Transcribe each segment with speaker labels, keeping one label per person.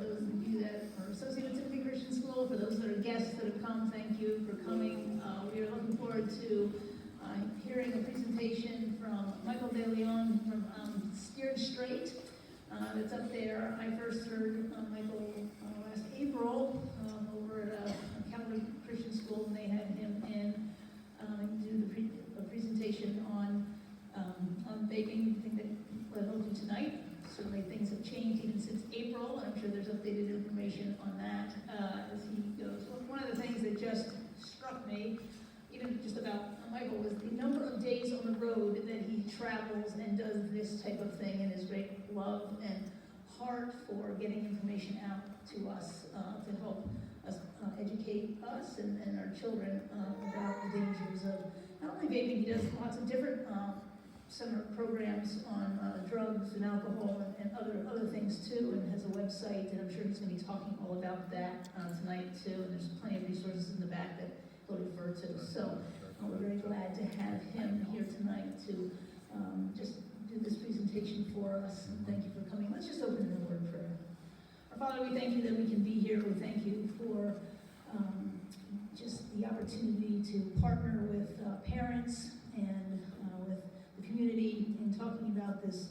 Speaker 1: those of you that are associated with Timothy Christian School, for those that are guests that have come, thank you for coming. We are looking forward to hearing a presentation from Michael DeLeon from Steered Straight. That's up there. I first heard Michael last April over at Calvary Christian School, and they had him in do the presentation on vaping. I think that what I told you tonight. Certainly things have changed even since April. I'm sure there's updated information on that as he goes. One of the things that just struck me, even just about Michael, was the number of days on the road that he travels and does this type of thing, and his great love and heart for getting information out to us to help us educate us and our children about the dangers of not only vaping. He does lots of different summer programs on drugs and alcohol and other things too, and has a website, and I'm sure he's going to be talking all about that tonight too, and there's plenty of resources in the back that he'll refer to. So we're very glad to have him here tonight to just do this presentation for us, and thank you for coming. Let's just open in a word of prayer. Our Father, we thank you that we can be here. We thank you for just the opportunity to partner with parents and with the community in talking about this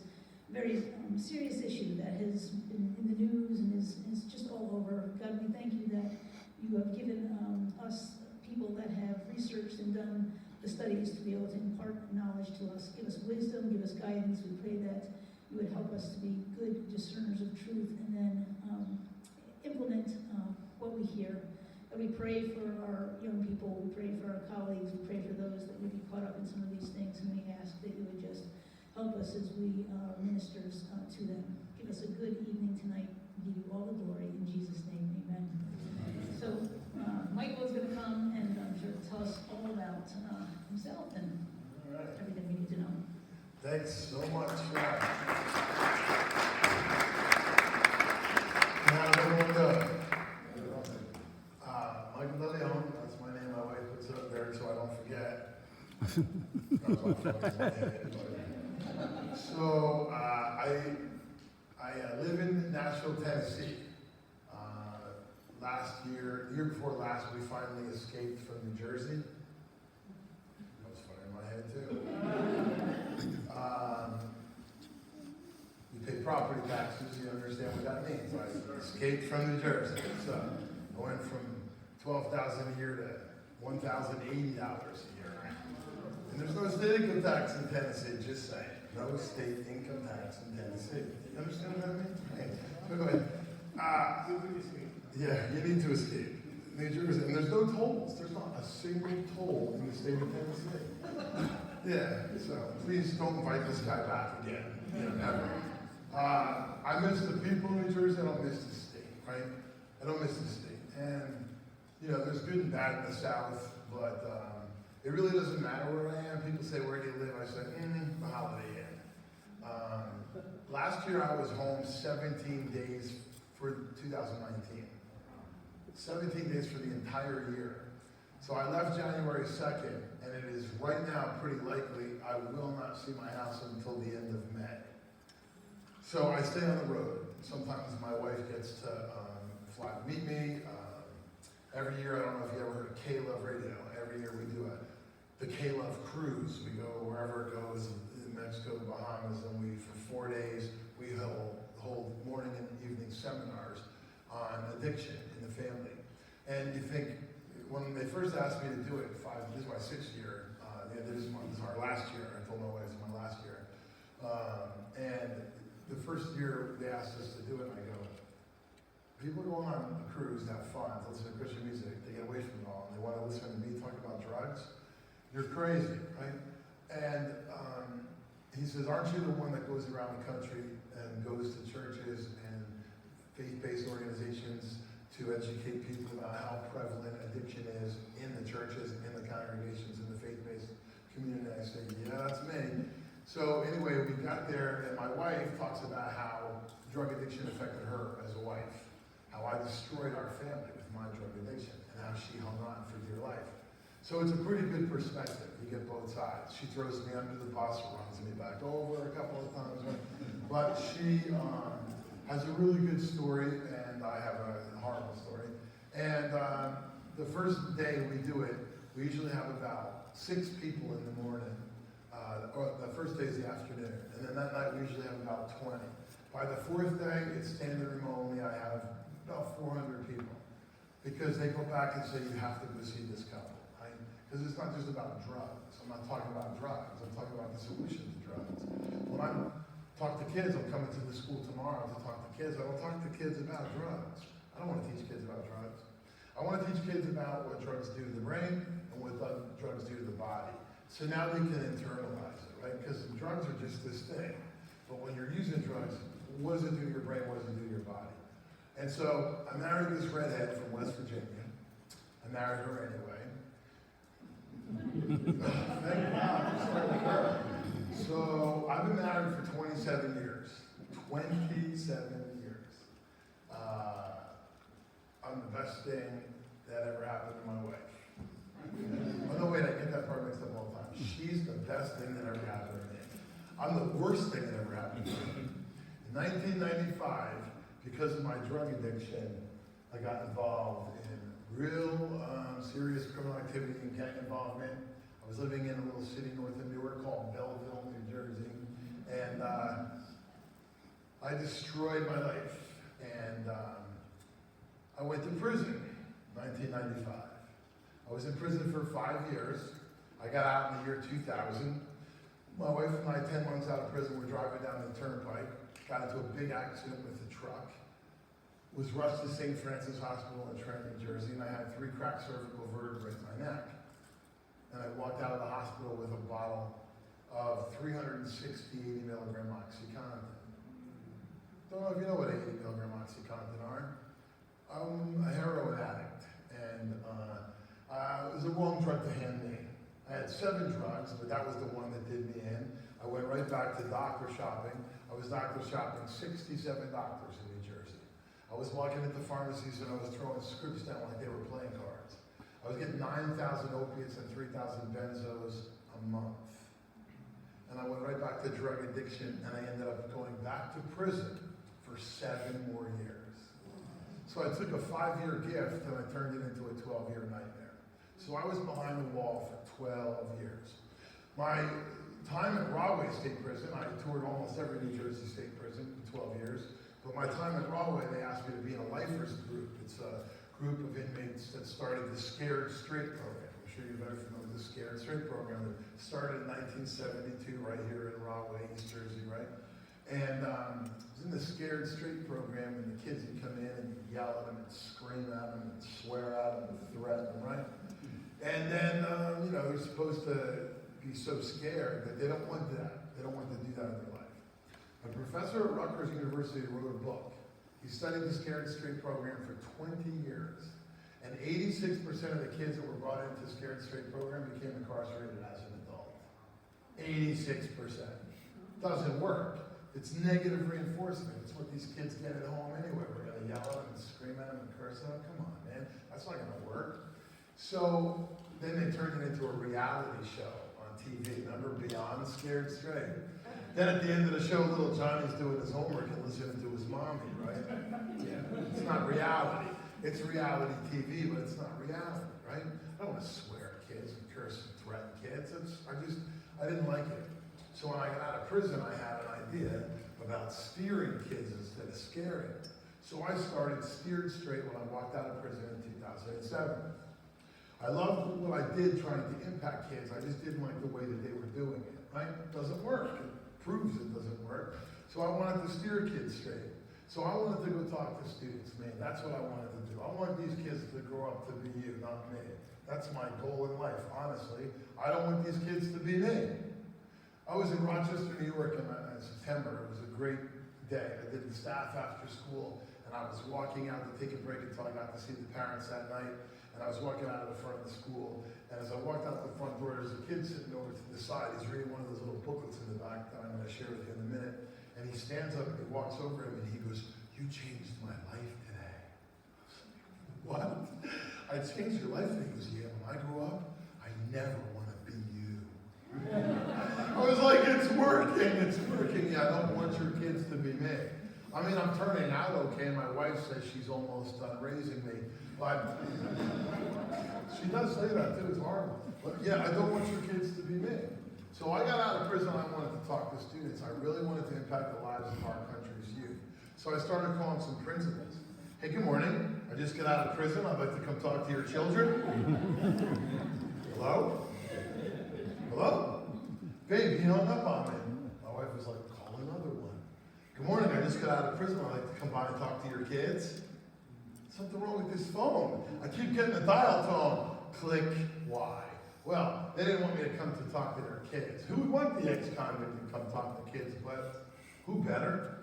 Speaker 1: very serious issue that has been in the news and is just all over. God, we thank you that you have given us people that have researched and done the studies to be able to impart knowledge to us. Give us wisdom, give us guidance. We pray that you would help us to be good discerners of truth and then implement what we hear. And we pray for our young people, we pray for our colleagues, we pray for those that may be caught up in some of these things, and we ask that you would just help us as we are ministers to them. Give us a good evening tonight. Give you all the glory in Jesus' name, amen. So Michael is going to come and I'm sure tell us all about himself and everything we need to know.
Speaker 2: Thanks so much. Now everyone good. Michael DeLeon, that's my name. My wife puts it up there so I don't forget. So I live in Nashville, Tennessee. The year before last, we finally escaped from New Jersey. That was funny in my head too. We pay property taxes. You understand what that means? I escaped from New Jersey. So I went from $12,000 a year to $1,080 a year. And there's no state income tax in Tennessee, just saying. No state income tax in Tennessee. You understand what I mean? Okay. So go ahead. Yeah, you need to escape. New Jersey, and there's no tolls. There's not a single toll in the state of Tennessee. Yeah, so please don't invite this guy back again. Ever. I miss the people of New Jersey. I don't miss the state, right? I don't miss the state. And there's good and bad in the South, but it really doesn't matter where I am. People say, where do you live? I say, the Holiday Inn. Last year I was home 17 days for 2019. 17 days for the entire year. So I left January 2nd, and it is right now pretty likely I will not see my house until the end of May. So I stay on the road. Sometimes my wife gets to fly to meet me. Every year, I don't know if you ever heard of K-Love Radio. Every year we do the K-Love cruise. We go wherever it goes in Mexico, the Bahamas, and for 4 days, we hold morning and evening seminars on addiction in the family. And you think, when they first asked me to do it, this is my 6th year, this is our last year. I told my wife it's my last year. And the first year they asked us to do it, and I go, people are going on a cruise to have fun, to listen to Christian music, they get away from it all, and they want to listen to me talk about drugs. You're crazy, right? And he says, aren't you the one that goes around the country and goes to churches and faith-based organizations to educate people about how prevalent addiction is in the churches, in the congregations, in the faith-based community? I say, yeah, that's me. So anyway, we got there, and my wife talks about how drug addiction affected her as a wife, how I destroyed our family with my drug addiction, and how she hung on for dear life. So it's a pretty good perspective. You get both sides. She throws me under the bus, runs me back over a couple of times, but she has a really good story, and I have a horrible story. And the first day we do it, we usually have about 6 people in the morning, or the first day is the afternoon, and then that night we usually have about 20. By the 4th day, it's standing room only, I have about 400 people. Because they go back and say, you have to go see this couple, right? Because it's not just about drugs. I'm not talking about drugs, I'm talking about the solution to drugs. When I talk to kids, I'm coming to the school tomorrow to talk to kids, I don't talk to kids about drugs. I don't want to teach kids about drugs. I want to teach kids about what drugs do to the brain and what drugs do to the body. So now they can internalize it, right? Because drugs are just this thing. But when you're using drugs, what does it do to your brain? What does it do to your body? And so I married this redhead from West Virginia. I married her anyway. Thank God, I'm starting with her. So I've been married for 27 years. 27 years. I'm the best thing that ever happened to my wife. Oh no, wait, I get that part mixed up all the time. She's the best thing that ever happened to me. I'm the worst thing that ever happened to me. In 1995, because of my drug addiction, I got involved in real serious criminal activity and gang involvement. I was living in a little city north of Newark called Belleville, New Jersey, and I destroyed my life. And I went to prison in 1995. I was in prison for 5 years. I got out in the year 2000. My wife and I, 10 months out of prison, were driving down the turnpike, got into a big accident with a truck, was rushed to St. Francis Hospital in Trenton, New Jersey, and I had 3 cracked cervical vertebrae in my neck. And I walked out of the hospital with a bottle of 360 80 milligram OxyContin. Don't know if you know what 80 milligram OxyContin are. I'm a heroin addict, and it was a wrong drug to hand me. I had 7 drugs, but that was the one that did me in. I went right back to doctor shopping. I was doctor shopping 67 doctors in New Jersey. I was walking into pharmacies and I was throwing scripts down like they were playing cards. I was getting 9,000 opiates and 3,000 benzos a month. And I went right back to drug addiction, and I ended up going back to prison for 7 more years. So I took a 5-year gift and I turned it into a 12-year nightmare. So I was behind the wall for 12 years. My time at Rahway State Prison, I toured almost every New Jersey state prison for 12 years. But my time at Rahway, they asked me to be in a lifers group. It's a group of inmates that started the Scared Straight program. I'm sure you're very familiar with the Scared Straight program. It started in 1972 right here in Rahway, East Jersey, right? And I was in the Scared Straight program, and the kids would come in and you'd yell at them and scream at them and swear at them and threaten them, right? And then, they're supposed to be so scared that they don't want that. They don't want to do that in their life. A professor at Rutgers University wrote a book. He studied the Scared Straight program for 20 years. And 86% of the kids that were brought into the Scared Straight program became incarcerated as an adult. 86%. Doesn't work. It's negative reinforcement. It's what these kids get at home anyway. We're going to yell at them and scream at them and curse at them. Come on, man. That's not going to work. So then they turned it into a reality show on TV. Remember Beyond Scared Straight? Then at the end of the show, little Johnny's doing his homework and listening to his mommy, right? Yeah. It's not reality. It's reality TV, but it's not reality, right? I don't want to swear at kids and curse and threaten kids. I didn't like it. So when I got out of prison, I had an idea about steering kids instead of scaring. So I started Steered Straight when I walked out of prison in 2007. I loved what I did trying to impact kids. I just didn't like the way that they were doing it, right? It doesn't work. It proves it doesn't work. So I wanted to steer kids straight. So I wanted to go talk to students, man. That's what I wanted to do. I want these kids to grow up to be you, not me. That's my goal in life, honestly. I don't want these kids to be me. I was in Rochester, New York in September. It was a great day. I did the staff after school, and I was walking out to take a break until I got to see the parents that night. And I was walking out of the front of the school, and as I walked out the front door, there's a kid sitting over to the side. He's reading one of those little booklets in the back that I'm going to share with you in a minute. And he stands up and he walks over him and he goes, "You changed my life today." What? I changed your life? And he goes, "Yeah, when I grow up, I never want to be you." I was like, it's working. Yeah, I don't want your kids to be me. I mean, I'm turning out okay, and my wife says she's almost done raising me. But she does say that too, it's horrible. But yeah, I don't want your kids to be me. So I got out of prison, I wanted to talk to students. I really wanted to impact the lives of our country's youth. So I started calling some principals. Hey, good morning. I just got out of prison. I'd like to come talk to your children. Hello? Hello? Babe, he hung up on me. My wife was like, call another one. Good morning, I just got out of prison. I'd like to come by and talk to your kids. Something wrong with this phone. I keep getting a dial tone. Click Y. Well, they didn't want me to come to talk to their kids. Who would want the ex-convict to come talk to kids? But who better?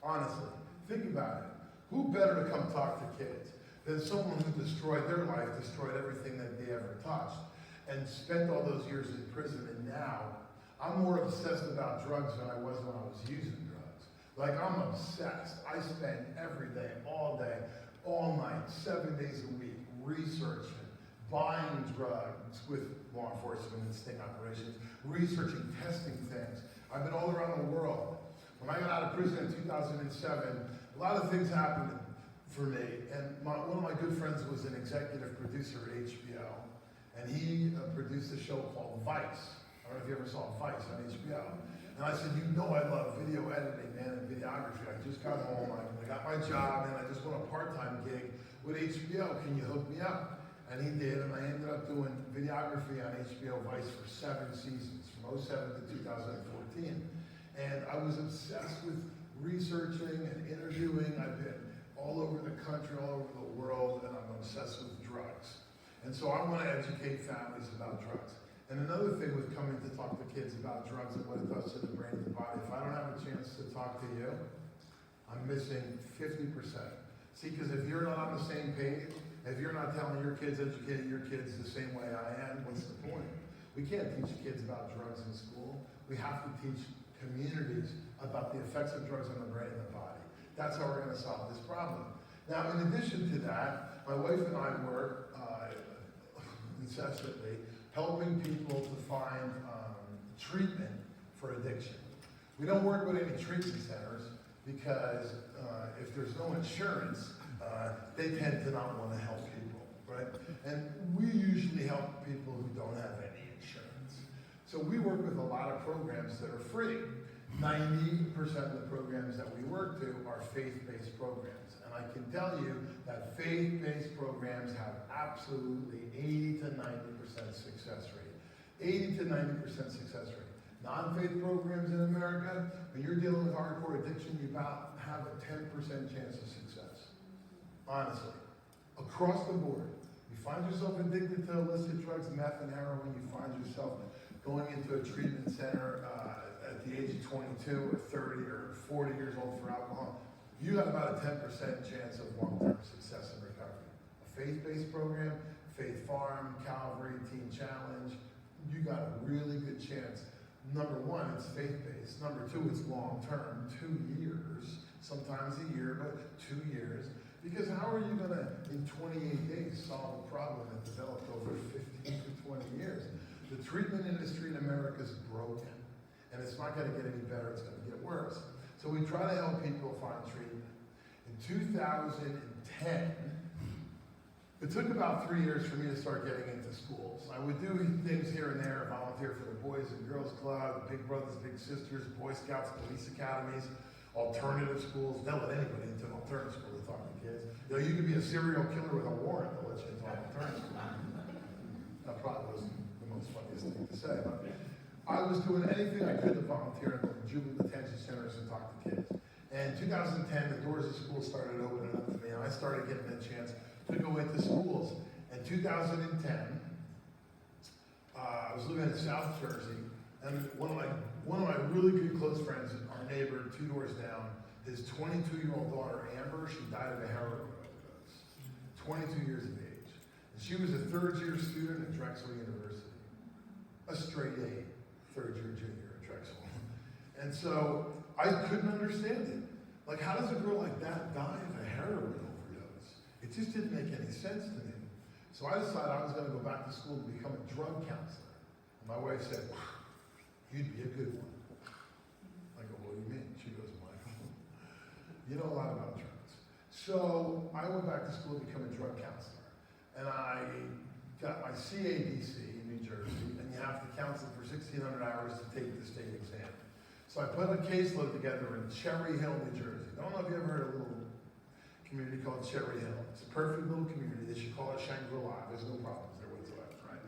Speaker 2: Honestly, think about it. Who better to come talk to kids than someone who destroyed their life, destroyed everything that they ever touched, and spent all those years in prison, and now I'm more obsessed about drugs than I was when I was using drugs. Like, I'm obsessed. I spend every day, all night, 7 days a week, researching, buying drugs with law enforcement and sting operations, researching, testing things. I've been all around the world. When I got out of prison in 2007, a lot of things happened for me. And one of my good friends was an executive producer at HBO, and he produced a show called Vice. I don't know if you ever saw Vice on HBO. And I said, you know I love video editing, man, and videography. I just got home, I got my job, and I just want a part-time gig with HBO. Can you hook me up? And he did, and I ended up doing videography on HBO Vice for 7 seasons, from 2007 to 2014. And I was obsessed with researching and interviewing. I've been all over the country, all over the world, and I'm obsessed with drugs. And so I want to educate families about drugs. And another thing with coming to talk to kids about drugs and what it does to the brain and the body, if I don't have a chance to talk to you, I'm missing 50%. See, because if you're not on the same page, if you're not telling your kids, educating your kids the same way I am, what's the point? We can't teach kids about drugs in school. We have to teach communities about the effects of drugs on the brain and the body. That's how we're going to solve this problem. Now, in addition to that, my wife and I work incessantly helping people to find treatment for addiction. We don't work with any treatment centers because if there's no insurance, they tend to not want to help people, right? And we usually help people who don't have any insurance. So we work with a lot of programs that are free. 90% of the programs that we work to are faith-based programs. And I can tell you that faith-based programs have absolutely 80 to 90% success rate. 80 to 90% success rate. Non-faith programs in America, when you're dealing with hardcore addiction, you about have a 10% chance of success. Honestly. Across the board. You find yourself addicted to illicit drugs, meth and heroin, you find yourself going into a treatment center at the age of 22 or 30 or 40 years old for alcohol, you got about a 10% chance of long-term success and recovery. A faith-based program, Faith Farm, Calvary, Teen Challenge, you got a really good chance. Number one, it's faith-based. Number two, it's long-term, 2 years, sometimes a year, but 2 years. Because how are you going to, in 28 days, solve a problem that developed over 15 to 20 years? The treatment industry in America is broken. And it's not going to get any better, it's going to get worse. So we try to help people find treatment. In 2010, it took about 3 years for me to start getting into schools. I would do things here and there, volunteer for the Boys and Girls Club, Big Brothers, Big Sisters, Boy Scouts, police academies, alternative schools. They'll let anybody into an alternative school to talk to kids. You know, you could be a serial killer with a warrant to let you into an alternative school. That probably wasn't the most funniest thing to say, but I was doing anything I could to volunteer in the juvenile detention centers and talk to kids. And in 2010, the doors of school started opening up to me, and I started getting a chance to go into schools. In 2010, I was living in South Jersey, and one of my really good close friends, our neighbor 2 doors down, his 22-year-old daughter, Amber, she died of a heroin overdose, 22 years of age. And she was a third-year student at Drexel University, a straight A, third-year junior at Drexel. And so I couldn't understand it. Like, how does a girl like that die of a heroin overdose? It just didn't make any sense to me. So I decided I was going to go back to school to become a drug counselor. And my wife said, you'd be a good one. I go, what do you mean? She goes, Michael, You know a lot about drugs. So I went back to school to become a drug counselor. And I got my CADC in New Jersey, and you have to counsel for 1,600 hours to take the state exam. So I put a caseload together in Cherry Hill, New Jersey. I don't know if you ever heard of a little community called Cherry Hill. It's a perfect little community. They should call it Shangri-La. There's no problems there whatsoever, right?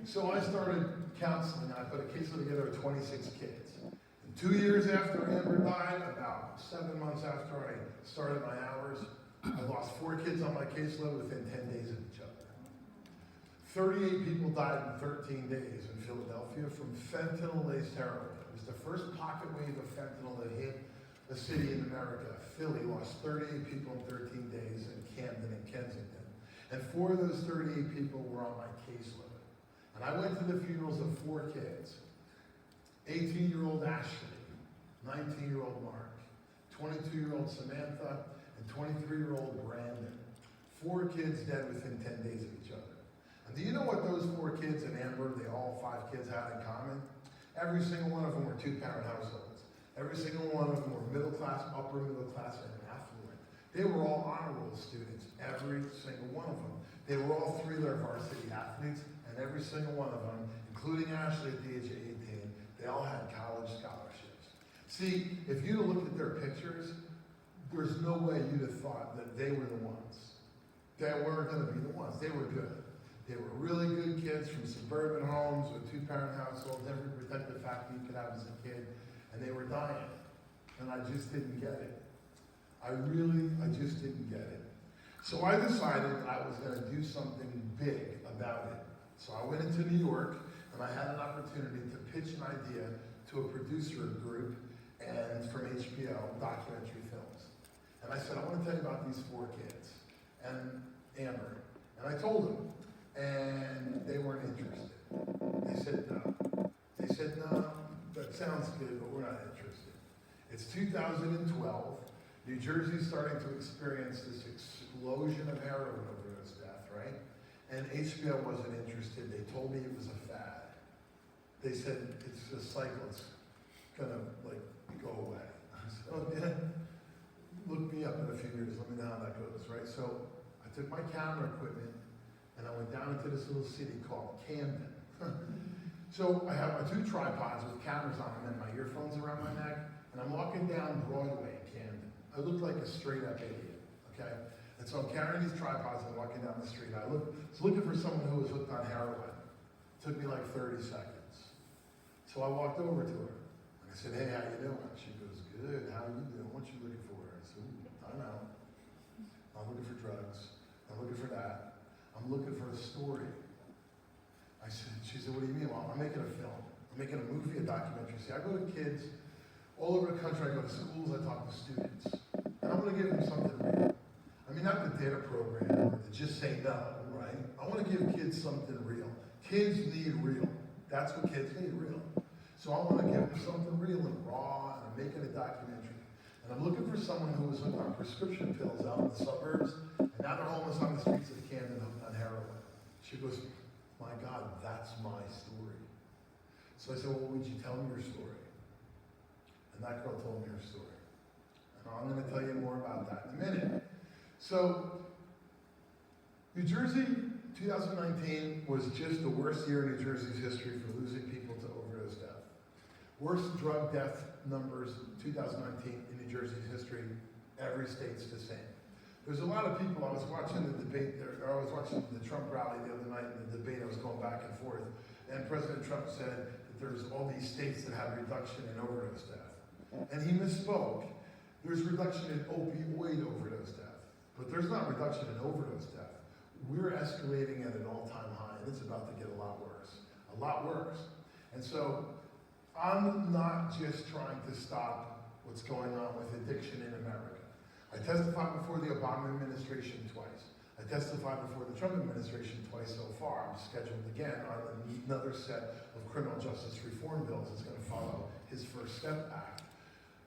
Speaker 2: So I started counseling, and I put a caseload together of 26 kids. And 2 years after Amber died, about 7 months after I started my hours, I lost 4 kids on my caseload within 10 days of each other. 38 people died in 13 days in Philadelphia from fentanyl-laced heroin. It was the first pocket wave of fentanyl that hit a city in America. Philly lost 38 people in 13 days, and Camden and Kensington. And 4 of those 38 people were on my caseload. And I went to the funerals of 4 kids. 18-year-old Ashley, 19-year-old Mark, 22-year-old Samantha, and 23-year-old Brandon. 4 kids dead within 10 days of each other. And do you know what those 4 kids in Amber, they all 5 kids had in common? Every single one of them were 2-parent households. Every single one of them were middle class, upper middle class, and affluent. They were all honor roll students, every single one of them. They were all 3-letter varsity athletes, and every single one of them, including Ashley at the age of 18, they all had college scholarships. See, if you'd have looked at their pictures, there's no way you'd have thought that they were the ones. They weren't going to be the ones. They were good. They were really good kids from suburban homes with 2-parent households, every protective factor you could have as a kid, and they were dying. And I just didn't get it. I just didn't get it. So I decided that I was going to do something big about it. So I went into New York, and I had an opportunity to pitch an idea to a producer group and from HBO, documentary films. And I said, I want to tell you about these 4 kids and Amber. And I told them, and they weren't interested. They said no. They said, no, that sounds good, but we're not interested. It's 2012. New Jersey's starting to experience this explosion of heroin overdose death, right? And HBO wasn't interested. They told me it was a fad. They said, it's a cycle. It's gonna, like, go away. I said, oh, yeah. Look me up in a few years. Let me know how that goes, right? So I took my camera equipment, and I went down into this little city called Camden. So I have my 2 tripods with cameras on them and my earphones around my neck, and I'm walking down Broadway in Camden. I look like a straight-up idiot, okay? And so I'm carrying these tripods and walking down the street. I was looking for someone who was hooked on heroin. It took me like 30 seconds. So I walked over to her, and I said, hey, how you doing? She goes, good, how you doing? What you looking for? I said, I don't know. I'm looking for drugs. I'm looking for that. I'm looking for a story. She said, what do you mean? Well, I'm making a film. I'm making a movie, a documentary. See, I go to kids all over the country. I go to schools, I talk to students. And I'm going to give them something real. I mean, not the data program or the just say no, right? I want to give kids something real. Kids need real. That's what kids need, real. So I want to give them something real and raw, and I'm making a documentary. And I'm looking for someone who was hooked on prescription pills out in the suburbs, and now they're homeless on the streets of Camden hooked on heroin. She goes, my God, that's my story. So I said, well, would you tell me your story? And that girl told me her story. And I'm going to tell you more about that in a minute. So, New Jersey, 2019 was just the worst year in New Jersey's history for losing people to overdose death. Worst drug death numbers in 2019 in New Jersey's history. Every state's the same. There's a lot of people, I was watching the debate, or I was watching the Trump rally the other night, and the debate, I was going back and forth, and President Trump said that there's all these states that have reduction in overdose death. And he misspoke. There's reduction in opioid overdose death, but there's not reduction in overdose death. We're escalating at an all-time high, and it's about to get a lot worse. A lot worse. And so, I'm not just trying to stop what's going on with addiction in America. I testified before the Obama administration twice. I testified before the Trump administration twice so far. I'm scheduled again on another set of criminal justice reform bills that's going to follow his First Step Act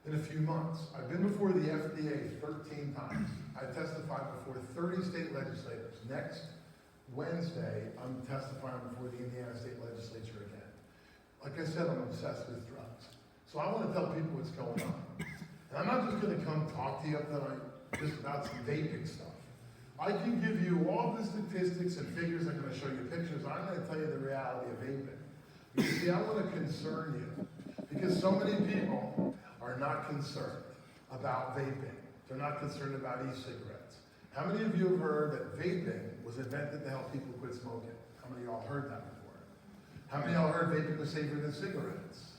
Speaker 2: in a few months. I've been before the FDA 13 times. I testified before 30 state legislators. Next Wednesday, I'm testifying before the Indiana State Legislature again. Like I said, I'm obsessed with drugs. So I want to tell people what's going on. And I'm not just gonna come talk to you up tonight just about some vaping stuff. I can give you all the statistics and figures, I'm gonna show you pictures, I'm gonna tell you the reality of vaping. Because see, I wanna concern you, because so many people are not concerned about vaping. They're not concerned about e-cigarettes. How many of you have heard that vaping was invented to help people quit smoking? How many of y'all heard that before? How many of y'all heard vaping was safer than cigarettes?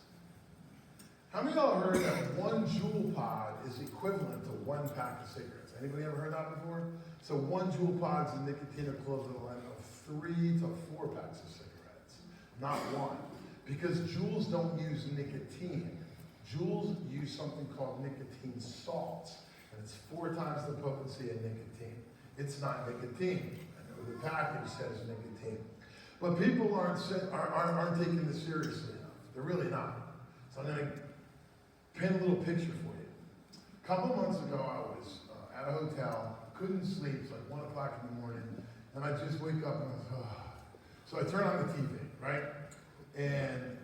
Speaker 2: How many of y'all heard that one JUUL pod is equivalent to one pack of cigarettes? Anybody ever heard that before? So one JUUL pod is a nicotine equivalent of 3 to 4 packs of cigarettes, not one. Because JUULs don't use nicotine. JUULs use something called nicotine salts, and it's 4 times the potency of nicotine. It's not nicotine. I know the package says nicotine. But people aren't taking this seriously enough. They're really not. So I'm going to paint a little picture for you. A couple months ago, I was at a hotel, couldn't sleep, it's like 1 o'clock in the morning, and I just wake up and I was, oh. So I turn on the TV, right? And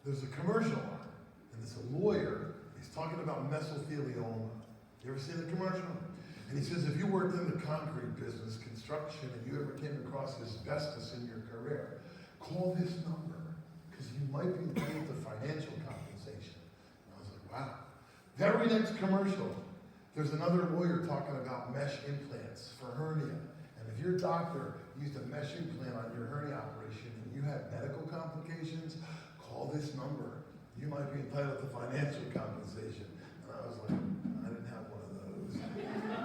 Speaker 2: there's a commercial on, and it's a lawyer, he's talking about mesothelioma. You ever seen the commercial? And he says, if you worked in the concrete business, construction, and you ever came across asbestos in your career, call this number, because you might be entitled to financial compensation. And I was like, wow. Very next commercial, there's another lawyer talking about mesh implants for hernia. And if your doctor used a mesh implant on your hernia operation and you had medical complications, call this number. You might be entitled to financial compensation. And I was like, I didn't have one of those.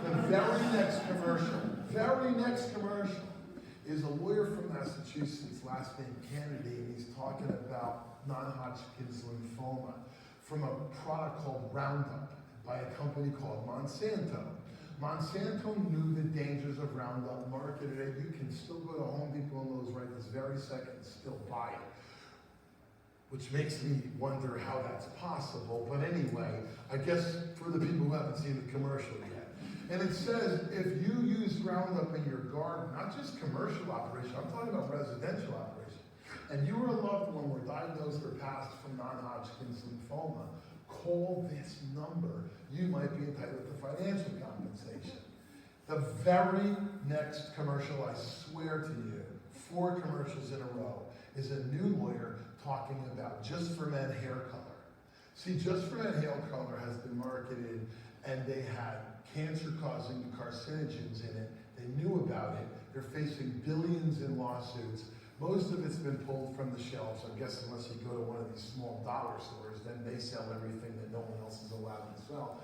Speaker 2: The very next commercial is a lawyer from Massachusetts, last name Kennedy, and he's talking about non-Hodgkin's lymphoma from a product called Roundup by a company called Monsanto. Monsanto knew the dangers of Roundup, marketed it. You can still go to Home Depot and Lowe's right this very second and still buy it. Which makes me wonder how that's possible. But anyway, I guess for the people who haven't seen the commercial yet. And it says, if you use Roundup in your garden, not just commercial operation, I'm talking about residential operation, and you or a loved one were diagnosed or passed from non-Hodgkin's lymphoma, call this number. You might be entitled to financial compensation. The very next commercial, I swear to you, 4 commercials in a row, is a new lawyer talking about Just for Men hair color. See, Just for Men hair color has been marketed, and they had cancer-causing carcinogens in it. They knew about it. They're facing billions in lawsuits. Most of it's been pulled from the shelves, I guess, unless you go to one of these small dollar stores, then they sell everything that no one else is allowed to sell.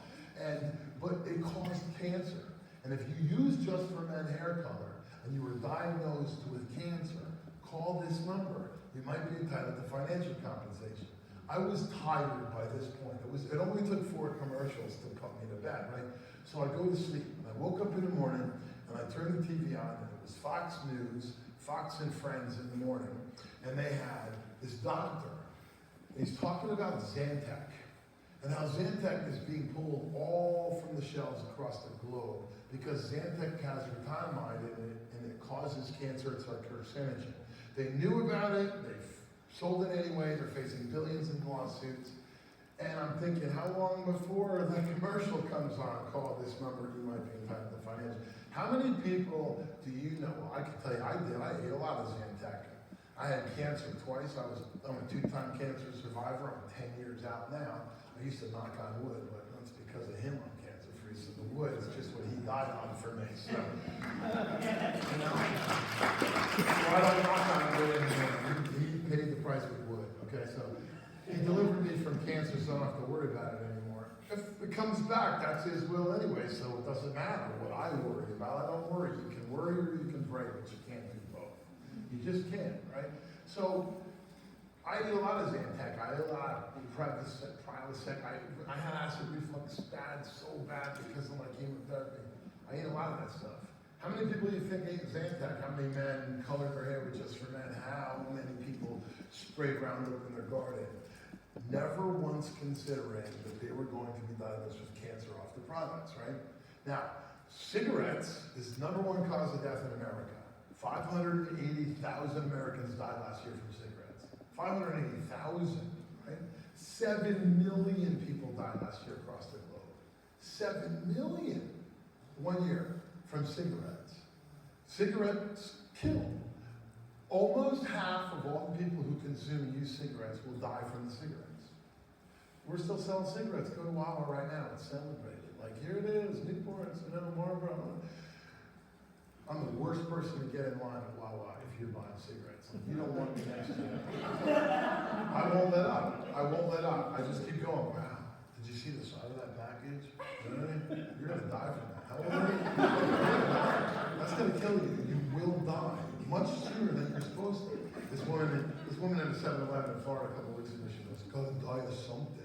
Speaker 2: But it caused cancer. And if you use Just for Men hair color, and you were diagnosed with cancer, call this number. You might be entitled to financial compensation. I was tired by this point. It only took 4 commercials to put me to bed, right? So I go to sleep, and I woke up in the morning, and I turned the TV on, and it was Fox News, Fox and Friends in the morning, and they had this doctor. He's talking about Zantac, and how Zantac is being pulled all from the shelves across the globe because Zantac has retinamide in it, and it causes cancer. It's like carcinogen. They knew about it, they sold it anyway, they're facing billions in lawsuits. And I'm thinking, how long before the commercial comes on, call this number, you might be entitled to financial. How many people do you know? Well, I can tell you, I did. I ate a lot of Zantac. I had cancer twice. I'm a 2-time cancer survivor. I'm 10 years out now. I used to knock on wood, but that's because of him I'm cancer free. So the wood is just what he died on for me. So, you know, so I don't knock on wood anymore. He paid the price with wood. Okay, so he delivered me from cancer, so I don't have to worry about it anymore. If it comes back, that's his will anyway, so it doesn't matter what I worry about. I don't worry. You can worry or you can pray, but you can't do both. You just can't, right? So I ate a lot of Zantac. I ate a lot of Prilosec. I had acid reflux bad, so bad because of my chemotherapy. I ate a lot of that stuff. How many people do you think ate Zantac? How many men colored their hair with Just for Men? How many people sprayed Roundup in their garden? Never once considering that they were going to be diagnosed with cancer off the products, right? Now, cigarettes is the #1 cause of death in America. 580,000 Americans died last year from cigarettes. 580,000, right? 7 million people died last year across the globe. 7 million 1 year from cigarettes. Cigarettes kill. Almost half of all the people who consume and use cigarettes will die from the cigarettes. We're still selling cigarettes. Go to Wawa right now and celebrate it. Like, here it is, Newport's, Marlboro. I'm the worst person to get in line at Wawa if you're buying cigarettes. Like, you don't want me next to you. I won't let up. I won't let up. I just keep going. Wow, did you see the side of that package? Really? You're going to die from that. How old are you? That's going to kill you. You will die much sooner than you're supposed to. This woman at a 7-Eleven in Florida a couple of weeks ago, she goes, "Gotta die of something."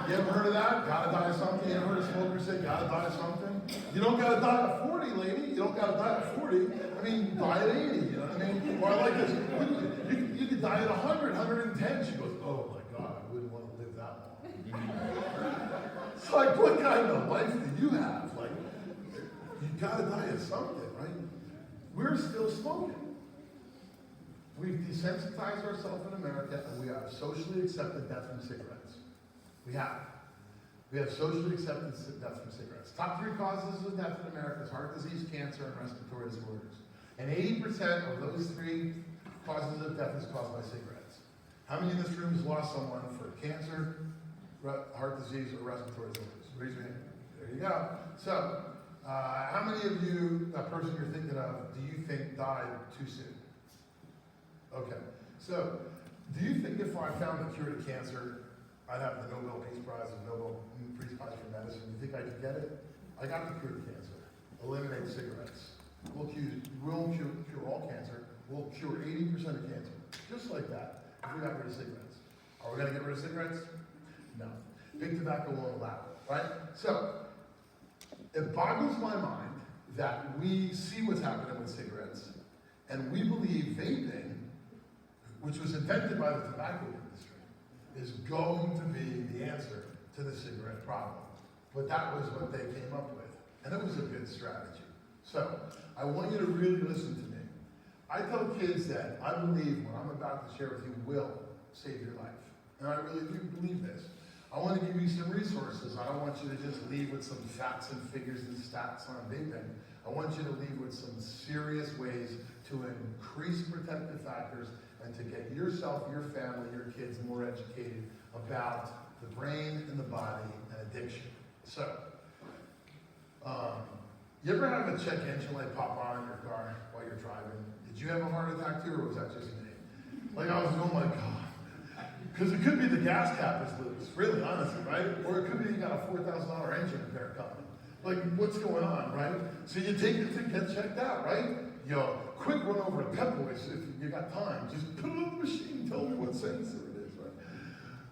Speaker 2: You ever heard of that? Gotta die of something? You ever heard a smoker say, gotta die of something? You don't gotta die at 40, lady. You don't gotta die at 40. I mean, die at 80, you know what I mean? Or I like this, you could die at 100, 110. She goes, oh my God, I wouldn't want to live that long. It's like, what kind of life do you have? Like, you gotta die of something, right? We're still smoking. We've desensitized ourselves in America, and we have socially accepted death from cigarettes. We have. We have socially accepted death from cigarettes. Top 3 causes of death in America is heart disease, cancer, and respiratory disorders. And 80% of those 3 causes of death is caused by cigarettes. How many in this room has lost someone for cancer, heart disease, or respiratory disorders? Raise your hand. There you go. So, how many of you, that person you're thinking of, do you think died too soon? Okay, so do you think if I found a cure to cancer, I'd have the Nobel Peace Prize and Nobel Peace Prize for medicine? Do you think I could get it? I got the cure to cancer. Eliminate cigarettes. We'll cure all cancer. We'll cure 80% of cancer. Just like that, if we got rid of cigarettes. Are we going to get rid of cigarettes? No. Big tobacco won't allow it, right? So, it boggles my mind that we see what's happening with cigarettes, and we believe vaping, which was invented by the tobacco industry, is going to be the answer to the cigarette problem. But that was what they came up with, and it was a good strategy. So, I want you to really listen to me. I tell kids that I believe what I'm about to share with you will save your life. And I really do believe this. I want to give you some resources. I don't want you to just leave with some facts and figures and stats on vaping. I want you to leave with some serious ways to increase protective factors and to get yourself, your family, your kids more educated about the brain and the body and addiction. So, you ever have a check engine light pop on in your car while you're driving? Did you have a heart attack too, or was that just me? Like, I was, oh my God. Because it could be the gas cap is loose, really, honestly, right? Or it could be you got a $4,000 engine repair coming. Like, what's going on, right? So you take it to get checked out, right? You quick run over to Pep Boys if you got time. Just put it on the machine, tell me what sensor it is, right?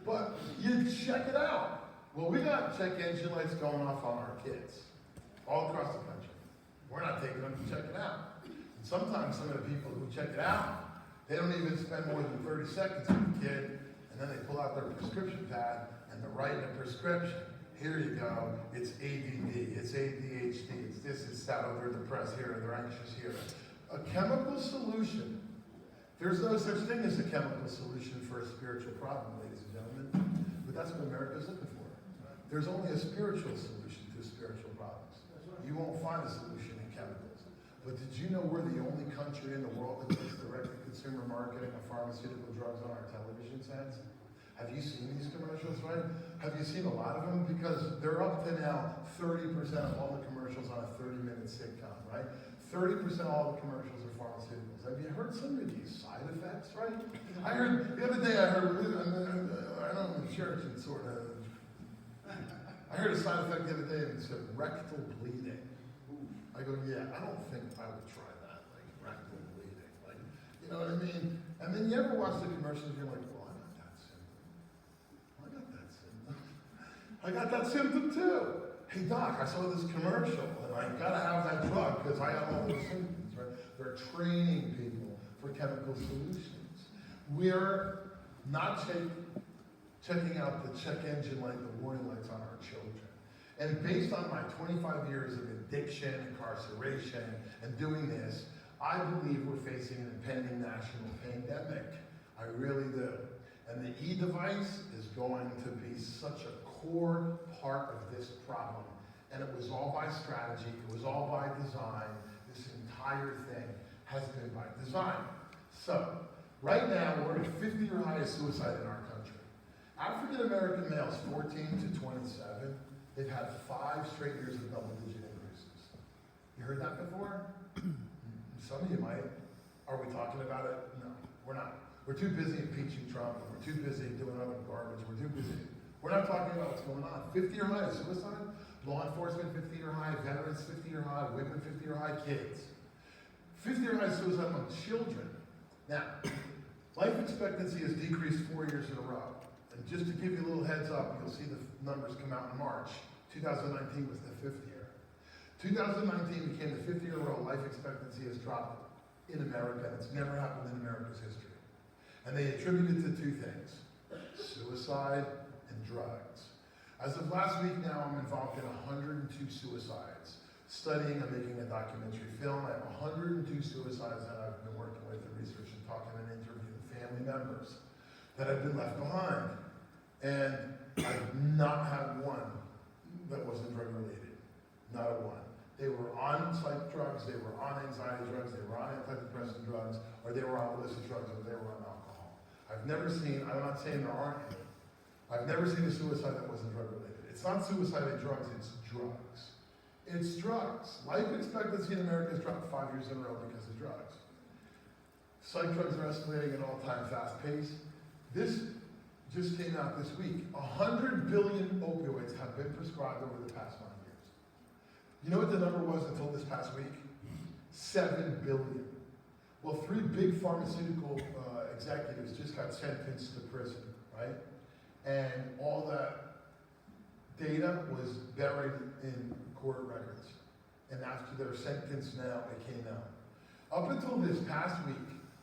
Speaker 2: But you check it out. Well, we got check engine lights going off on our kids all across the country. We're not taking them to check it out. And sometimes some of the people who check it out, they don't even spend more than 30 seconds with the kid, and then they pull out their prescription pad and they're writing a prescription. Here you go, it's ADD, it's ADHD, it's this, it's that, oh, they're depressed here, they're anxious here. A chemical solution. There's no such thing as a chemical solution for a spiritual problem, ladies and gentlemen. But that's what America's looking for. There's only a spiritual solution to spiritual problems. You won't find a solution in chemicals. But did you know we're the only country in the world that puts direct-to-consumer marketing of pharmaceutical drugs on our television sets? Have you seen these commercials, right? Have you seen a lot of them? Because they're up to now 30% of all the commercials on a 30-minute sitcom, right? 30% of all the commercials are pharmaceuticals. Have you heard some of these side effects, right? I heard, the other day I heard, I don't know, church and sort of, I heard a side effect the other day and it said rectal bleeding. I go, yeah, I don't think I would try that, like rectal bleeding. Like, you know what I mean? And then you ever watch the commercials and you're like, well, I got that symptom. I got that symptom too. Hey doc, I saw this commercial and I gotta have that drug because I have all those symptoms, right? They're training people for chemical solutions. We're not checking out the check engine light, the warning lights on our children. And based on my 25 years of addiction, incarceration, and doing this, I believe we're facing an impending national pandemic. I really do. And the e-device is going to be such a core part of this problem. And it was all by strategy, it was all by design. This entire thing has been by design. So, right now, we're at 50-year highest suicide in our country. African American males, 14 to 27, they've had 5 straight years of double-digit increases. You heard that before? Some of you might. Are we talking about it? No, we're not. We're too busy impeaching Trump, and we're too busy doing other garbage. We're too busy. We're not talking about what's going on. 50-year high is suicide. Law enforcement, 50-year high. Veterans, 50-year high. Women, 50-year high. Kids. 50-year high suicide among children. Now, life expectancy has decreased 4 years in a row. And just to give you a little heads up, you'll see the numbers come out in March. 2019 was the 5th year. 2019 became the 5th year in a row life expectancy has dropped in America. It's never happened in America's history. And they attribute it to 2 things, suicide and drugs. As of last week now, I'm involved in 102 suicides. Studying and making a documentary film. I have 102 suicides that I've been working with and researching, talking and interviewing family members that have been left behind. And I've not had one that wasn't drug related. Not a one. They were on psych drugs, they were on anxiety drugs, they were on antidepressant drugs, or they were on illicit drugs, or they were on alcohol. I've never seen, I'm not saying there aren't any, I've never seen a suicide that wasn't drug related. It's not suicide and drugs, it's drugs. It's drugs. Life expectancy in America has dropped 5 years in a row because of drugs. Psych drugs are escalating at an all-time fast pace. This just came out this week. 100 billion opioids have been prescribed over the past 5 years. You know what the number was until this past week? 7 billion. Well, 3 big pharmaceutical executives just got sentenced to prison, right? And all that data was buried in court records. And after their sentence now, it came out. Up until this past week,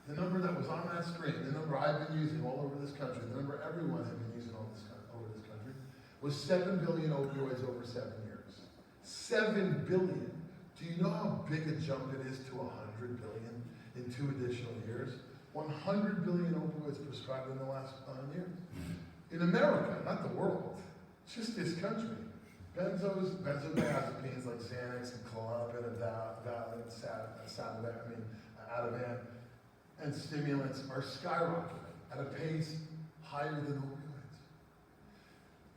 Speaker 2: the number that was on that screen, the number I've been using all over this country, the number everyone had been using over this country, was 7 billion opioids over 7 years. 7 billion. Do you know how big a jump it is to 100 billion in 2 additional years? 100 billion opioids prescribed in the last 5 years. In America, not the world, just this country. Benzodiazepines like Xanax and Klonopin and Ativan, and stimulants are skyrocketing at a pace higher than opioids.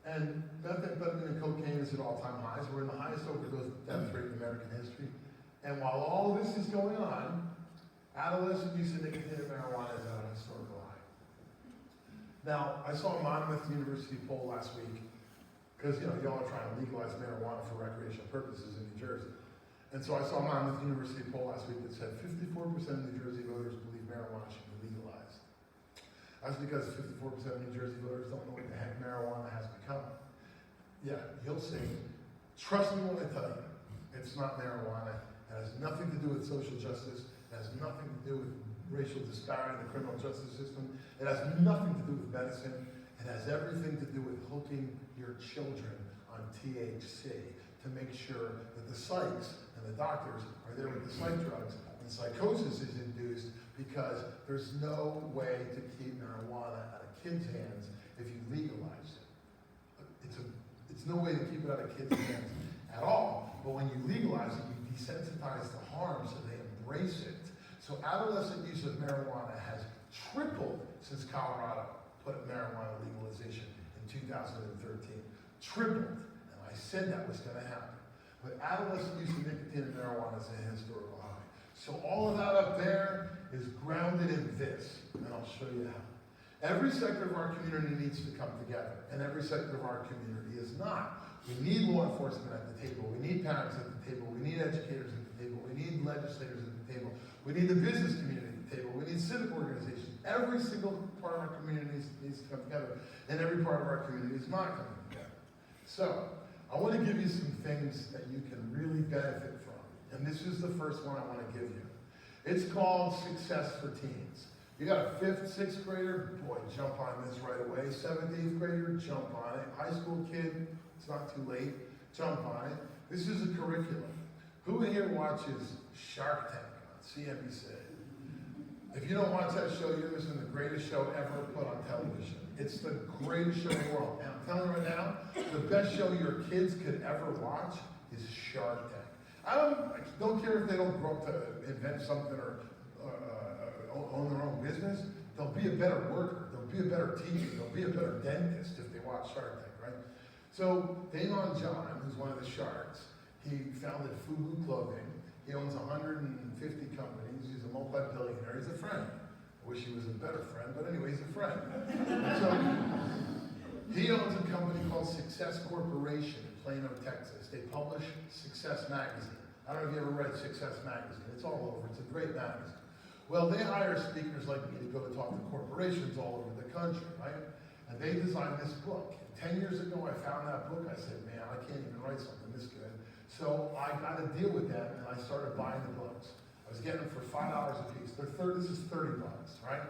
Speaker 2: And methamphetamine and cocaine is at all-time highs. We're in the highest overdose death rate in American history. And while all this is going on, adolescent use of nicotine and marijuana is at a historical high. Now, I saw a Monmouth University poll last week, because y'all are trying to legalize marijuana for recreational purposes in New Jersey. And so I saw a Monmouth University poll last week that said 54% of New Jersey voters believe marijuana should be legalized. That's because 54% of New Jersey voters don't know what the heck marijuana has become. Yeah, you'll see. Trust me when I tell you, it's not marijuana. It has nothing to do with social justice. It has nothing to do with racial disparity in the criminal justice system. It has nothing to do with medicine. It has everything to do with hooking your children on THC to make sure that the psychs and the doctors are there with the psych drugs and psychosis is induced because there's no way to keep marijuana out of kids' hands if you legalize it. It's no way to keep it out of kids' hands at all, but when you legalize it, you desensitize the harm so they embrace it. So adolescent use of marijuana has tripled since Colorado put marijuana legalization in 2013. Tripled. And I said that was going to happen. But adolescent use of nicotine and marijuana is a historical high. So all of that up there is grounded in this. And I'll show you how. Every sector of our community needs to come together. And every sector of our community is not. We need law enforcement at the table. We need parents at the table. We need educators at the table. We need legislators at the table. We need the business community at the table. We need civic organizations. Every single part of our community needs to come together, and every part of our community is not coming together. So, I want to give you some things that you can really benefit from. And this is the first one I want to give you. It's called Success for Teens. You got a 5th, 6th grader, boy, jump on this right away. 7th, 8th grader, jump on it. High school kid, it's not too late, jump on it. This is a curriculum. Who in here watches Shark Tank on CNBC? If you don't watch that show, you're missing the greatest show ever put on television. It's the greatest show in the world. And I'm telling you right now, the best show your kids could ever watch is Shark Tank. I don't care if they don't grow up to invent something or own their own business. They'll be a better worker. They'll be a better teacher. They'll be a better dentist if they watch Shark Tank, right? So DeLeon, who's one of the sharks, he founded Fubu Clothing. He owns 150 companies. He's a multi-billionaire. He's a friend. I wish he was a better friend, but anyway, he's a friend. So he owns a company called Success Corporation in Plano, Texas. They publish Success Magazine. I don't know if you ever read Success Magazine. It's all over. It's a great magazine. Well, they hire speakers like me to go to talk to corporations all over the country, right? And they designed this book. 10 years ago, I found that book. I said, man, I can't even write something this good. So I got to deal with them, and I started buying the books. I was getting them for $5 a piece. This is 30 bucks, right?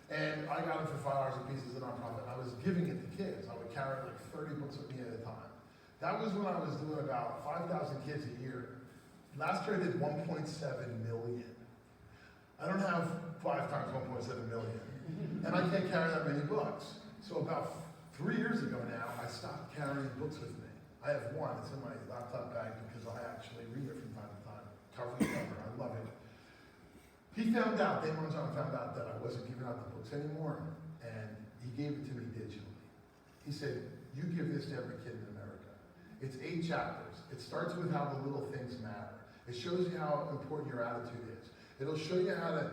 Speaker 2: And I got them for $5 a piece as a nonprofit. I was giving it to kids. I would carry like 30 books with me at a time. That was when I was doing about 5,000 kids a year. Last year I did 1.7 million. I don't have 5 times 1.7 million. And I can't carry that many books. So about 3 years ago now, I stopped carrying books with me. I have one, it's in my laptop bag because I actually read it from time to time, cover to cover, I love it. He found out, DeLeon found out that I wasn't giving out the books anymore, and he gave it to me digitally. He said, you give this to every kid in America. It's 8 chapters. It starts with how the little things matter. It shows you how important your attitude is. It'll show you how to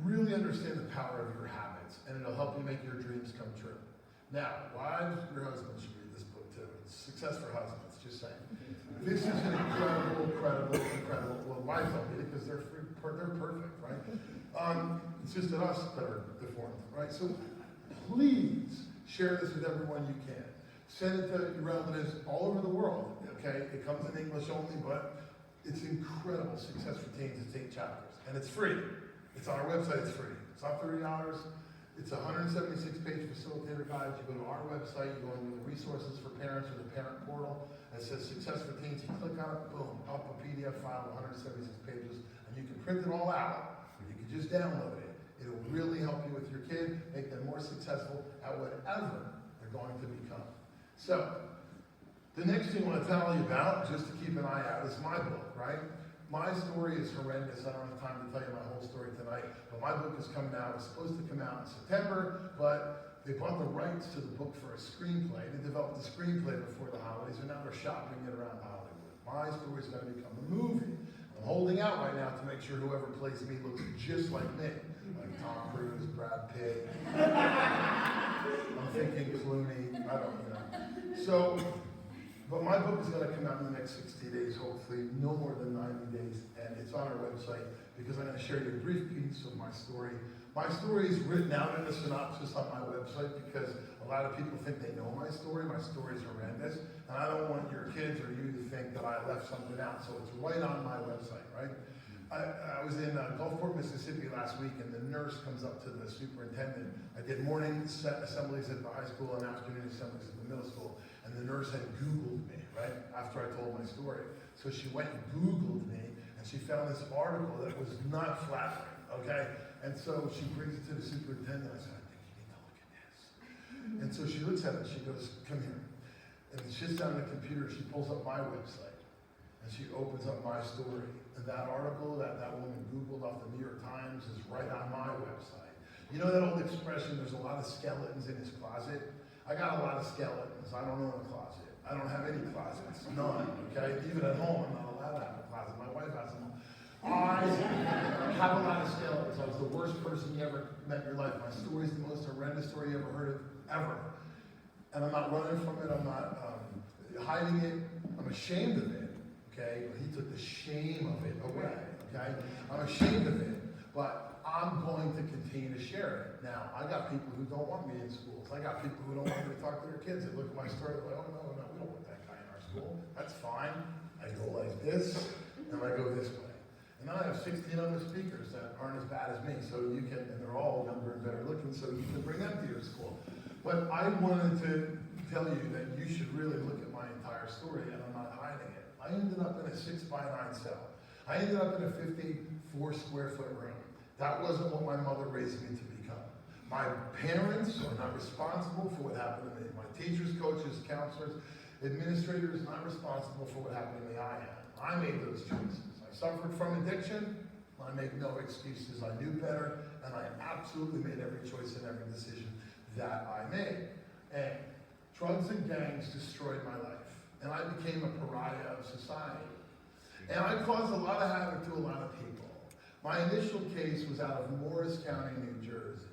Speaker 2: really understand the power of your habits, and it'll help you make your dreams come true. Now, wives, your husbands should read this book too. It's Success for Husbands, just saying. This is an incredible, well, wives don't read it because they're perfect, right? It's just that us that are deformed, right? So please share this with everyone you can. Send it to your relatives all over the world, okay? It comes in English only, but it's incredible. Success for Teens, it's 8 chapters. And it's free. It's on our website, it's free. It's not $30. It's a 176-page facilitator guide. You go to our website, you go into the resources for parents or the parent portal, and it says Success for Teens. You click on it, boom, up a PDF file, 176 pages, and you can print it all out, or you can just download it. It'll really help you with your kid, make them more successful at whatever they're going to become. So, the next thing I want to tell you about, just to keep an eye out, is my book, right? My story is horrendous. I don't have time to tell you my whole story tonight, but my book is coming out. It's supposed to come out in September, but they bought the rights to the book for a screenplay. They developed the screenplay before the holidays, and now they're shopping it around Hollywood. My story is going to become a movie. I'm holding out right now to make sure whoever plays me looks just like me, like Tom Cruise, Brad Pitt. I'm thinking Clooney. I don't know. So. But my book is going to come out in the next 60 days, hopefully, no more than 90 days, and it's on our website because I'm going to share you a brief piece of my story. My story is written out in a synopsis on my website because a lot of people think they know my story. My story is horrendous, and I don't want your kids or you to think that I left something out, so it's right on my website, right? I was in Gulfport, Mississippi last week, and the nurse comes up to the superintendent. I did morning assemblies at the high school and afternoon assemblies at the middle school. And the nurse had Googled me, right, after I told my story. So she went and Googled me, and she found this article that was not flattering, okay? And so she brings it to the superintendent. I said, I think you need to look at this. And so she looks at it, she goes, come here. And she sits down on the computer, she pulls up my website, and she opens up my story. And that article that woman Googled off the New York Times is right on my website. You know that old expression, there's a lot of skeletons in his closet? I got a lot of skeletons. I don't own a closet. I don't have any closets. None, okay? Even at home, I'm not allowed to have a closet. My wife has them. I have a lot of skeletons. I was the worst person you ever met in your life. My story is the most horrendous story you ever heard of, ever. And I'm not running from it. I'm not hiding it. I'm ashamed of it, okay? But he took the shame of it away, okay? I'm ashamed of it, but I'm going to continue to share it. Now, I got people who don't want me in schools. I got people who don't want me to talk to their kids. They look at my story, they're like, oh, no, we don't want that guy in our school. That's fine. I go like this, and I go this way. And then I have 16 other speakers that aren't as bad as me, so you can, and they're all younger and better looking, so you can bring them to your school. But I wanted to tell you that you should really look at my entire story, and I'm not hiding it. I ended up in a 6x9 cell. I ended up in a 54 square foot room. That wasn't what my mother raised me to become. My parents are not responsible for what happened to me. My teachers, coaches, counselors, administrators, not responsible for what happened to me. I am. I made those choices. I suffered from addiction. I make no excuses. I knew better, and I absolutely made every choice and every decision that I made. And drugs and gangs destroyed my life, and I became a pariah of society. And I caused a lot of havoc to a lot of people. My initial case was out of Morris County, New Jersey.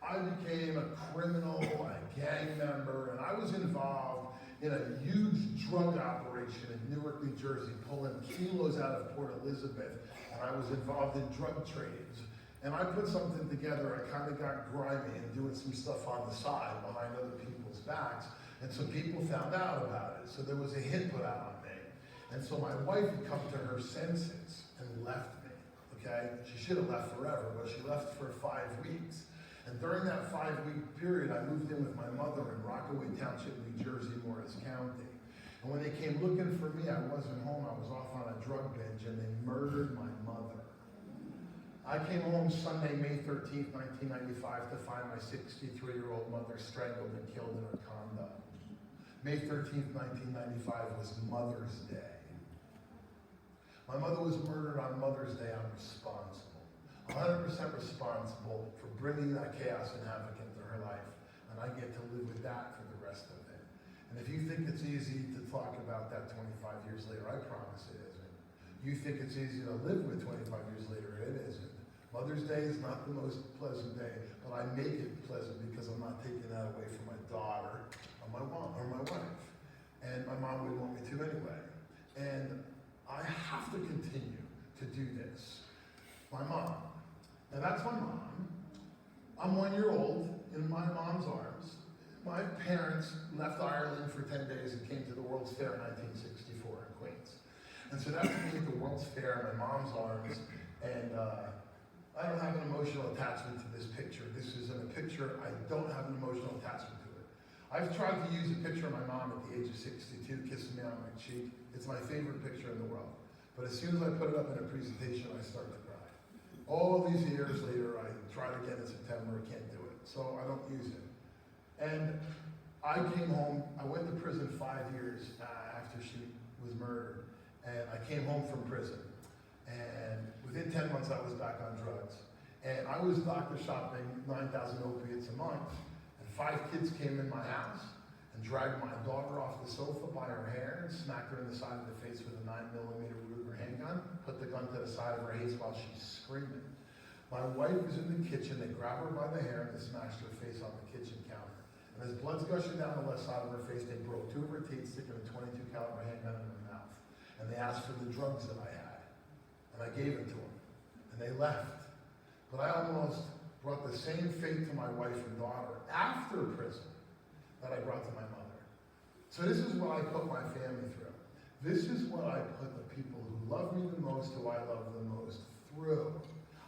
Speaker 2: I became a criminal, a gang member, and I was involved in a huge drug operation in Newark, New Jersey, pulling kilos out of Port Elizabeth, and I was involved in drug trades. And I put something together, I kind of got grimy and doing some stuff on the side behind other people's backs, and some people found out about it. So there was a hit put out on me. And so my wife had come to her senses and left me, okay? She should have left forever, but she left for 5 weeks. And during that 5-week period, I moved in with my mother in Rockaway Township, New Jersey, Morris County. And when they came looking for me, I wasn't home. I was off on a drug binge, and they murdered my mother. I came home Sunday, May 13th, 1995, to find my 63-year-old mother strangled and killed in her condo. May 13th, 1995 was Mother's Day. My mother was murdered on Mother's Day. I'm responsible. 100% responsible for bringing that chaos and havoc into her life, and I get to live with that for the rest of it. And if you think it's easy to talk about that 25 years later, I promise it isn't. You think it's easy to live with 25 years later, it isn't. Mother's Day is not the most pleasant day, but I make it pleasant because I'm not taking that away from my daughter or my mom or my wife. And my mom would want me to anyway. And I have to continue to do this. My mom. And that's my mom. I'm 1 year old in my mom's arms. My parents left Ireland for 10 days and came to the World's Fair in 1964 in Queens. And so that's me at the World's Fair in my mom's arms. And I don't have an emotional attachment to this picture. This isn't a picture. I don't have an emotional attachment to it. I've tried to use a picture of my mom at the age of 62, kissing me on my cheek. It's my favorite picture in the world. But as soon as I put it up in a presentation, I start to cry. All these years later, I tried again in September, I can't do it. So I don't use it. And I came home, I went to prison 5 years after she was murdered. And I came home from prison. And within 10 months, I was back on drugs. And I was doctor shopping 9,000 opiates a month. And 5 kids came in my house and dragged my daughter off the sofa by her hair and smacked her in the side of the face with a 9mm Ruger handgun, put the gun to the side of her face while she's screaming. My wife was in the kitchen. They grabbed her by the hair and they smashed her face on the kitchen counter. And as blood's gushing down the left side of her face, they broke 2 of her teeth, sticking a .22 caliber handgun in her mouth. And they asked for the drugs that I had. And I gave it to them. And they left. But I almost brought the same fate to my wife and daughter after prison that I brought to my mother. So this is what I put my family through. This is what I put the people who love me the most, who I love the most, through.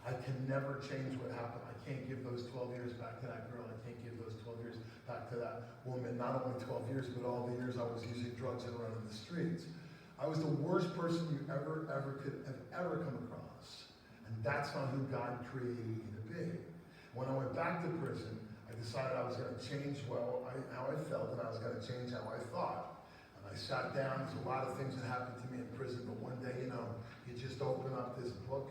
Speaker 2: I can never change what happened. I can't give those 12 years back to that girl. I can't give those 12 years back to that woman. Not only 12 years, but all the years I was using drugs and running the streets. I was the worst person you ever could have ever come across. And that's not who God created me to be. When I went back to prison, I decided I was going to change how I felt, and I was going to change how I thought. And I sat down. There's a lot of things that happened to me in prison, but one day, you just open up this book,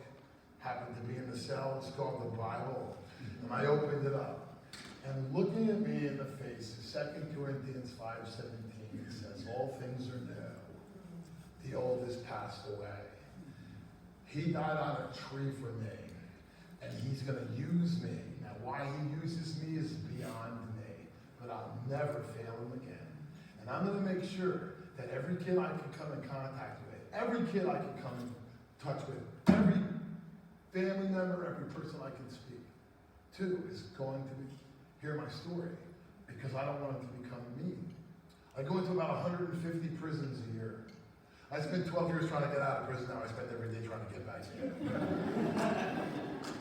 Speaker 2: happened to be in the cell. It's called the Bible. And I opened it up. And looking at me in the face, 2 Corinthians 5:17 says, all things are new. The old is passed away. He died on a tree for me, and he's going to use me. Now, why he uses me is beyond me, but I'll never fail him again. And I'm going to make sure that every kid I can come in contact with, every kid I can come in touch with, every family member, every person I can speak to is going to hear my story, because I don't want it to become me. I go into about 150 prisons a year. I spent 12 years trying to get out of prison. Now I spend every day trying to get back in.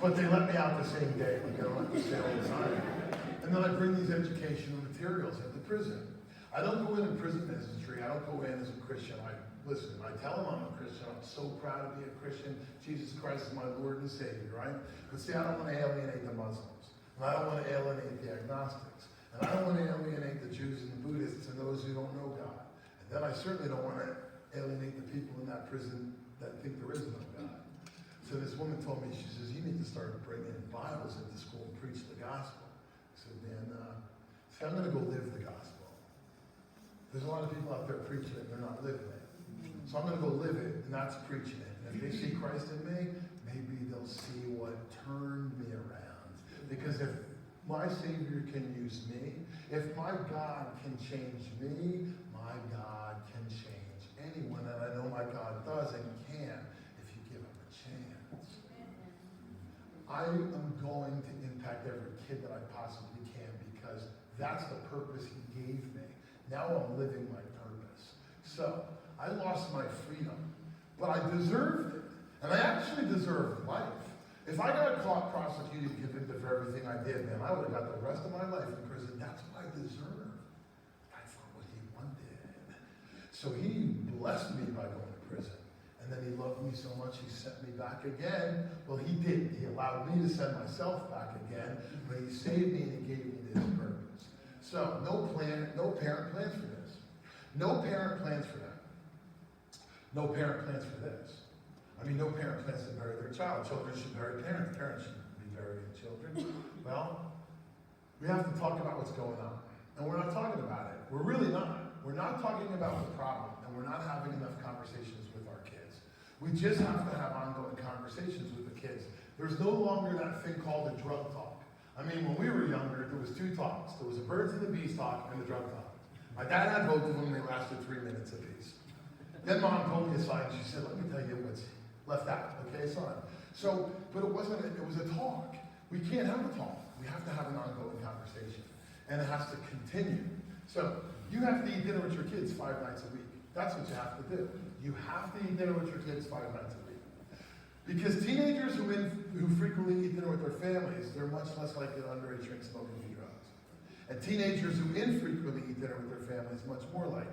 Speaker 2: But they let me out the same day. Like, I don't have to stay all the time. And then I bring these educational materials into prison. I don't go in prison ministry. I don't go in as a Christian. I tell them I'm a Christian. I'm so proud to be a Christian. Jesus Christ is my Lord and Savior, right? But see, I don't want to alienate the Muslims. And I don't want to alienate the agnostics. And I don't want to alienate the Jews and the Buddhists and those who don't know God. And then I certainly don't want to alienate the people in that prison that think there is no God. So this woman told me, she says, you need to start bringing Bibles into school and preach the gospel. I said, man, see, I'm going to go live the gospel. There's a lot of people out there preaching it and they're not living it. So I'm going to go live it, and that's preaching it. And if they see Christ in me, maybe they'll see what turned me around. Because if my Savior can use me, if my God can change me, my God can change anyone. And I know my God does and can if you give him a chance. I am going to impact every kid that I possibly can because that's the purpose he gave me. Now I'm living my purpose. So, I lost my freedom, but I deserved it. And I actually deserved life. If I got caught, prosecuted, convicted for everything I did, man, I would have got the rest of my life in prison. That's what I deserved. That's not what he wanted. So he blessed me by going to prison. And then he loved me so much, he sent me back again. Well, he did. He allowed me to send myself back again, but he saved me and he gave me this purpose. So, no parent plans for this. No parent plans for that. No parent plans for this. I mean, no parent plans to bury their child. Children should bury parents. Parents shouldn't be burying children. Well, we have to talk about what's going on. And we're not talking about it. We're really not. We're not talking about the problem, and we're not having enough conversations with our kids. We just have to have ongoing conversations with the kids. There's no longer that thing called a drug talk. I mean, when we were younger, there was two talks. There was a birds and the bees talk and the drug talk. My dad had both of them. They lasted 3 minutes apiece. Then mom pulled me aside and she said, let me tell you what's left out, okay, son? So, but it was a talk. We can't have a talk. We have to have an ongoing conversation. And it has to continue. So, you have to eat dinner with your kids 5 nights a week. That's what you have to do. You have to eat dinner with your kids 5 nights a week. Because teenagers who frequently eat dinner with their families, they're much less likely to underage drink, smoke, and do drugs. And teenagers who infrequently eat dinner with their families, much more likely.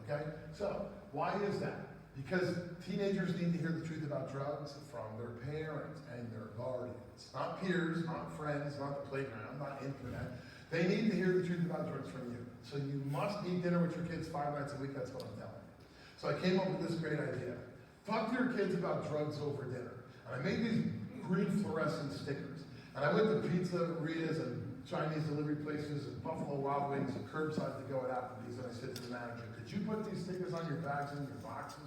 Speaker 2: Okay? So, why is that? Because teenagers need to hear the truth about drugs from their parents and their guardians. Not peers, not friends, not the playground, not internet. They need to hear the truth about drugs from you. So you must eat dinner with your kids 5 nights a week, that's what I'm telling you. So I came up with this great idea. Talk to your kids about drugs over dinner. And I made these green fluorescent stickers. And I went to pizzerias and Chinese delivery places and Buffalo Wild Wings and curbside to go at Applebee's, and I said to the manager, could you put these stickers on your bags and your boxes?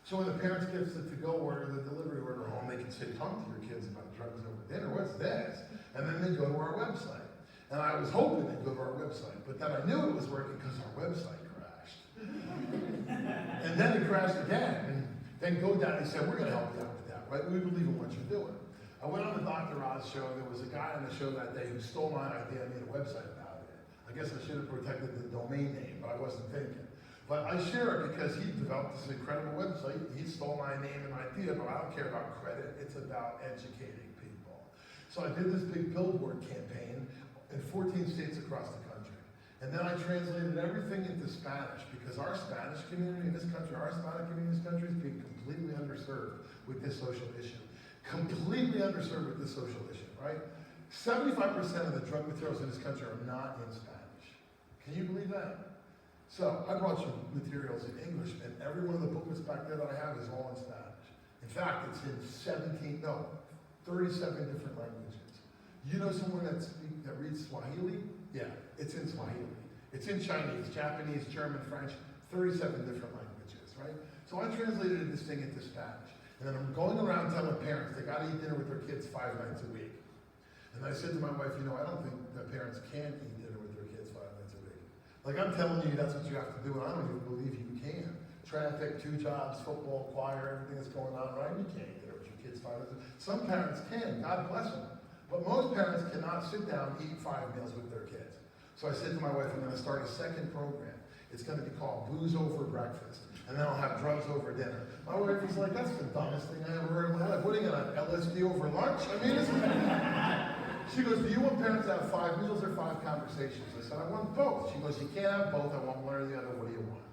Speaker 2: So when the parents get the to-go order, the delivery order home, they can say, talk to your kids about drugs over dinner, what's this? And then they go to our website. And I was hoping they'd go to our website, but then I knew it was working because our website crashed. And then it crashed again, and then GoDaddy said, we're gonna help you out with that, right? We believe in what you're doing. I went on the Dr. Oz show, and there was a guy on the show that day who stole my idea and made a website about it. I guess I should have protected the domain name, but I wasn't thinking. But I share it because he developed this incredible website. He stole my name and idea, but I don't care about credit. It's about educating people. So I did this big billboard campaign in 14 states across the country. And then I translated everything into Spanish because our Spanish community in this country, our Hispanic community in this country is being completely underserved with this social issue. Completely underserved with this social issue, right? 75% of the drug materials in this country are not in Spanish. Can you believe that? So, I brought you materials in English, and every one of the booklets back there that I have is all in Spanish. In fact, it's in 37 different languages. You know someone that reads Swahili? Yeah, it's in Swahili. It's in Chinese, Japanese, German, French, 37 different languages, right? So I translated this thing into Spanish. And then I'm going around telling parents they gotta eat dinner with their kids 5 nights a week. And I said to my wife, you know, I don't think that parents can eat dinner with their kids 5 nights a week. Like I'm telling you that's what you have to do, and I don't even believe you can. Traffic, 2 jobs, football, choir, everything that's going on, right? You can't eat dinner with your kids 5 nights a week. Some parents can, God bless them. But most parents cannot sit down and eat 5 meals with their kids. So I said to my wife, I'm gonna start a second program. It's gonna be called Booze Over Breakfast. And then I'll have drugs over dinner. My wife was like, that's the dumbest thing I ever heard in my life. What are you gonna have, LSD over lunch? I mean, she goes, do you want parents to have 5 meals or 5 conversations? I said, I want both. She goes, you can't have both. I want one or the other. What do you want?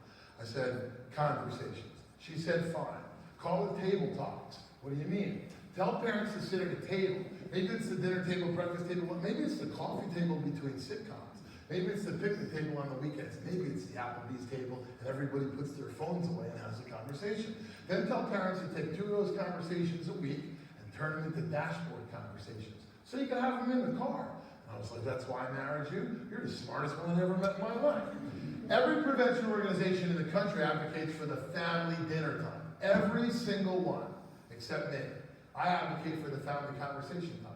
Speaker 2: I said, conversations. She said, fine. Call it table talks. What do you mean? Tell parents to sit at a table. Maybe it's the dinner table, breakfast table, maybe it's the coffee table between sitcoms. Maybe it's the picnic table on the weekends. Maybe it's the Applebee's table and everybody puts their phones away and has a conversation. Then tell parents to take 2 of those conversations a week and turn them into dashboard conversations. So you can have them in the car. And I was like, that's why I married you? You're the smartest one I ever met in my life. Every prevention organization in the country advocates for the family dinner time. Every single one, except me. I advocate for the family conversation time.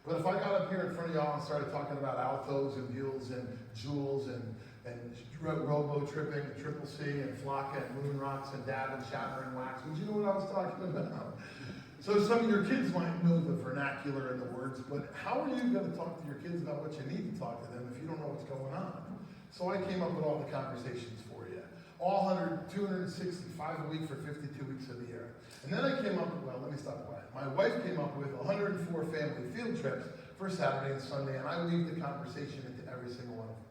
Speaker 2: But if I got up here in front of y'all and started talking about altos and mules and JUULs and robo tripping and triple C and flocka and moon rocks and dab and shatter and wax, would you know what I was talking about? So some of your kids might know the vernacular and the words, but how are you going to talk to your kids about what you need to talk to them if you don't know what's going on? So I came up with all the conversations for you. All 265 a week for 52 weeks of the year. And then I came up with, well, let me stop quiet. My wife came up with 104 family field trips for Saturday and Sunday, and I weave the conversation into every single one of them.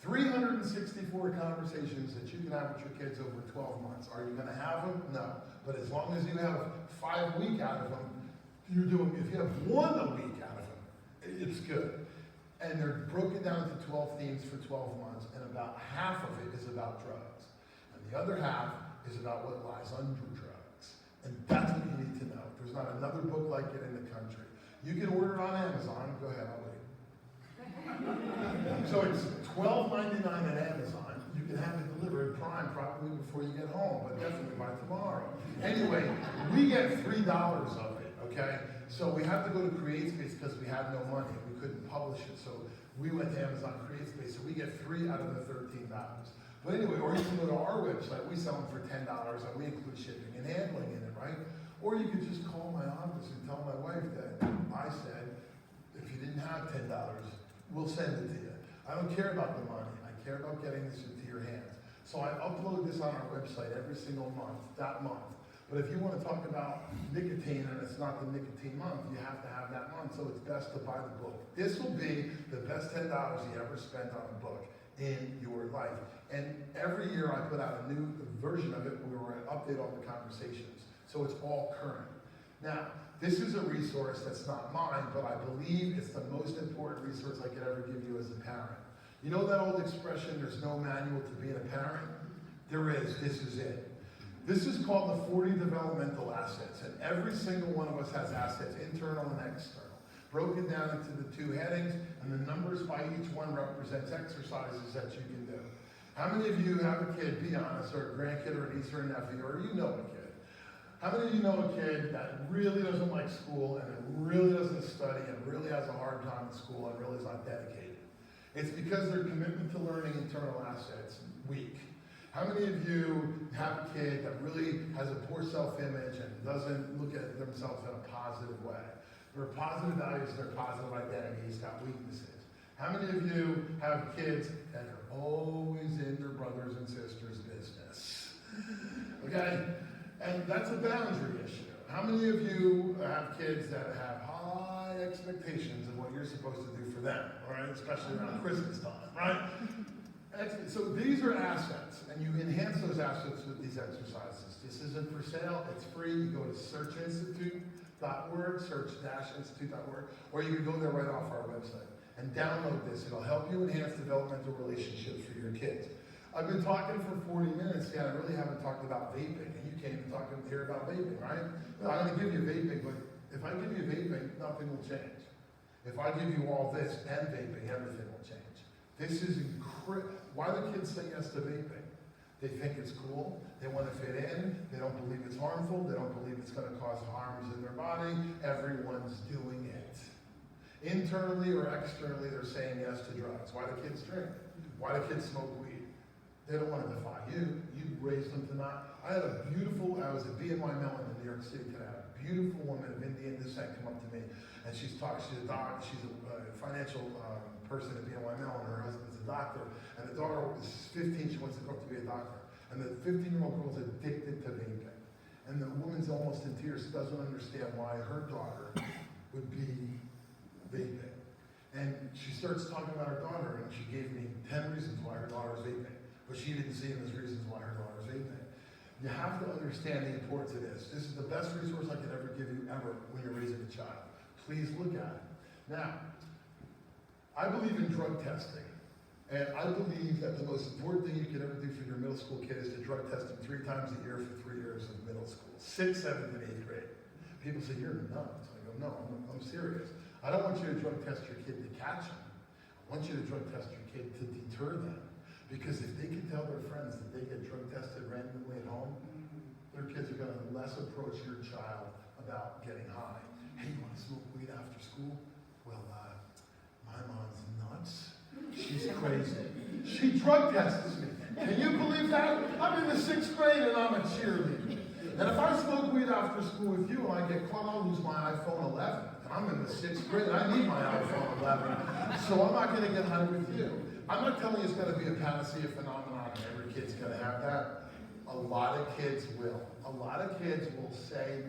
Speaker 2: 364 conversations that you can have with your kids over 12 months. Are you going to have them? No. But as long as you have 5 a week out of them, you're doing, if you have 1 a week out of them, it's good. And they're broken down into 12 themes for 12 months, and about half of it is about drugs. And the other half is about what lies under drugs. And that's what you need to know. There's not another book like it in the country. You can order it on Amazon. Go ahead, I'll wait. So it's $12.99 at Amazon. You can have it delivered Prime probably before you get home, but definitely by tomorrow. Anyway, we get $3 of it, okay? So we had to go to CreateSpace because we had no money. We couldn't publish it. So we went to Amazon CreateSpace. So we get 3 out of the $13. But anyway, or you can go to our website. We sell them for $10 and we include shipping and handling in it, right? Or you could just call my office and tell my wife that I said, if you didn't have $10, we'll send it to you. I don't care about the money. I care about getting this into your hands. So I upload this on our website every single month, that month. But if you want to talk about nicotine and it's not the nicotine month, you have to have that month, so it's best to buy the book. This will be the best $10 you ever spent on a book in your life. And every year I put out a new version of it where I update all the conversations. So it's all current. Now, this is a resource that's not mine, but I believe it's the most important resource I could ever give you as a parent. You know that old expression, there's no manual to being a parent? There is, this is it. This is called the 40 developmental assets, and every single one of us has assets, internal and external, broken down into the 2 headings, and the numbers by each one represents exercises that you can do. How many of you have a kid, be honest, or a grandkid or a niece or a nephew, or you know a kid? How many of you know a kid that really doesn't like school and really doesn't study and really has a hard time in school and really is not dedicated? It's because their commitment to learning internal assets weak. How many of you have a kid that really has a poor self-image and doesn't look at themselves in a positive way? Their positive values, their positive identities got weaknesses. How many of you have kids that are always in their brothers and sisters' business? Okay? And that's a boundary issue. How many of you have kids that have high expectations of what you're supposed to do for them, all right? Especially around Christmas time, right? So these are assets, and you enhance those assets with these exercises. This isn't for sale, it's free. You go to searchinstitute.org, search-institute.org, or you can go there right off our website and download this. It'll help you enhance developmental relationships for your kids. I've been talking for 40 minutes, and I really haven't talked about vaping, and you came to talk here about vaping, right? Well, I'm going to give you vaping, but if I give you vaping, nothing will change. If I give you all this and vaping, everything will change. This is incredible. Why do kids say yes to vaping? They think it's cool, they want to fit in, they don't believe it's harmful, they don't believe it's going to cause harms in their body. Everyone's doing it. Internally or externally, they're saying yes to drugs. Why do kids drink? Why do kids smoke weed? They don't want to defy you. You raised them to not. I was at BNY Mellon in New York City today. I had a beautiful woman of Indian descent come up to me, and she's a financial person at BNY Mellon. Her husband's a doctor, and the daughter was 15. She wants to grow up to be a doctor, and the 15-year-old girl's addicted to vaping. And the woman's almost in tears. She doesn't understand why her daughter would be vaping. And she starts talking about her daughter, and she gave me 10 reasons why her daughter's vaping. But she didn't see them as reasons why her daughter's vaping. You have to understand the importance of this. This is the best resource I could ever give you ever when you're raising a child. Please look at it. Now, I believe in drug testing. And I believe that the most important thing you can ever do for your middle school kid is to drug test them 3 times a year for 3 years of middle school. 6th, 7th, and 8th grade. People say, you're nuts. I go, no, I'm serious. I don't want you to drug test your kid to catch them. I want you to drug test your kid to deter them. Because if they can tell their friends that they get drug tested randomly at home, their kids are going to less approach your child about getting high. Hey, you want to smoke weed after school? Well, my mom's nuts. She's crazy. She drug tests me. Can you believe that? I'm in the 6th grade and I'm a cheerleader. And if I smoke weed after school with you and I get caught, I'll lose my iPhone 11. I'm in the 6th grade. I need my iPhone 11. So I'm not going to get high with you. I'm not telling you it's going to be a panacea phenomenon and every kid's going to have that. A lot of kids will. A lot of kids will say,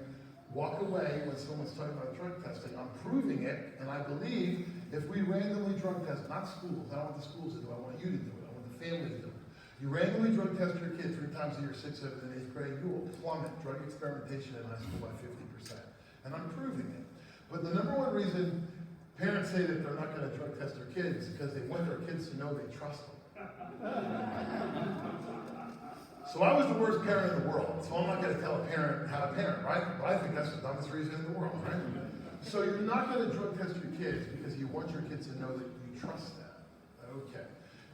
Speaker 2: walk away when someone's talking about drug testing. I'm proving it, and I believe if we randomly drug test, not schools, I don't want the schools to do it, I want you to do it, I want the family to do it. You randomly drug test your kid 3 times a year, 6th, 7th, and 8th grade, you will plummet drug experimentation in high school by 50%. And I'm proving it. But the number one reason parents say that they're not going to drug test their kids is because they want their kids to know they trust them. So I was the worst parent in the world, so I'm not going to tell a parent how to parent, right? But I think that's the dumbest reason in the world, right? So you're not going to drug test your kids because you want your kids to know that you trust them. Okay.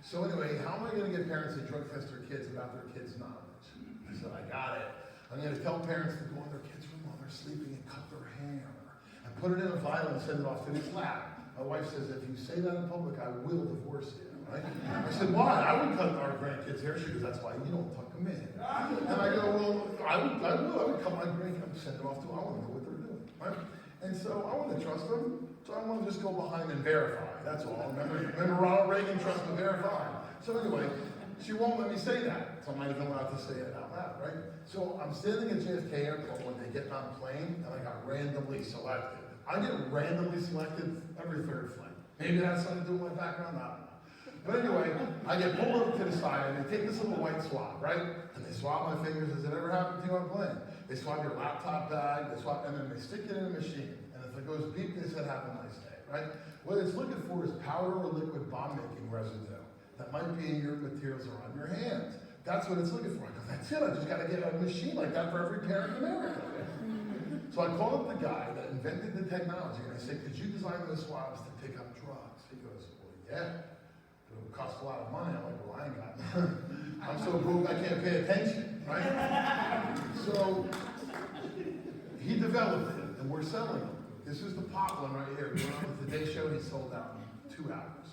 Speaker 2: So anyway, how am I going to get parents to drug test their kids about their kids' knowledge? I said, I got it. I'm going to tell parents to go in their kids' room while they're sleeping and cut their hair and put it in a vial and send it off to this lab. My wife says, if you say that in public, I will divorce you. Right? I said, why? I would cut our grandkids' hair. She goes, that's why you don't tuck them in. And I go, well, I would cut my grandkids, send it off to them. I want to know what they're doing. Right? And so I want to trust them. So I want to just go behind and verify. That's all. Remember Ronald Reagan, trust but verify. So anyway, she won't let me say that. So I'm not even allowed to say it out loud, right? So I'm standing at JFK Airport when they get on a plane, and I got randomly selected. I get randomly selected every 3rd flight. Maybe it has something to do with my background, I don't know. But anyway, I get pulled over to the side, and they take this little white swab, right? And they swab my fingers. Has it ever happened to you on a plane? They swab your laptop bag, they swab, and then they stick it in a machine. And if it goes beep, they said, have a nice day, right? What it's looking for is powder or liquid bomb-making residue that might be in your materials or on your hands. That's what it's looking for. I go, that's it. I just got to get a machine like that for every parent in America. So I called up the guy that invented the technology, and I said, could you design those swabs to pick up drugs? He goes, well, yeah. It would cost a lot of money. I'm like, well, I ain't got none. I'm so broke I can't pay attention, right? So he developed it, and we're selling them. This is the pop one right here. We went on the Today Show, he sold out in 2 hours.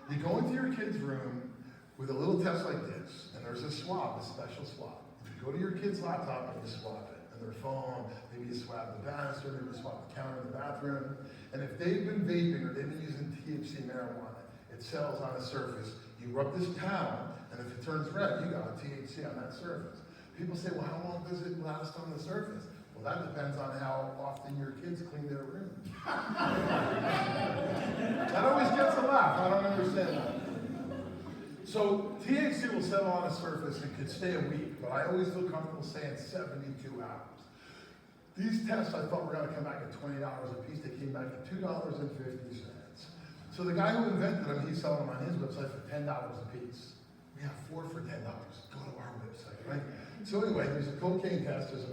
Speaker 2: You go into your kid's room with a little test like this, and there's a swab, a special swab. You go to your kid's laptop and you swab it, and their phone, maybe you swab the banister, maybe you swab the counter in the bathroom. And if they've been vaping or they've been using THC marijuana, it settles on a surface. You rub this towel, and if it turns red, you got a THC on that surface. People say, well, how long does it last on the surface? Well, that depends on how often your kids clean their room. That always gets a laugh. I don't understand that. So THC will settle on a surface and could stay a week, but I always feel comfortable saying 72 hours. These tests I thought were going to come back at $20 a piece. They came back at $2.50. So the guy who invented them, he's selling them on his website for $10 a piece. We have 4 for $10. Go to our website, right? So anyway, there's a cocaine test, there's a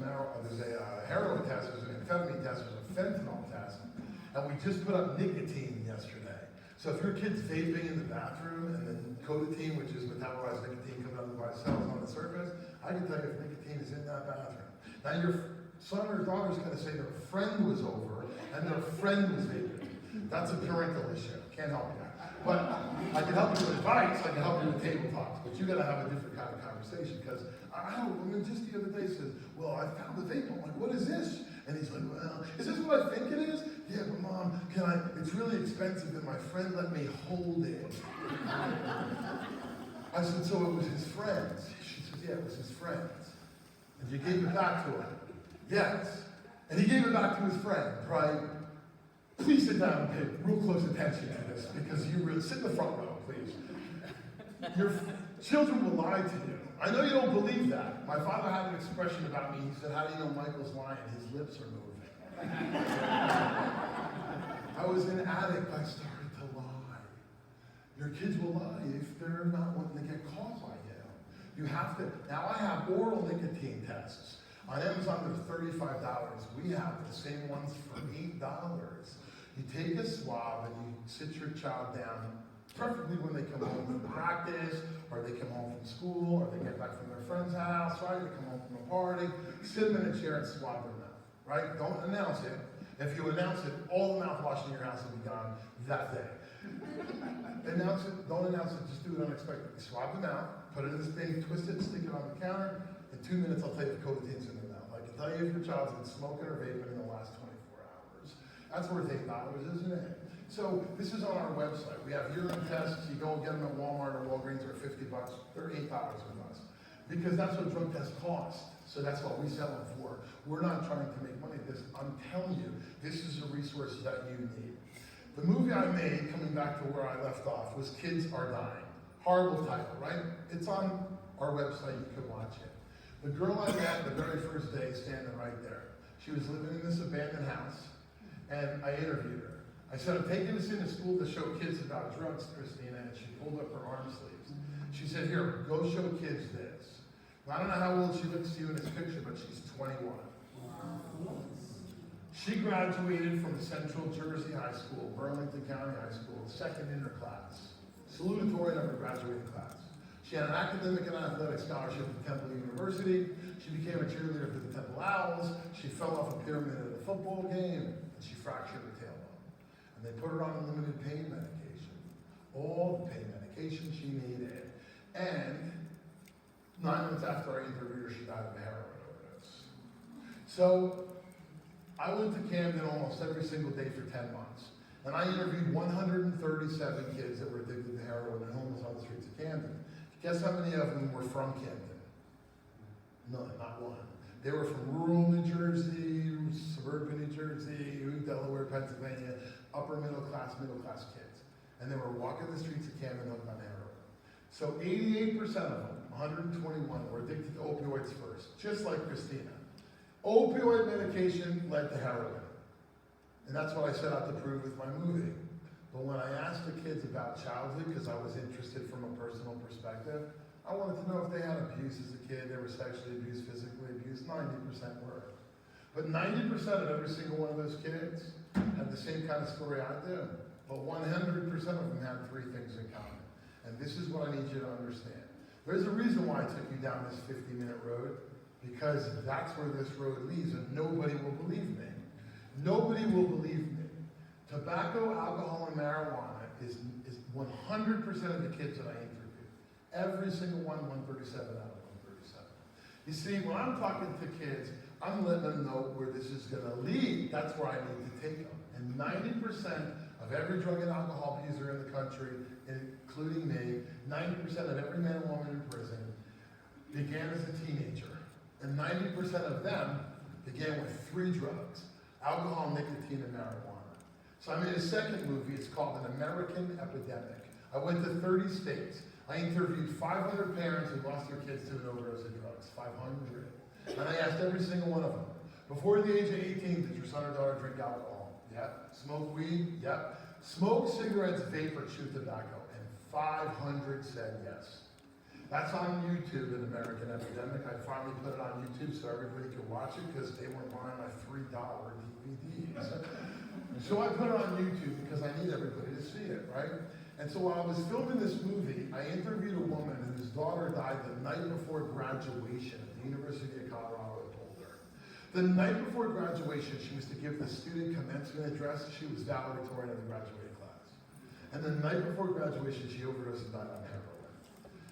Speaker 2: heroin test, there's an amphetamine test, there's a fentanyl test, and we just put up nicotine yesterday. So if your kid's vaping in the bathroom and then codeine, which is metabolized nicotine coming out of the cells on the surface, I can tell you if nicotine is in that bathroom. Now your son or daughter's going to say their friend was over and their friend was vaping. That's a parental issue. Can't help you. But I can help you with advice, I can help you with table talks, but you got to have a different kind of conversation because a woman just the other day says, well, I found the vape. I'm like, what is this? And he's like, well, is this what I think it is? Yeah, but mom, it's really expensive and my friend let me hold it. I said, so it was his friends? She says, yeah, it was his friends. And you gave it back to him? Yes. And he gave it back to his friend, right? Please sit down and pay real close attention to this because you really sit in the front row, please. Your children will lie to you. I know you don't believe that. My father had an expression about me. He said, how do you know Michael's lying? His lips are moving. I was an addict. I started to lie. Your kids will lie if they're not wanting to get caught by you. You have to. Now I have oral nicotine tests. On Amazon, they're $35. We have the same ones for $8. You take a swab and you sit your child down, preferably when they come home from practice, or they come home from school, or they get back from their friend's house, right? They come home from a party. Sit them in a chair and swab their mouth, right? Don't announce it. If you announce it, all the mouthwash in your house will be gone that day. Announce it, don't announce it, just do it unexpectedly. Swab them out, put it in this thing, twist it, stick it on the counter. In 2 minutes, I'll tell you if codeines in their mouth. I can tell you if your child's been smoking or vaping in the last 24 hours. That's worth $8, isn't it? So this is on our website. We have urine tests. You go and get them at Walmart or Walgreens, they're $50. They're $8 with us. Because that's what drug tests cost. So that's what we sell them for. We're not trying to make money. I'm telling you, this is a resource that you need. The movie I made, coming back to where I left off, was Kids Are Dying. Horrible title, right? It's on our website. You can watch it. The girl I met the very first day standing right there. She was living in this abandoned house, and I interviewed her. I said, I'm taking this into school to show kids about drugs, Christina, and she pulled up her arm sleeves. She said, here, go show kids this. Now, I don't know how old she looks to you in this picture, but she's 21. Wow. She graduated from Central Jersey High School, Burlington County High School, second in her class. Salutatorian of her graduating class. She had an academic and athletic scholarship at Temple University. She became a cheerleader for the Temple Owls. She fell off a pyramid at a football game, and she fractured her tailbone. And they put her on unlimited pain medication. All the pain medication she needed. And 9 months after I interviewed her, she died of a heroin overdose. So I went to Camden almost every single day for 10 months. And I interviewed 137 kids that were addicted to heroin and homeless on the streets of Camden. Guess how many of them were from Camden? None, not one. They were from rural New Jersey, suburban New Jersey, Delaware, Pennsylvania, upper middle class kids. And they were walking the streets of Camden hooked on heroin. So 88% of them, 121, were addicted to opioids first, just like Christina. Opioid medication led to heroin. And that's what I set out to prove with my movie. But when I asked the kids about childhood, because I was interested from a personal perspective, I wanted to know if they had abuse as a kid, they were sexually abused, physically abused. 90% were. But 90% of every single one of those kids had the same kind of story I do. But 100% of them had 3 things in common. And this is what I need you to understand. There's a reason why I took you down this 50-minute road, because that's where this road leads, and nobody will believe me. Nobody will believe me. Tobacco, alcohol, and marijuana is 100% of the kids that I interviewed. Every single one, 137 out of 137. You see, when I'm talking to kids, I'm letting them know where this is going to lead. That's where I need to take them. And 90% of every drug and alcohol abuser in the country, including me, 90% of every man and woman in prison began as a teenager. And 90% of them began with 3 drugs: alcohol, nicotine, and marijuana. So I made a second movie. It's called An American Epidemic. I went to 30 states. I interviewed 500 parents who lost their kids to an overdose of drugs. 500. And I asked every single one of them, before the age of 18, did your son or daughter drink alcohol? Yep. Smoke weed? Yep. Smoke cigarettes, vape, or chew tobacco? And 500 said yes. That's on YouTube, An American Epidemic. I finally put it on YouTube so everybody could watch it because they weren't buying my $3 DVDs. So I put it on YouTube because I need everybody to see it, right? And so while I was filming this movie, I interviewed a woman whose daughter died the night before graduation at the University of Colorado at Boulder. The night before graduation, she was to give the student commencement address. She was valedictorian of the graduating class. And the night before graduation, she overdosed and died on heroin.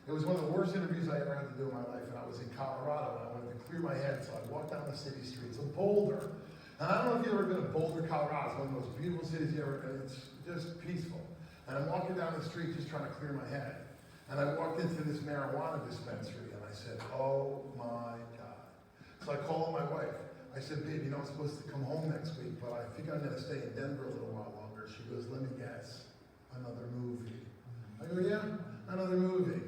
Speaker 2: It was one of the worst interviews I ever had to do in my life, and I was in Colorado, and I wanted to clear my head, so I walked down the city streets of Boulder. And I don't know if you've ever been to Boulder, Colorado. It's one of the most beautiful cities you ever been. It's just peaceful. And I'm walking down the street just trying to clear my head. And I walked into this marijuana dispensary, and I said, oh my God. So I called my wife. I said, babe, you know, I'm supposed to come home next week, but I think I'm going to stay in Denver a little while longer. She goes, let me guess, another movie. I go, yeah. another movie.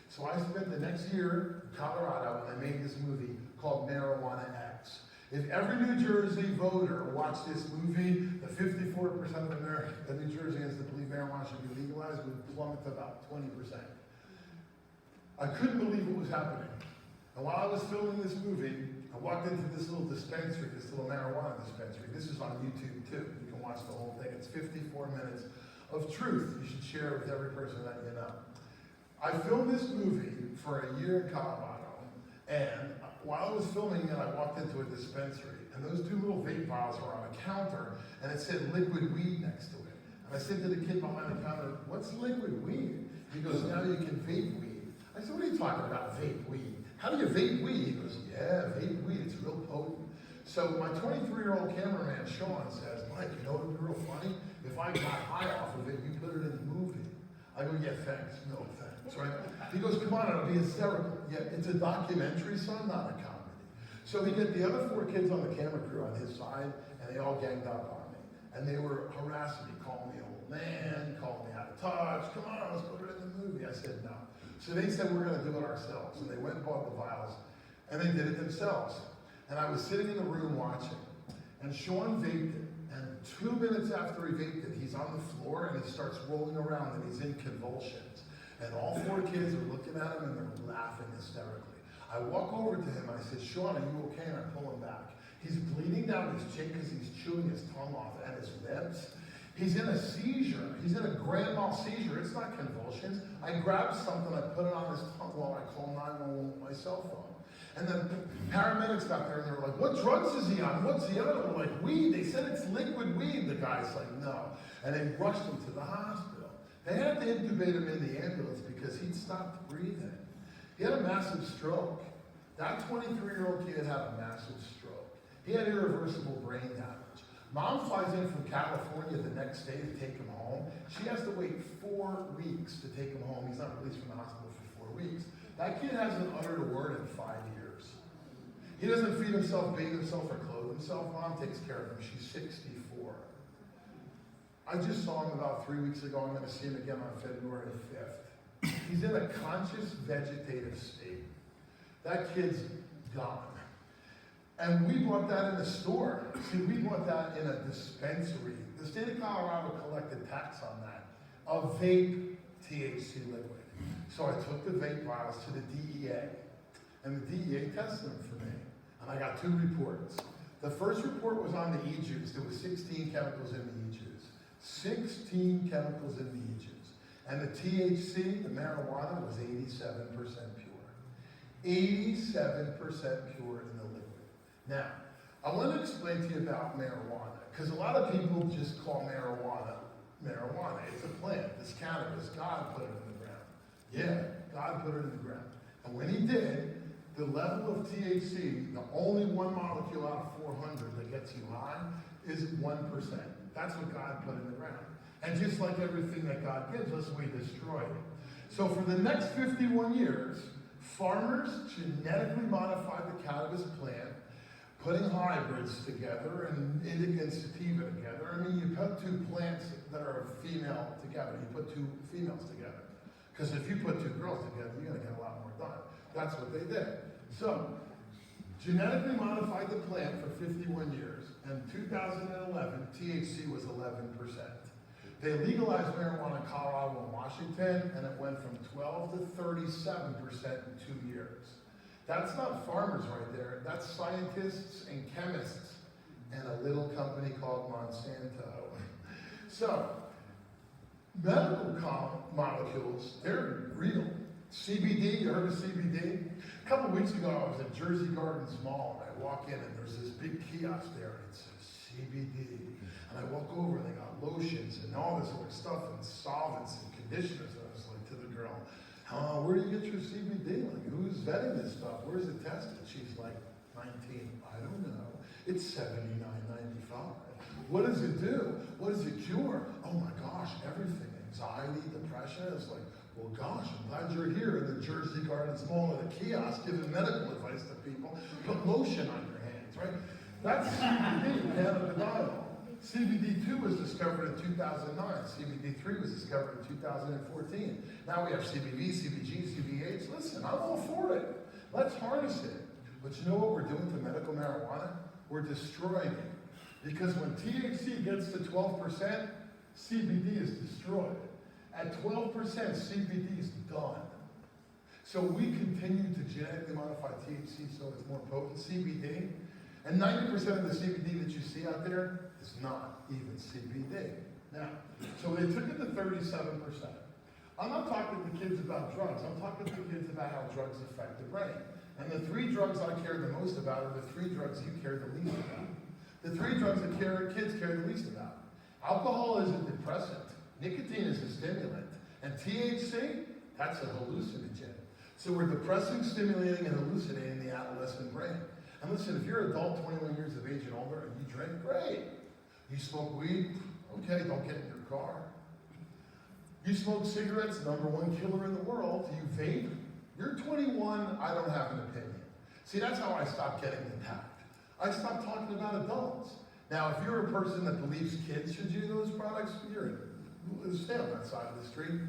Speaker 2: So I spent the next year in Colorado and I made this movie called Marijuana X. If every New Jersey voter watched this movie, the 54% of the New Jerseyans that believe marijuana should be legalized would plummet to about 20%. I couldn't believe what was happening. And while I was filming this movie, I walked into this little dispensary, this little marijuana dispensary. This is on YouTube too. You can watch the whole thing. It's 54 minutes of truth. You should share it with every person that you know. I filmed this movie for a year in Colorado, and while I was filming it, I walked into a dispensary, and those two little vape vials were on a counter, and it said liquid weed next to it. And I said to the kid behind the counter, "What's liquid weed?" He goes, "Now you can vape weed." I said, "What are you talking about, vape weed? How do you vape weed?" He goes, "Yeah, vape weed, it's real potent." So my 23-year-old cameraman, Sean, says, "Mike, you know what would be real funny? If I got high off of it, you put it in the movie." I go, "Yeah, thanks, no thanks," right? He goes, "Come on, it'll be hysterical." Yeah, it's a documentary, son, not a comedy. So he get the other 4 kids on the camera crew on his side, and they all ganged up on me. And they were harassing me, calling me old man, calling me out of touch. "Come on, let's put it in the movie." I said, "No." So they said, "We're gonna do it ourselves." And they went and bought the vials, and they did it themselves. And I was sitting in the room watching, and Sean vaped it. And 2 minutes after he vaped it, he's on the floor and he starts rolling around and he's in convulsions. And all 4 kids are looking at him and they're laughing hysterically. I walk over to him, I said, "Sean, are you okay?" And I pull him back. He's bleeding down his chin because he's chewing his tongue off and his lips. He's in a seizure. He's in a grand mal seizure. It's not convulsions. I grabbed something, I put it on his tongue while I call 911 with my cell phone. And then paramedics got there and they were like, "What drugs is he on? What's he on?" We're like, "Weed." They said it's liquid weed. The guy's like, "No." And they rushed him to the hospital. They had to intubate him in the ambulance because he'd stopped breathing. He had a massive stroke. That 23-year-old kid had a massive stroke. He had irreversible brain damage. Mom flies in from California the next day to take him home. She has to wait 4 weeks to take him home. He's not released from the hospital for 4 weeks. That kid hasn't uttered a word in 5 years. He doesn't feed himself, bathe himself, or clothe himself. Mom takes care of him. She's 64. I just saw him about 3 weeks ago. I'm going to see him again on February 5th. He's in a conscious vegetative state. That kid's gone. And we bought that in a store. See, we bought that in a dispensary. The state of Colorado collected tax on that, a vape THC liquid. So I took the vape vials to the DEA, and the DEA tested them for me. And I got 2 reports. The first report was on the e-juice. There was 16 chemicals in the e-juice. 16 chemicals in the e-juice. And the THC, the marijuana, was 87% pure. 87% pure in the liquid. Now, I want to explain to you about marijuana, because a lot of people just call marijuana marijuana. It's a plant. It's cannabis. God put it in the ground. Yeah, God put it in the ground. And when he did, the level of THC, the only one molecule out of 400 that gets you high, is 1%. That's what God put in the ground. And just like everything that God gives us, we destroy it. So for the next 51 years, farmers genetically modified the cannabis plant, putting hybrids together and indica and sativa together. I mean, you put 2 plants that are female together. You put 2 females together. Because if you put 2 girls together, you're going to get a lot more done. That's what they did. So, genetically modified the plant for 51 years. And in 2011, THC was 11%. They legalized marijuana in Colorado and Washington, and it went from 12 to 37% in 2 years. That's not farmers right there. That's scientists and chemists and a little company called Monsanto. So, medical molecules, they're real. CBD, you heard of CBD? A couple weeks ago, I was at Jersey Gardens Mall, and I walk in, and there's this big kiosk there, and it says CBD. And I walk over, and they got lotions and all this other stuff, and solvents and conditioners. And I was like to the girl, "Where do you get your CBD? Like, who's vetting this stuff? Where's it tested?" She's like, 19. "I don't know. It's $79.95. What does it do? What does it cure?" "Oh my gosh, everything. Anxiety, depression." It's like, well, gosh, I'm glad you're here in the Jersey Gardens Mall at a kiosk giving medical advice to people. Put lotion on your hands, right? That's CBD, cannabidiol. CBD2 was discovered in 2009. CBD3 was discovered in 2014. Now we have CBV, CBG, CBH. Listen, I'm all for it. Let's harness it. But you know what we're doing to medical marijuana? We're destroying it. Because when THC gets to 12%, CBD is destroyed. At 12%, CBD is done. So we continue to genetically modify THC so it's more potent CBD. And 90% of the CBD that you see out there is not even CBD. Now, so they took it to 37%. I'm not talking to kids about drugs. I'm talking to kids about how drugs affect the brain. And the three drugs I care the most about are the three drugs you care the least about. The three drugs that kids care the least about. Alcohol is a depressant. Nicotine is a stimulant. And THC, that's a hallucinogen. So we're depressing, stimulating, and hallucinating the adolescent brain. And listen, if you're an adult, 21 years of age and older, and you drink, great. You smoke weed, okay, don't get in your car. You smoke cigarettes, #1 killer in the world. You vape, you're 21, I don't have an opinion. See, that's how I stopped getting attacked. I stopped talking about adults. Now, if you're a person that believes kids should use those products, stay on that side of the street.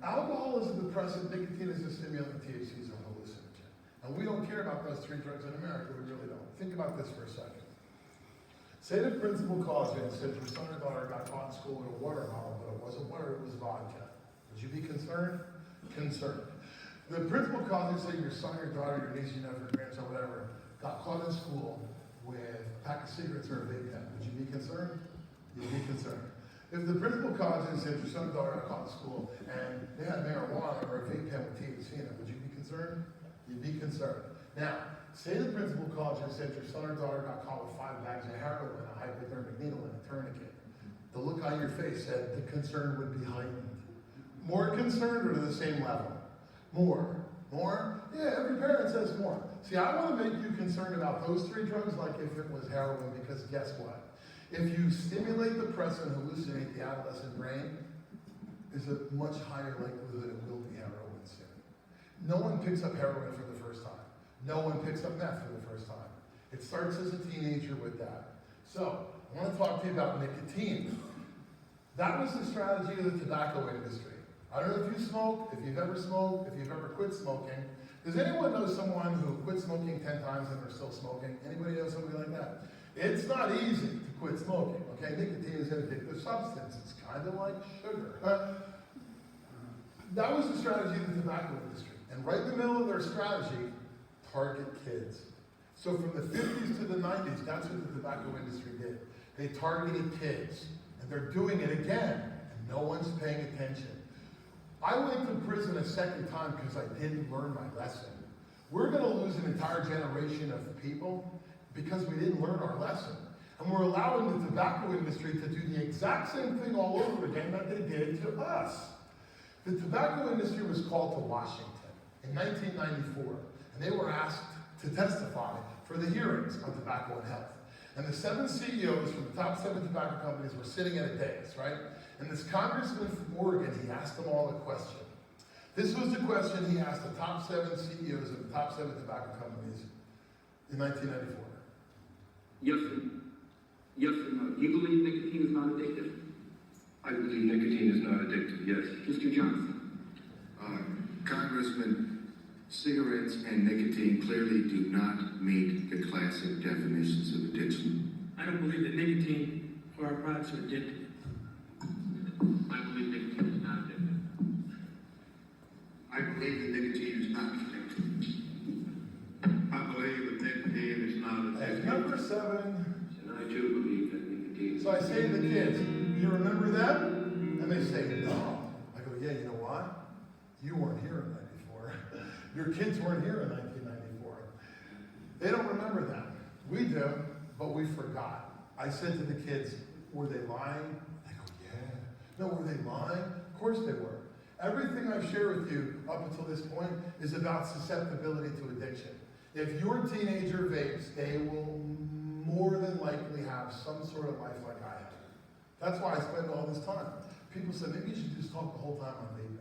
Speaker 2: Alcohol is a depressant, nicotine is a stimulant, THC is a hallucinogen. And we don't care about those three drugs in America, we really don't. Think about this for a second. Say the principal calls you and says your son or daughter got caught in school with a water bottle, but it wasn't water, it was vodka. Would you be concerned? Concerned. The principal calls you and says your son or daughter, your niece, your nephew, your grandson, whatever, got caught in school with a pack of cigarettes or a vape pen. Would you be concerned? You'd be concerned. If the principal calls you and says your son or daughter got caught in school and they had marijuana or a vape pen with THC in it, would you be concerned? You'd be concerned. Now, say the principal calls you and says your son or daughter got caught with 5 bags of heroin, a hypodermic needle, and a tourniquet. The look on your face said the concern would be heightened. More concerned or to the same level? More. More? Yeah, every parent says more. See, I want to make you concerned about those three drugs like if it was heroin, because guess what? If you stimulate, depress, and hallucinate the adolescent brain, there's a much higher likelihood it will be heroin soon. No one picks up heroin for the first time. No one picks up meth for the first time. It starts as a teenager with that. So, I want to talk to you about nicotine. That was the strategy of the tobacco industry. I don't know if you smoke, if you've ever smoked, if you've ever quit smoking. Does anyone know someone who quit smoking 10 times and they're still smoking? Anybody know somebody like that? It's not easy to quit smoking, okay? Nicotine is an addictive substance. It's kind of like sugar. That was the strategy of the tobacco industry. And right in the middle of their strategy, target kids. So from the 50s to the 90s, that's what the tobacco industry did. They targeted kids. And they're doing it again, and no one's paying attention. I went to prison a second time because I didn't learn my lesson. We're going to lose an entire generation of people because we didn't learn our lesson. And we're allowing the tobacco industry to do the exact same thing all over again that they did to us. The tobacco industry was called to Washington in 1994, and they were asked to testify for the hearings on tobacco and health. And the 7 CEOs from the top 7 tobacco companies were sitting at a dais, right? And this congressman from Oregon, he asked them all a question. This was the question he asked the top 7 CEOs of the top 7 tobacco companies in 1994.
Speaker 3: Yes, sir. Yes or no? Do you believe nicotine is not addictive?
Speaker 4: I believe nicotine is not addictive, yes.
Speaker 3: Mr. Johnson?
Speaker 4: Congressman, cigarettes and nicotine clearly do not meet the classic definitions of addiction.
Speaker 5: I don't believe that nicotine or our products are addictive.
Speaker 3: I believe nicotine is not addictive.
Speaker 4: I believe that nicotine is not addictive. I believe that nicotine is not
Speaker 2: And
Speaker 4: addictive.
Speaker 2: number 7,
Speaker 3: And I too believe that nicotine.
Speaker 2: so I say to the kids, you remember them? And they say, no. I go, yeah, you know what? You weren't here in 94. Your kids weren't here in 1994. They don't remember them. We do, but we forgot. I said to the kids, were they lying? They go, yeah. No, were they lying? Of course they were. Everything I've shared with you up until this point is about susceptibility to addiction. If your teenager vapes, they will more than likely have some sort of life like I have. That's why I spend all this time. People say, maybe you should just talk the whole time on vaping.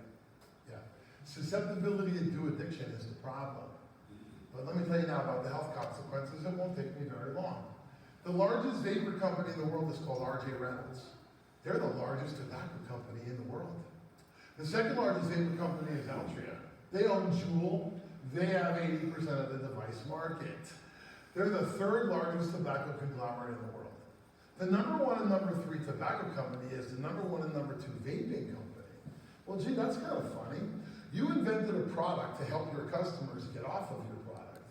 Speaker 2: Yeah. Susceptibility to addiction is the problem. But let me tell you now about the health consequences. It won't take me very long. The largest vapor company in the world is called R.J. Reynolds. They're the largest tobacco company in the world. The second largest vapor company is Altria. They own JUUL. They have 80% of the device market. They're the third largest tobacco conglomerate in the world. The number one and number three tobacco company is the number one and number two vaping company. Well, gee, that's kind of funny. You invented a product to help your customers get off of your product.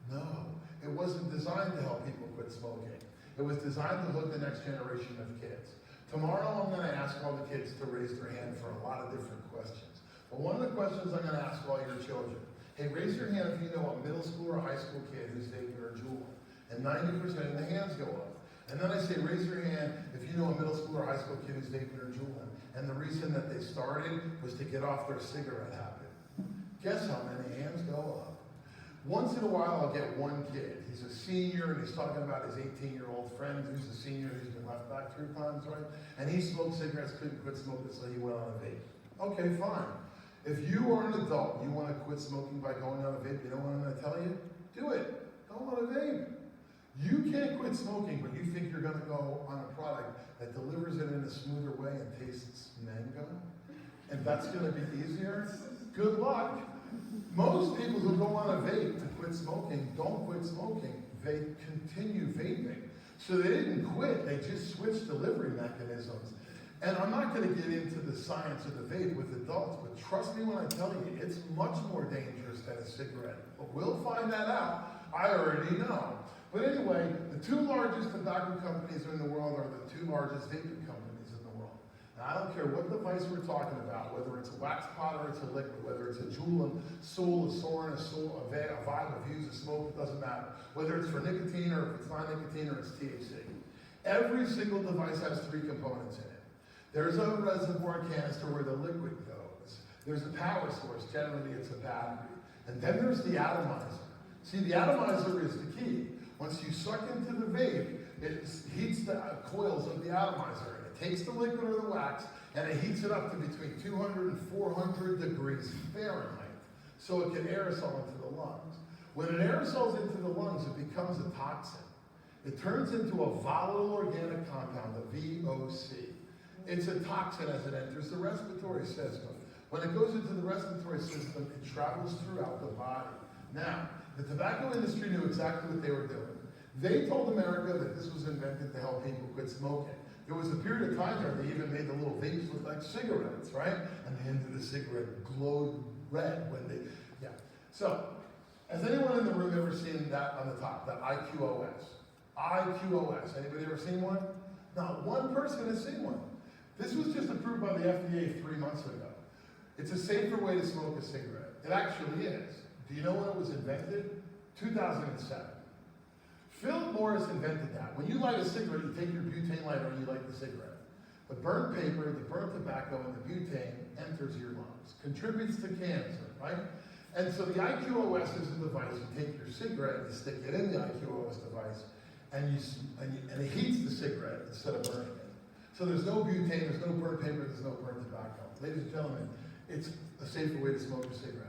Speaker 2: No, it wasn't designed to help people quit smoking. It was designed to hook the next generation of kids. Tomorrow I'm going to ask all the kids to raise their hand for a lot of different questions. But one of the questions I'm going to ask all your children, hey, raise your hand if you know a middle school or high school kid who's vaping or JUULing. And 90% of the hands go up. And then I say, raise your hand if you know a middle school or high school kid who's vaping or JUULing. And the reason that they started was to get off their cigarette habit. Guess how many hands go up? Once in a while, I'll get one kid. He's a senior, and he's talking about his 18-year-old friend who's a senior who's been left back 3 times, right? And he smoked cigarettes, couldn't quit smoking, so he went on a vape. Okay, fine. If you are an adult, you want to quit smoking by going on a vape, you know what I'm going to tell you? Do it. Go on a vape. You can't quit smoking, but you think you're going to go on a product that delivers it in a smoother way and tastes mango? And that's going to be easier? Good luck. Most people who go on a vape to quit smoking don't quit smoking. They continue vaping. So they didn't quit, they just switched delivery mechanisms. And I'm not going to get into the science of the vape with adults, but trust me when I tell you, it's much more dangerous than a cigarette. But we'll find that out. I already know. But anyway, the 2 largest tobacco companies in the world are the 2 largest vaping companies in the world. Now, I don't care what device we're talking about, whether it's a wax pot or it's a liquid, whether it's a JUULing, Soul, a Soren, a Vibe, a Vuse, a Smoke, it doesn't matter. Whether it's for nicotine or if it's not nicotine or it's THC. Every single device has 3 components in it. There's a reservoir canister where the liquid goes. There's a power source, generally it's a battery. And then there's the atomizer. See, the atomizer is the key. Once you suck into the vape, it heats the coils of the atomizer, and it takes the liquid or the wax, and it heats it up to between 200 and 400 degrees Fahrenheit, so it can aerosol into the lungs. When it aerosols into the lungs, it becomes a toxin. It turns into a volatile organic compound, a VOC. It's a toxin as it enters the respiratory system. When it goes into the respiratory system, it travels throughout the body. Now, the tobacco industry knew exactly what they were doing. They told America that this was invented to help people quit smoking. There was a period of time where they even made the little vapes look like cigarettes, right? And the end of the cigarette glowed red when they, yeah. So, has anyone in the room ever seen that on the top, that IQOS? IQOS, anybody ever seen one? Not one person has seen one. This was just approved by the FDA 3 months ago. It's a safer way to smoke a cigarette. It actually is. Do you know when it was invented? 2007. Philip Morris invented that. When you light a cigarette, you take your butane lighter and you light the cigarette. The burnt paper, the burnt tobacco, and the butane enters your lungs, contributes to cancer, right? And so the IQOS is a device. You take your cigarette, you stick it in the IQOS device, and it heats the cigarette instead of burning it. So there's no butane, there's no burnt paper, there's no burnt tobacco. Ladies and gentlemen, it's a safer way to smoke a cigarette.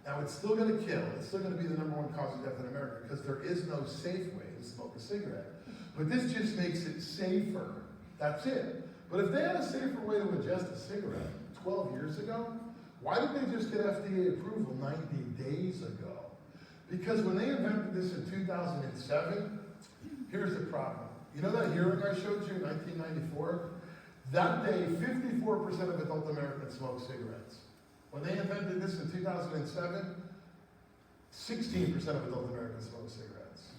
Speaker 2: Now, it's still going to kill. It's still going to be the #1 cause of death in America because there is no safe way to smoke a cigarette. But this just makes it safer. That's it. But if they had a safer way to ingest a cigarette 12 years ago, why did they just get FDA approval 90 days ago? Because when they invented this in 2007, here's the problem. You know that hearing I showed you in 1994? That day, 54% of adult Americans smoked cigarettes. When they invented this in 2007, 16% of adult Americans smoked cigarettes.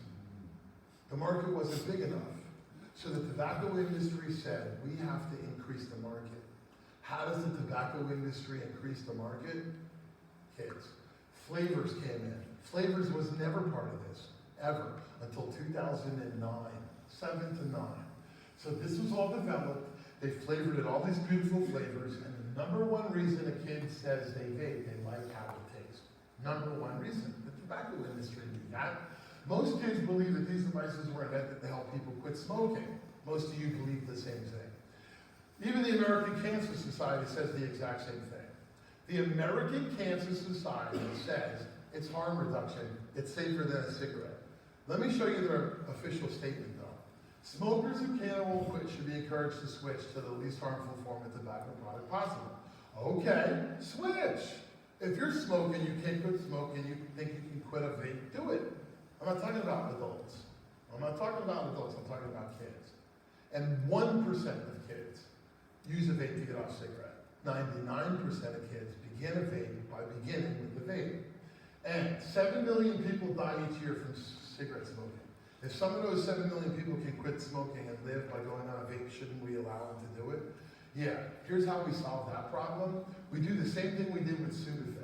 Speaker 2: The market wasn't big enough. So the tobacco industry said, we have to increase the market. How does the tobacco industry increase the market? Kids. Flavors came in. Flavors was never part of this, ever, until 2009, 7 to 9. So this was all developed. They flavored it, all these beautiful flavors, and the #1 reason a kid says they vape, they like how it tastes. #1 reason. The tobacco industry knew that. Most kids believe that these devices were invented to help people quit smoking. Most of you believe the same thing. Even the American Cancer Society says the exact same thing. The American Cancer Society says it's harm reduction, it's safer than a cigarette. Let me show you their official statement though. Smokers who can or won't quit should be encouraged to switch to the least harmful form of tobacco product possible. Okay, switch. If you're smoking, you can't quit smoking, you think you can quit a vape, do it. I'm not talking about adults. I'm talking about kids. And 1% of kids use a vape to get off cigarette. 99% of kids begin a vape by beginning with the vape. And 7 million people die each year from cigarette smoking. If some of those 7 million people can quit smoking and live by going on a vape, shouldn't we allow them to do it? Yeah, here's how we solve that problem. We do the same thing we did with Sudafed.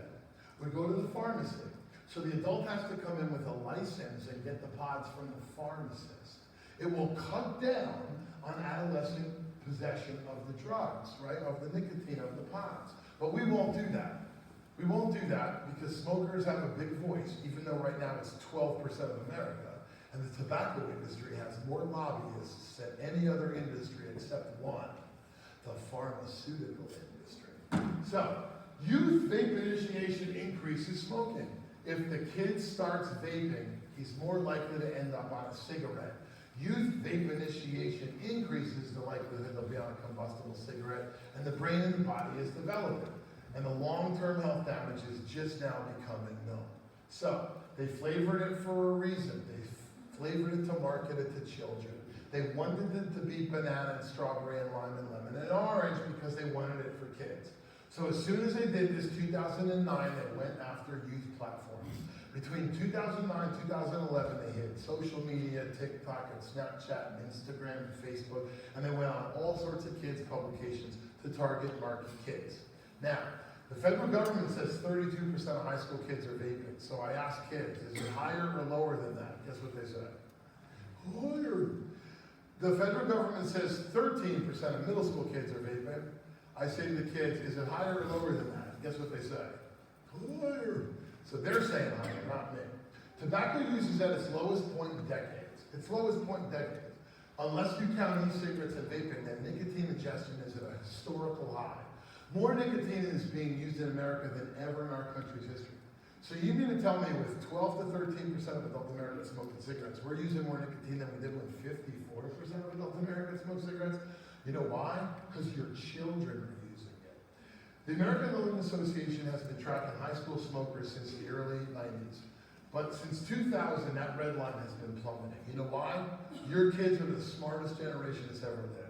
Speaker 2: We go to the pharmacy. So the adult has to come in with a license and get the pods from the pharmacist. It will cut down on adolescent possession of the drugs, right? Of the nicotine of the pods. But we won't do that. We won't do that because smokers have a big voice, even though right now it's 12% of America. And the tobacco industry has more lobbyists than any other industry except one, the pharmaceutical industry. So, youth vape initiation increases smoking. If the kid starts vaping, he's more likely to end up on a cigarette. Youth vape initiation increases the likelihood they'll be on a combustible cigarette, and the brain and the body is developing. And the long-term health damage is just now becoming known. So, they flavored it for a reason. They flavored it to market it to children. They wanted it to be banana and strawberry and lime and lemon and orange because they wanted it for kids. So as soon as they did this, 2009, they went after youth platforms. Between 2009 and 2011, they hit social media, TikTok, and Snapchat, and Instagram, and Facebook, and they went on all sorts of kids' publications to target market kids. Now, the federal government says 32% of high school kids are vaping. So I asked kids, is it higher or lower than that? Guess what they said? Higher. The federal government says 13% of middle school kids are vaping. I say to the kids, is it higher or lower than that? Guess what they say? Higher. So they're saying higher, not me. Tobacco use is at its lowest point in decades. Its lowest point in decades. Unless you count e-cigarettes and vaping, then nicotine ingestion is at a historical high. More nicotine is being used in America than ever in our country's history. So you mean to tell me with 12 to 13% of adult Americans smoking cigarettes, we're using more nicotine than we did when 54% of adult Americans smoke cigarettes? You know why? Because your children are using it. The American Lung Association has been tracking high school smokers since the early 90s. But since 2000, that red line has been plummeting. You know why? Your kids are the smartest generation that's ever lived.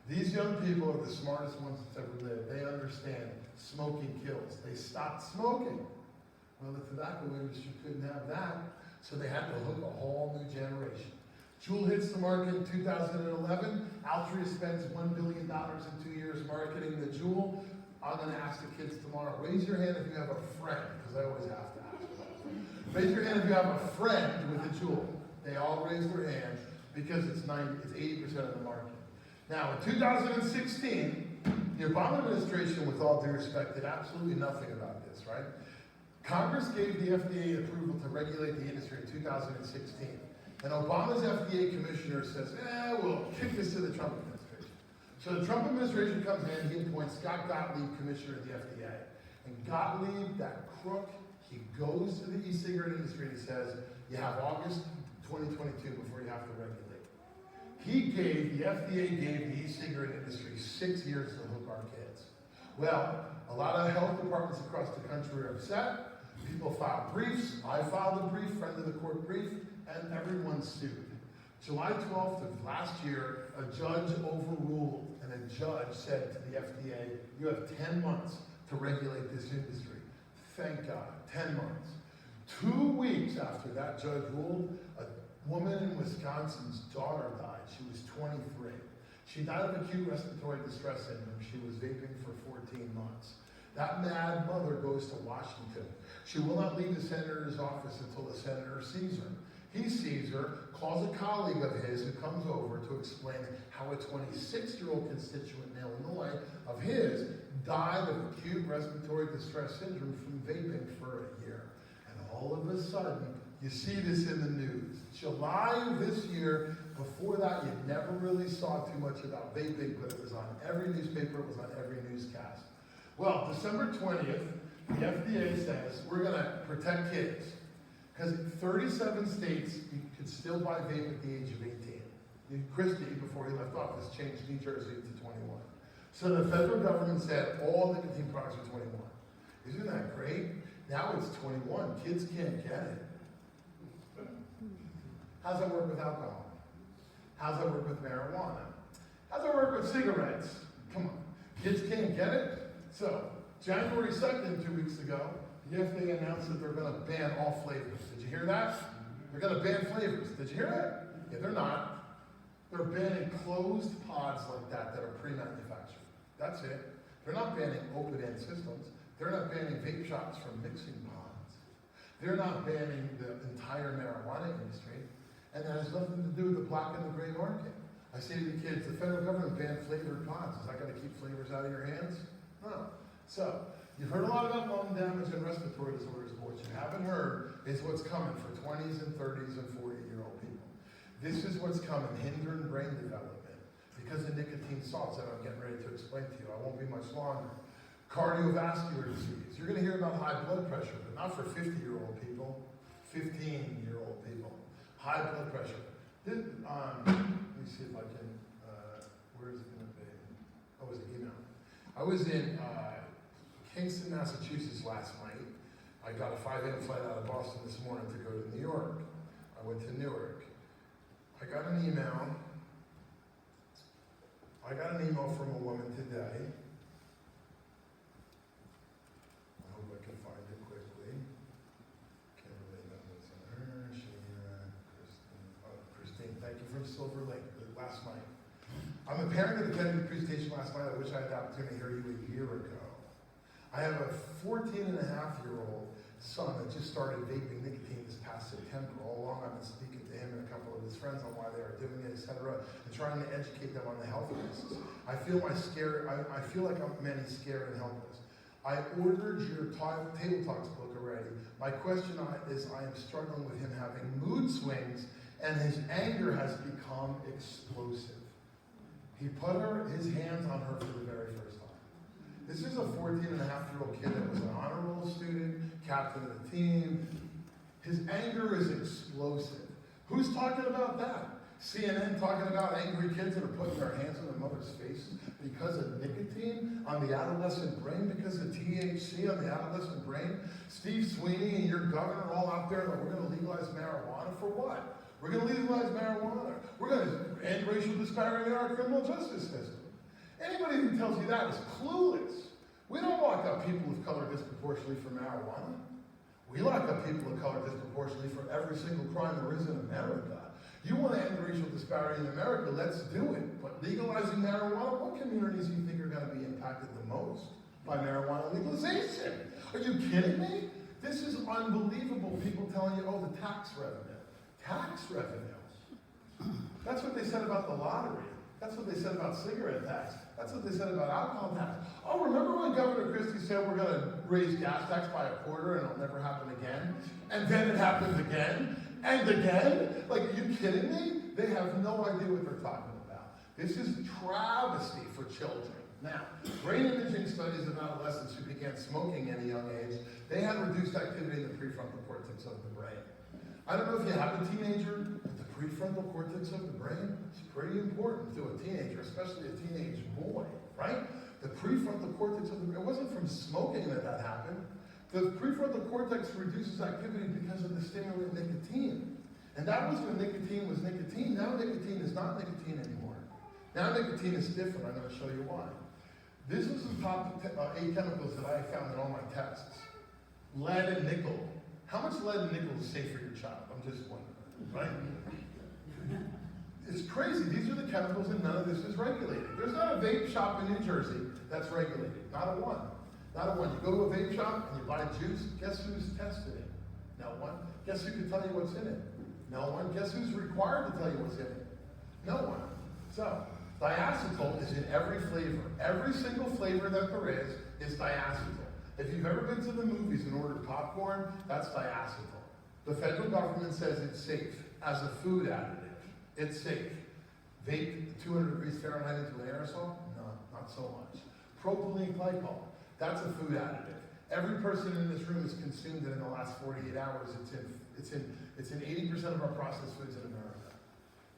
Speaker 2: These young people are the smartest ones that's ever lived. They understand smoking kills. They stopped smoking. Well, the tobacco industry couldn't have that, so they had to hook a whole new generation. JUUL hits the market in 2011. Altria spends $1 billion in 2 years marketing the JUUL. I'm going to ask the kids tomorrow, raise your hand if you have a friend, because I always have to ask. Raise your hand if you have a friend with a JUUL. They all raise their hand because it's 80% of the market. Now, in 2016, the Obama administration, with all due respect, did absolutely nothing about this, right? Congress gave the FDA approval to regulate the industry in 2016. And Obama's FDA commissioner says, we'll kick this to the Trump administration. So the Trump administration comes in, he appoints Scott Gottlieb, commissioner of the FDA. And Gottlieb, that crook, he goes to the e-cigarette industry and he says, you have August 2022 before you have to regulate. The FDA gave the e-cigarette industry 6 years to hook our kids. Well, a lot of health departments across the country are upset. People filed briefs. I filed a brief, friend of the court brief, and everyone sued. July 12th of last year, a judge overruled, and a judge said to the FDA, you have 10 months to regulate this industry. Thank God, 10 months. 2 weeks after that judge ruled, a woman in Wisconsin's daughter died. She was 23. She died of acute respiratory distress syndrome. She was vaping for 14 months. That mad mother goes to Washington. She will not leave the senator's office until the senator sees her. He sees her, calls a colleague of his who comes over to explain how a 26-year-old constituent in Illinois of his died of acute respiratory distress syndrome from vaping for a year. And all of a sudden, you see this in the news. July of this year, before that, you never really saw too much about vaping, but it was on every newspaper, it was on every newscast. Well, December 20th, the FDA says we're going to protect kids. Because 37 states, you could still buy vape at the age of 18. Christie, before he left office, changed New Jersey to 21. So the federal government said all nicotine products are 21. Isn't that great? Now it's 21. Kids can't get it. How's that work with alcohol? How's that work with marijuana? How's that work with cigarettes? Come on. Kids can't get it? So, January 2nd, 2 weeks ago, the FDA announced that they're going to ban all flavors. Did you hear that? They're going to ban flavors. Did you hear that? Yeah, they're not. They're banning closed pods like that are pre-manufactured. That's it. They're not banning open-end systems. They're not banning vape shops from mixing pods. They're not banning the entire marijuana industry. And that has nothing to do with the black and the gray market. I say to the kids, the federal government banned flavored pods. Is that going to keep flavors out of your hands? No. So, you've heard a lot about lung damage and respiratory disorders, but what you haven't heard is what's coming for 20s and 30s and 40-year-old people. This is what's coming, hindering brain development because of nicotine salts that I'm getting ready to explain to you. I won't be much longer. Cardiovascular disease. You're going to hear about high blood pressure, but not for 50-year-old people, 15-year-old people. High blood pressure. Let me see if I can, where is it going to be? Oh, it was an email. I was in Kingston, Massachusetts last night. I got a 5 a.m. flight out of Boston this morning to go to New York. I went to Newark. I got an email from a woman today. I hope I can find it quickly. Can't really know what's in her. Christine, thank you from Silver Lake last night. I'm a parent that attended the presentation last night. I wish I had the opportunity to hear you a year ago. I have a 14-and-a-half-year-old son that just started vaping nicotine this past September. All along I've been speaking to him and a couple of his friends on why they are doing it, etc., and trying to educate them on the health risks. I feel like I'm many scared and helpless. I ordered your table talks book already. My question is I am struggling with him having mood swings and his anger has become explosive. He put his hands on her for the very first time. This is a 14-and-a-half-year-old kid that was an honor roll student, captain of the team. His anger is explosive. Who's talking about that? CNN talking about angry kids that are putting their hands on their mother's faces because of nicotine on the adolescent brain, because of THC on the adolescent brain. Steve Sweeney and your governor all out there that we're going to legalize marijuana for what? We're going to legalize marijuana. We're going to end racial disparity in our criminal justice system. Anybody who tells you that is clueless. We don't lock up people of color disproportionately for marijuana. We lock up people of color disproportionately for every single crime there is in America. You want to end racial disparity in America, let's do it. But legalizing marijuana, what communities do you think are going to be impacted the most by marijuana legalization? Are you kidding me? This is unbelievable. People telling you, oh, the tax revenue. Tax revenue. That's what they said about the lottery. That's what they said about cigarette tax. That's what they said about alcohol tax. Oh, remember when Governor Christie said we're going to raise gas tax by a quarter and it'll never happen again? And then it happens again and again? Like, are you kidding me? They have no idea what they're talking about. This is travesty for children. Now, brain imaging studies of adolescents who began smoking at a young age, they had reduced activity in the prefrontal cortex of the brain. I don't know if you have a teenager, but the prefrontal cortex of the brain is pretty important to a teenager, especially a teenage boy, right? The prefrontal cortex of the brain, it wasn't from smoking that happened. The prefrontal cortex reduces activity because of the stimulant nicotine. And that was when nicotine was nicotine. Now nicotine is not nicotine anymore. Now nicotine is different. I'm going to show you why. This is the top 8 chemicals that I found in all my tests. Lead and nickel. How much lead and nickel is safe for your child? I'm just wondering, right? It's crazy. These are the chemicals and none of this is regulated. There's not a vape shop in New Jersey that's regulated. Not a one. Not a one. You go to a vape shop and you buy juice, guess who's tested it? No one. Guess who can tell you what's in it? No one. Guess who's required to tell you what's in it? No one. So, diacetyl is in every flavor. Every single flavor that there is diacetyl. If you've ever been to the movies and ordered popcorn, that's diacetyl. The federal government says it's safe as a food additive. It's safe. Vape 200 degrees Fahrenheit into an aerosol? No, not so much. Propylene glycol, that's a food additive. Every person in this room has consumed it in the last 48 hours. It's in 80% of our processed foods in America.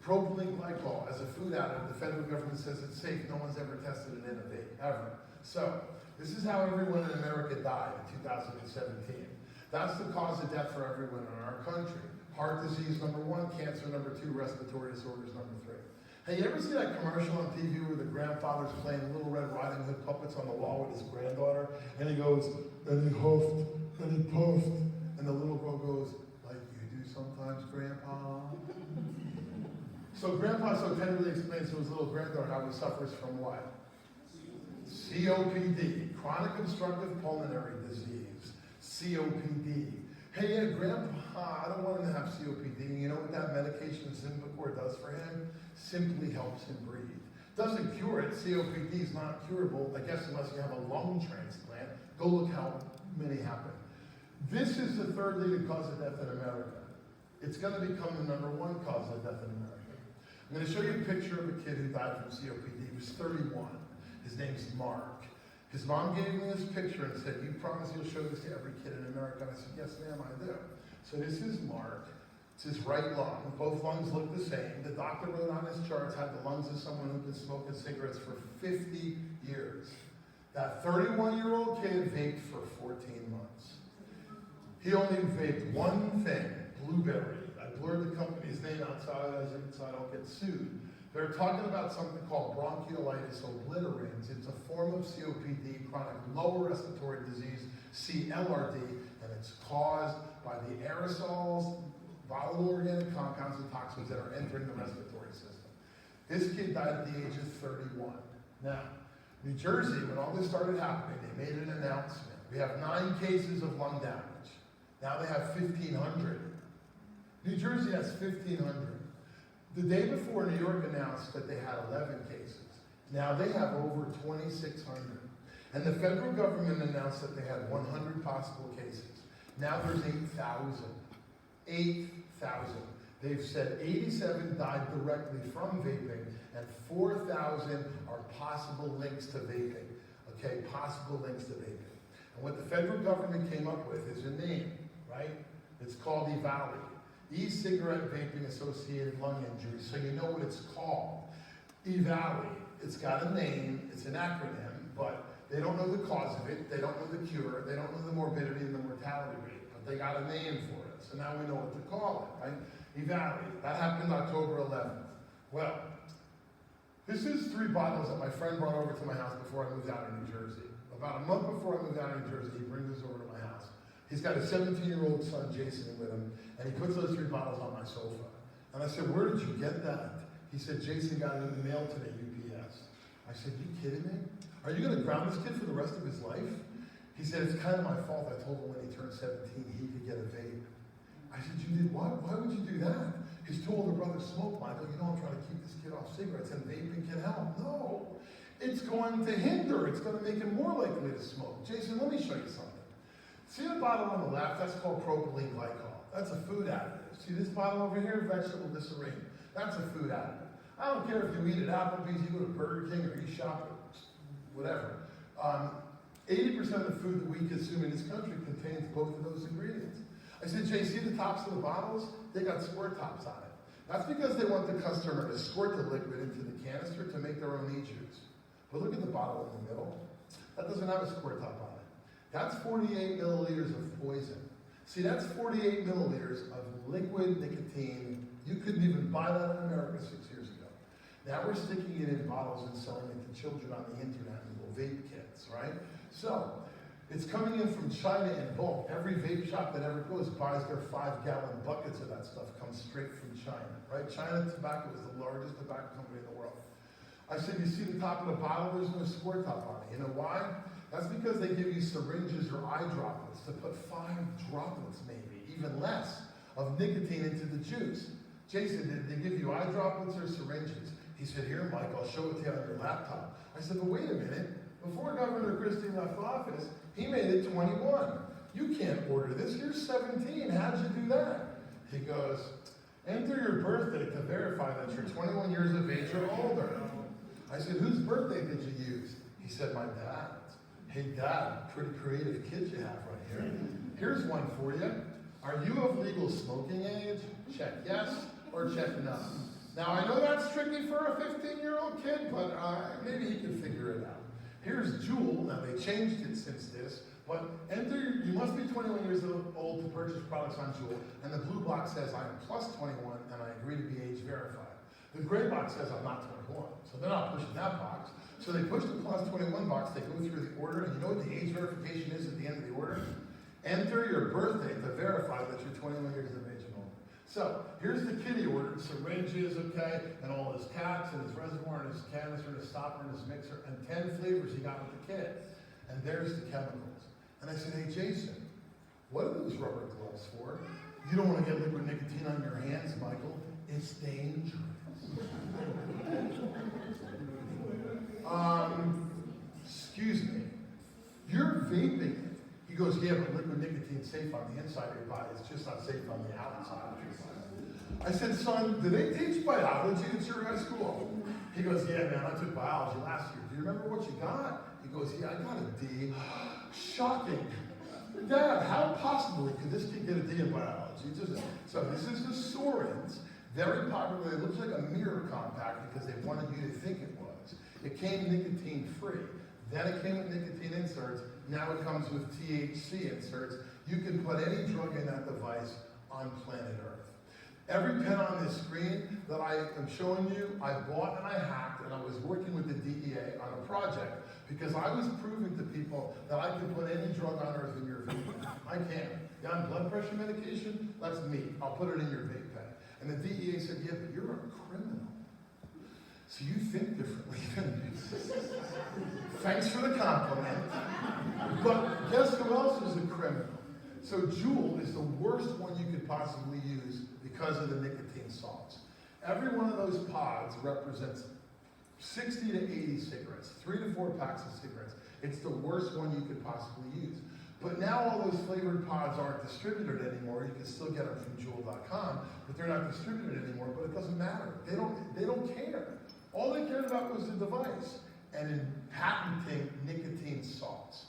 Speaker 2: Propylene glycol as a food additive, the federal government says it's safe. No one's ever tested it in a vape, ever. So, this is how everyone in America died in 2017. That's the cause of death for everyone in our country. Heart disease, #1, cancer, #2, respiratory disorders, #3. Hey, you ever see that commercial on TV where the grandfather's playing Little Red Riding Hood puppets on the wall with his granddaughter, and he goes, and he huffed, and he puffed, and the little girl goes, like you do sometimes, Grandpa? So Grandpa so tenderly explains to his little granddaughter how he suffers from what? COPD, chronic obstructive pulmonary disease, COPD. Hey, yeah, Grandpa, I don't want him to have COPD. You know what that medication Symbicort does for him? Simply helps him breathe. Doesn't cure it. COPD is not curable, I guess, unless you have a lung transplant. Go look how many happen. This is the third leading cause of death in America. It's going to become the #1 cause of death in America. I'm going to show you a picture of a kid who died from COPD. He was 31. His name's Mark. His mom gave me this picture and said, you promise you'll show this to every kid in America? And I said, yes, ma'am, I do. So this is Mark. It's his right lung. Both lungs look the same. The doctor wrote on his charts had the lungs of someone who'd been smoking cigarettes for 50 years. That 31-year-old kid vaped for 14 months. He only vaped one thing, Blueberry. I blurred the company's name outside so I don't get sued. They're talking about something called bronchiolitis obliterans. It's a form of COPD, chronic lower respiratory disease, CLRD, and it's caused by the aerosols, volatile organic compounds, and toxins that are entering the respiratory system. This kid died at the age of 31. Now, New Jersey, when all this started happening, they made an announcement. We have 9 cases of lung damage. Now they have 1,500. New Jersey has 1,500. The day before, New York announced that they had 11 cases. Now they have over 2,600. And the federal government announced that they had 100 possible cases. Now there's 8,000. 8,000. They've said 87 died directly from vaping, and 4,000 are possible links to vaping. Okay, possible links to vaping. And what the federal government came up with is a name, right? It's called EVALI. E-cigarette vaping associated lung injury, so you know what it's called. EVALI, it's got a name, it's an acronym, but they don't know the cause of it, they don't know the cure, they don't know the morbidity and the mortality rate, but they got a name for it, so now we know what to call it, right? EVALI, that happened October 11th. Well, this is 3 bottles that my friend brought over to my house before I moved out of New Jersey. About a month before I moved out of New Jersey, he brings this over to my house. He's got a 17-year-old son, Jason, with him, and he puts those 3 bottles on my sofa. And I said, where did you get that? He said, Jason got it in the mail today, UPS. I said, you kidding me? Are you going to ground this kid for the rest of his life? He said, it's kind of my fault. I told him when he turned 17, he could get a vape. I said, you did what? Why would you do that? His 2 older brothers smoke, Michael. You know I'm trying to keep this kid off cigarettes, and vaping can help. No. It's going to hinder. It's going to make him more likely to smoke. Jason, let me show you something. See the bottle on the left? That's called propylene glycol. That's a food additive. See this bottle over here? Vegetable glycerine. That's a food additive. I don't care if you eat at Applebee's, you go to Burger King, or you shop at whatever. 80% of the food that we consume in this country contains both of those ingredients. I said, Jay, see the tops of the bottles? They got squirt tops on it. That's because they want the customer to squirt the liquid into the canister to make their own e-juice. But look at the bottle in the middle. That doesn't have a squirt top on it. That's 48 milliliters of poison. See, that's 48 milliliters of liquid nicotine. You couldn't even buy that in America 6 years ago. Now we're sticking it in bottles and selling it to children on the internet and little vape kits, right? So, it's coming in from China in bulk. Every vape shop that ever goes buys their 5-gallon buckets of that stuff. Comes straight from China, right? China Tobacco is the largest tobacco company in the world. I said, you see the top of the bottle? There's no squirt top on it. You know why? That's because they give you syringes or eye droplets to put 5 droplets, maybe, even less, of nicotine into the juice. Jason, did they give you eye droplets or syringes? He said, here, Mike, I'll show it to you on your laptop. I said, but wait a minute. Before Governor Christie left office, he made it 21. You can't order this. You're 17. How'd you do that? He goes, enter your birthday to verify that you're 21 years of age or older. I said, whose birthday did you use? He said, my dad's. Hey, Dad, pretty creative kids you have right here. Here's one for you. Are you of legal smoking age? Check yes or check no. Now, I know that's tricky for a 15-year-old kid, but maybe he can figure it out. Here's JUUL. Now, they changed it since this, but you must be 21 years old to purchase products on JUUL, and the blue box says I am plus 21, and I agree to be age verified. The gray box says I'm not 21, so they're not pushing that box. So they push the plus 21 box, they go through the order, and you know what the age verification is at the end of the order? Enter your birthday to verify that you're 21 years of age and older. So, here's the kitty order, syringes, okay, and all his caps, and his reservoir, and his canister, and his stopper, and his mixer, and 10 flavors he got with the kit. And there's the chemicals. And I said, hey, Jason, what are those rubber gloves for? You don't want to get liquid nicotine on your hands, Michael. It's dangerous. Excuse me. You're vaping it. He goes, yeah, but liquid nicotine's safe on the inside of your body. It's just not safe on the outside of your body. I said, son, do they teach biology at your high school? He goes, yeah, man, I took biology last year. Do you remember what you got? He goes, yeah, I got a D. Shocking. Dad, how possibly could this kid get a D in biology? So this is the Sorens. Very popular. It looks like a mirror compact because they wanted you to think it was. It came nicotine free. Then it came with nicotine inserts. Now it comes with THC inserts. You can put any drug in that device on planet Earth. Every pen on this screen that I am showing you, I bought and I hacked, and I was working with the DEA on a project because I was proving to people that I can put any drug on Earth in your vape pen. I can. You on blood pressure medication? That's me. I'll put it in your vape pen. And the DEA said, yeah, but you're a criminal. So you think differently than me. Thanks for the compliment. But guess who else is a criminal? So JUUL is the worst one you could possibly use because of the nicotine salts. Every one of those pods represents 60 to 80 cigarettes, 3 to 4 packs of cigarettes. It's the worst one you could possibly use. But now all those flavored pods aren't distributed anymore. You can still get them from JUUL.com, but they're not distributed anymore, but it doesn't matter. They don't care. All they cared about was the device and in patenting nicotine salts.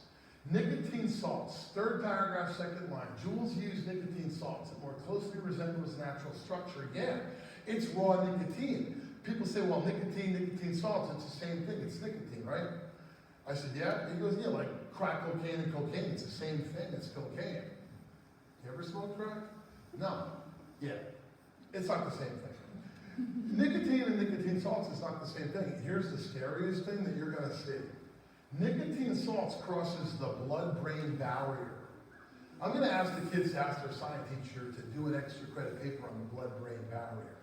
Speaker 2: Nicotine salts, third paragraph, second line. JUUL's use nicotine salts. It more closely resembles natural structure. Yeah, it's raw nicotine. People say, well, nicotine salts, it's the same thing. It's nicotine, right? I said, yeah. He goes, yeah, like crack cocaine and cocaine. It's the same thing. It's cocaine. You ever smoke crack? No. Yeah. It's not the same thing. Nicotine and nicotine salts is not the same thing. Here's the scariest thing that you're going to see. Nicotine salts crosses the blood-brain barrier. I'm going to ask the kids to ask their science teacher to do an extra credit paper on the blood-brain barrier.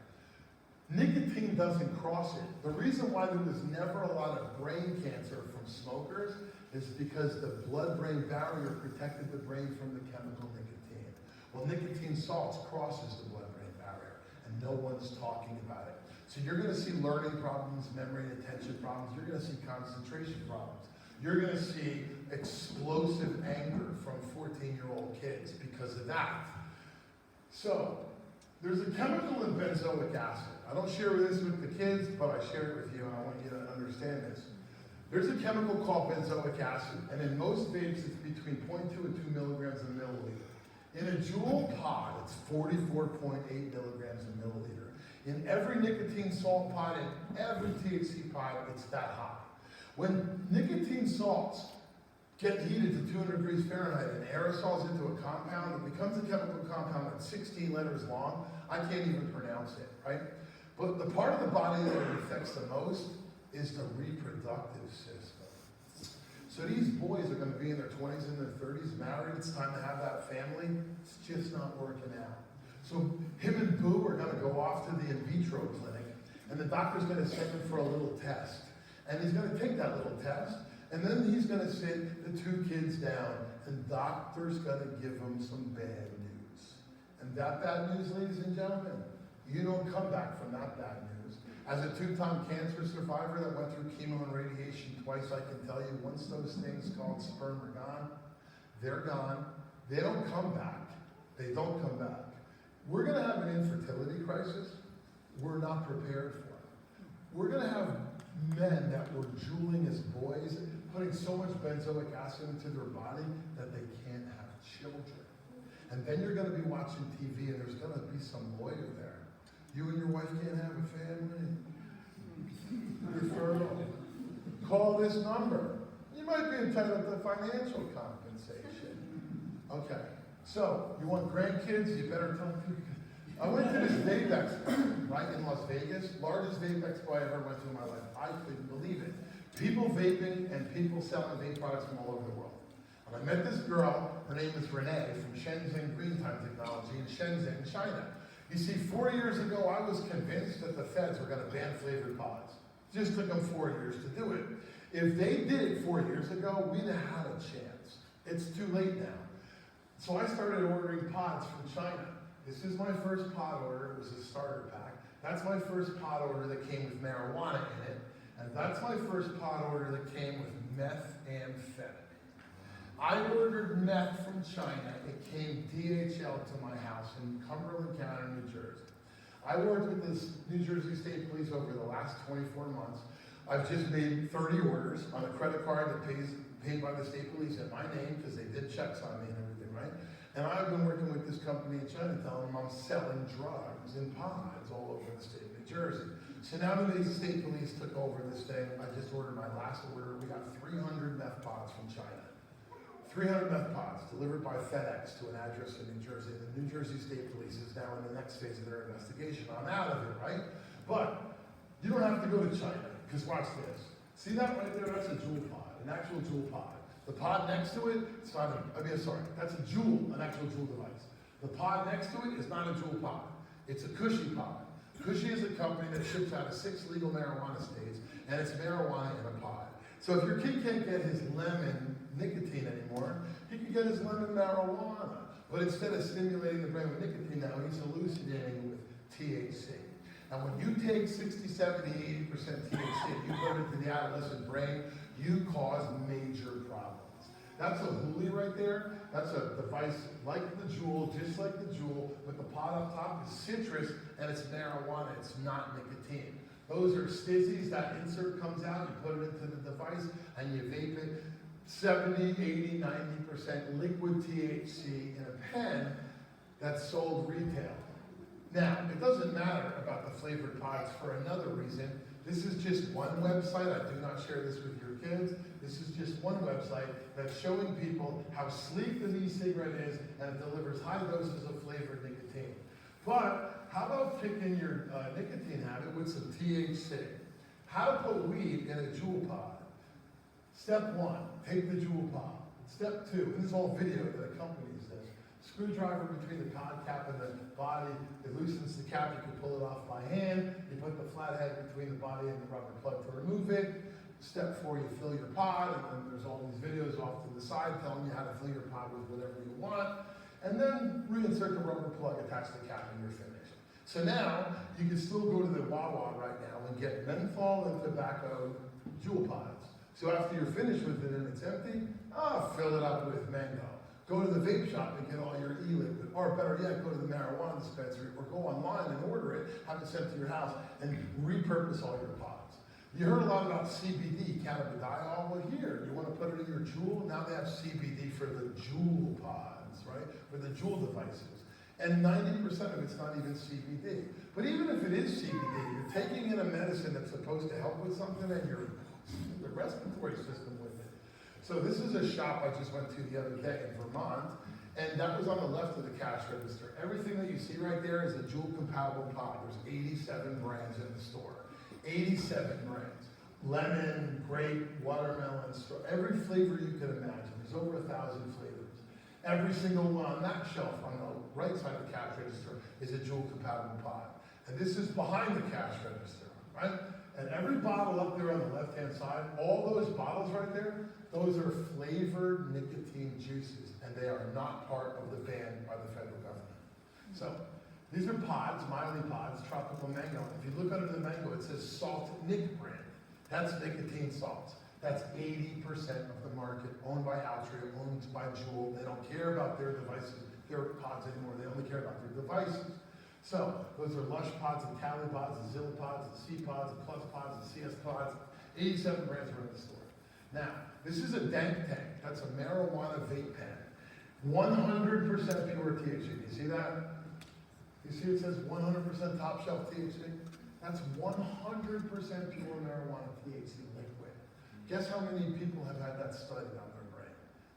Speaker 2: Nicotine doesn't cross it. The reason why there was never a lot of brain cancer from smokers is because the blood-brain barrier protected the brain from the chemical nicotine. Well, nicotine salts crosses the blood-brain barrier, and no one's talking about it. So you're going to see learning problems, memory and attention problems. You're going to see concentration problems. You're going to see explosive anger from 14-year-old kids because of that. So, there's a chemical in benzoic acid. I don't share this with the kids, but I share it with you, and I want you to understand this. There's a chemical called benzoic acid, and in most vapes, it's between 0.2 and 2 milligrams a milliliter. In a JUUL pod, it's 44.8 milligrams a milliliter. In every nicotine salt pod and every THC pod, it's that high. When nicotine salts get heated to 200 degrees Fahrenheit and aerosols into a compound, it becomes a chemical compound that's 16 letters long. I can't even pronounce it, right? But the part of the body that it affects the most is the reproductive system. So these boys are going to be in their 20s and their 30s, married. It's time to have that family. It's just not working out. So him and Boo are going to go off to the in vitro clinic, and the doctor's going to send him for a little test. And he's going to take that little test, and then he's going to sit the two kids down, and doctor's going to give them some bad news. And that bad news, ladies and gentlemen, you don't come back from that bad news. As a two-time cancer survivor that went through chemo and radiation twice, I can tell you, once those things called sperm are gone, they're gone. They don't come back. They don't come back. We're going to have an infertility crisis we're not prepared for. We're going to have men that were JUULing as boys, putting so much benzoic acid into their body that they can't have children. And then you're going to be watching TV and there's going to be some lawyer there You and your wife can't have a family? You're fertile. Call this number. You might be entitled to financial compensation. Okay, so you want grandkids, you better tell them. I went to this vape expo, right, in Las Vegas, largest vape expo I ever went to in my life. I couldn't believe it. People vaping and people selling vape products from all over the world. And I met this girl, her name is Renee, from Shenzhen Green Time Technology in Shenzhen, China. You see, 4 years ago, I was convinced that the feds were going to ban flavored pods. It just took them 4 years to do it. If they did it 4 years ago, we'd have had a chance. It's too late now. So I started ordering pods from China. This is my first pod order. It was a starter pack. That's my first pod order that came with marijuana in it. And that's my first pod order that came with methamphetamine. I ordered meth from China. It came DHL to my house in Cumberland County, New Jersey. I worked with the New Jersey State Police over the last 24 months. I've just made 30 orders on a credit card that paid by the state police in my name because they did checks on me and everything, right? And I've been working with this company in China telling them I'm selling drugs in pods all over the state of New Jersey. So now that the state police took over this thing, I just ordered my last order. We got 300 meth pods from China. 300 meth pods delivered by FedEx to an address in New Jersey. The New Jersey State Police is now in the next phase of their investigation. I'm out of it, right? But you don't have to go to China, because watch this. See that right there? That's a JUUL pod, an actual JUUL pod. The pod next to it, it's not that's a JUUL, an actual JUUL device. The pod next to it is not a JUUL pod. It's a Cushy pod. Cushy is a company that ships out of 6 legal marijuana states, and it's marijuana in a pod. So if your kid can't get his lemon nicotine anymore, he can get his lemon marijuana. But instead of stimulating the brain with nicotine now, he's hallucinating with THC. And when you take 60, 70, 80% THC, you put it into the adolescent brain, you cause major problems. That's a hoolie right there. That's a device like the JUUL, just like the JUUL, but the pod up top is citrus and it's marijuana, it's not nicotine. Those are stizzies, that insert comes out, you put it into the device and you vape it. 70, 80, 90% liquid THC in a pen that's sold retail. Now, it doesn't matter about the flavored pods for another reason. This is just one website. I do not share this with your kids. This is just one website that's showing people how sleek the e-cigarette is and it delivers high doses of flavored nicotine. But how about kicking your nicotine habit with some THC? How to put weed in a JUUL pod. Step 1, take the JUUL pod. Step 2, and this is all video that accompanies this. Screwdriver between the pod cap and the body. It loosens the cap. You can pull it off by hand. You put the flathead between the body and the rubber plug to remove it. Step 4, you fill your pod, and then there's all these videos off to the side telling you how to fill your pod with whatever you want. And then reinsert the rubber plug, attach the cap, and you're finished. So now, you can still go to the Wawa right now and get menthol and tobacco JUUL pods. So after you're finished with it and it's empty, fill it up with mango. Go to the vape shop and get all your e-liquid. Or better yet, go to the marijuana dispensary or go online and order it, have it sent to your house, and repurpose all your pods. You heard a lot about CBD, cannabidiol. Well, here, you want to put it in your JUUL? Now they have CBD for the JUUL pods, right? For the JUUL devices. And 90% of it's not even CBD. But even if it is CBD, you're taking in a medicine that's supposed to help with something and the respiratory system with it. So this is a shop I just went to the other day in Vermont, and that was on the left of the cash register. Everything that you see right there is a JUUL compatible pod. There's 87 brands in the store. 87 brands. Lemon, grape, watermelon, every flavor you can imagine. There's over 1,000 flavors. Every single one on that shelf on the right side of the cash register is a JUUL compatible pod. And this is behind the cash register, right? And every bottle up there on the left-hand side, all those bottles right there, those are flavored nicotine juices, and they are not part of the ban by the federal government. So, these are pods, Miley pods, tropical mango. If you look under the mango, it says Salt Nic brand. That's nicotine salts. That's 80% of the market, owned by Altria, owned by JUUL. They don't care about their devices, their pods anymore. They only care about their devices. So, those are Lush pods and Cali pods and Zilla pods and C pods and Plus pods and CS pods. 87 brands are in the store. Now, this is a dank tank. That's a marijuana vape pen. 100% pure THC. You see that? You see it says 100% top shelf THC? That's 100% pure marijuana THC liquid. Guess how many people have had that studied on their brain?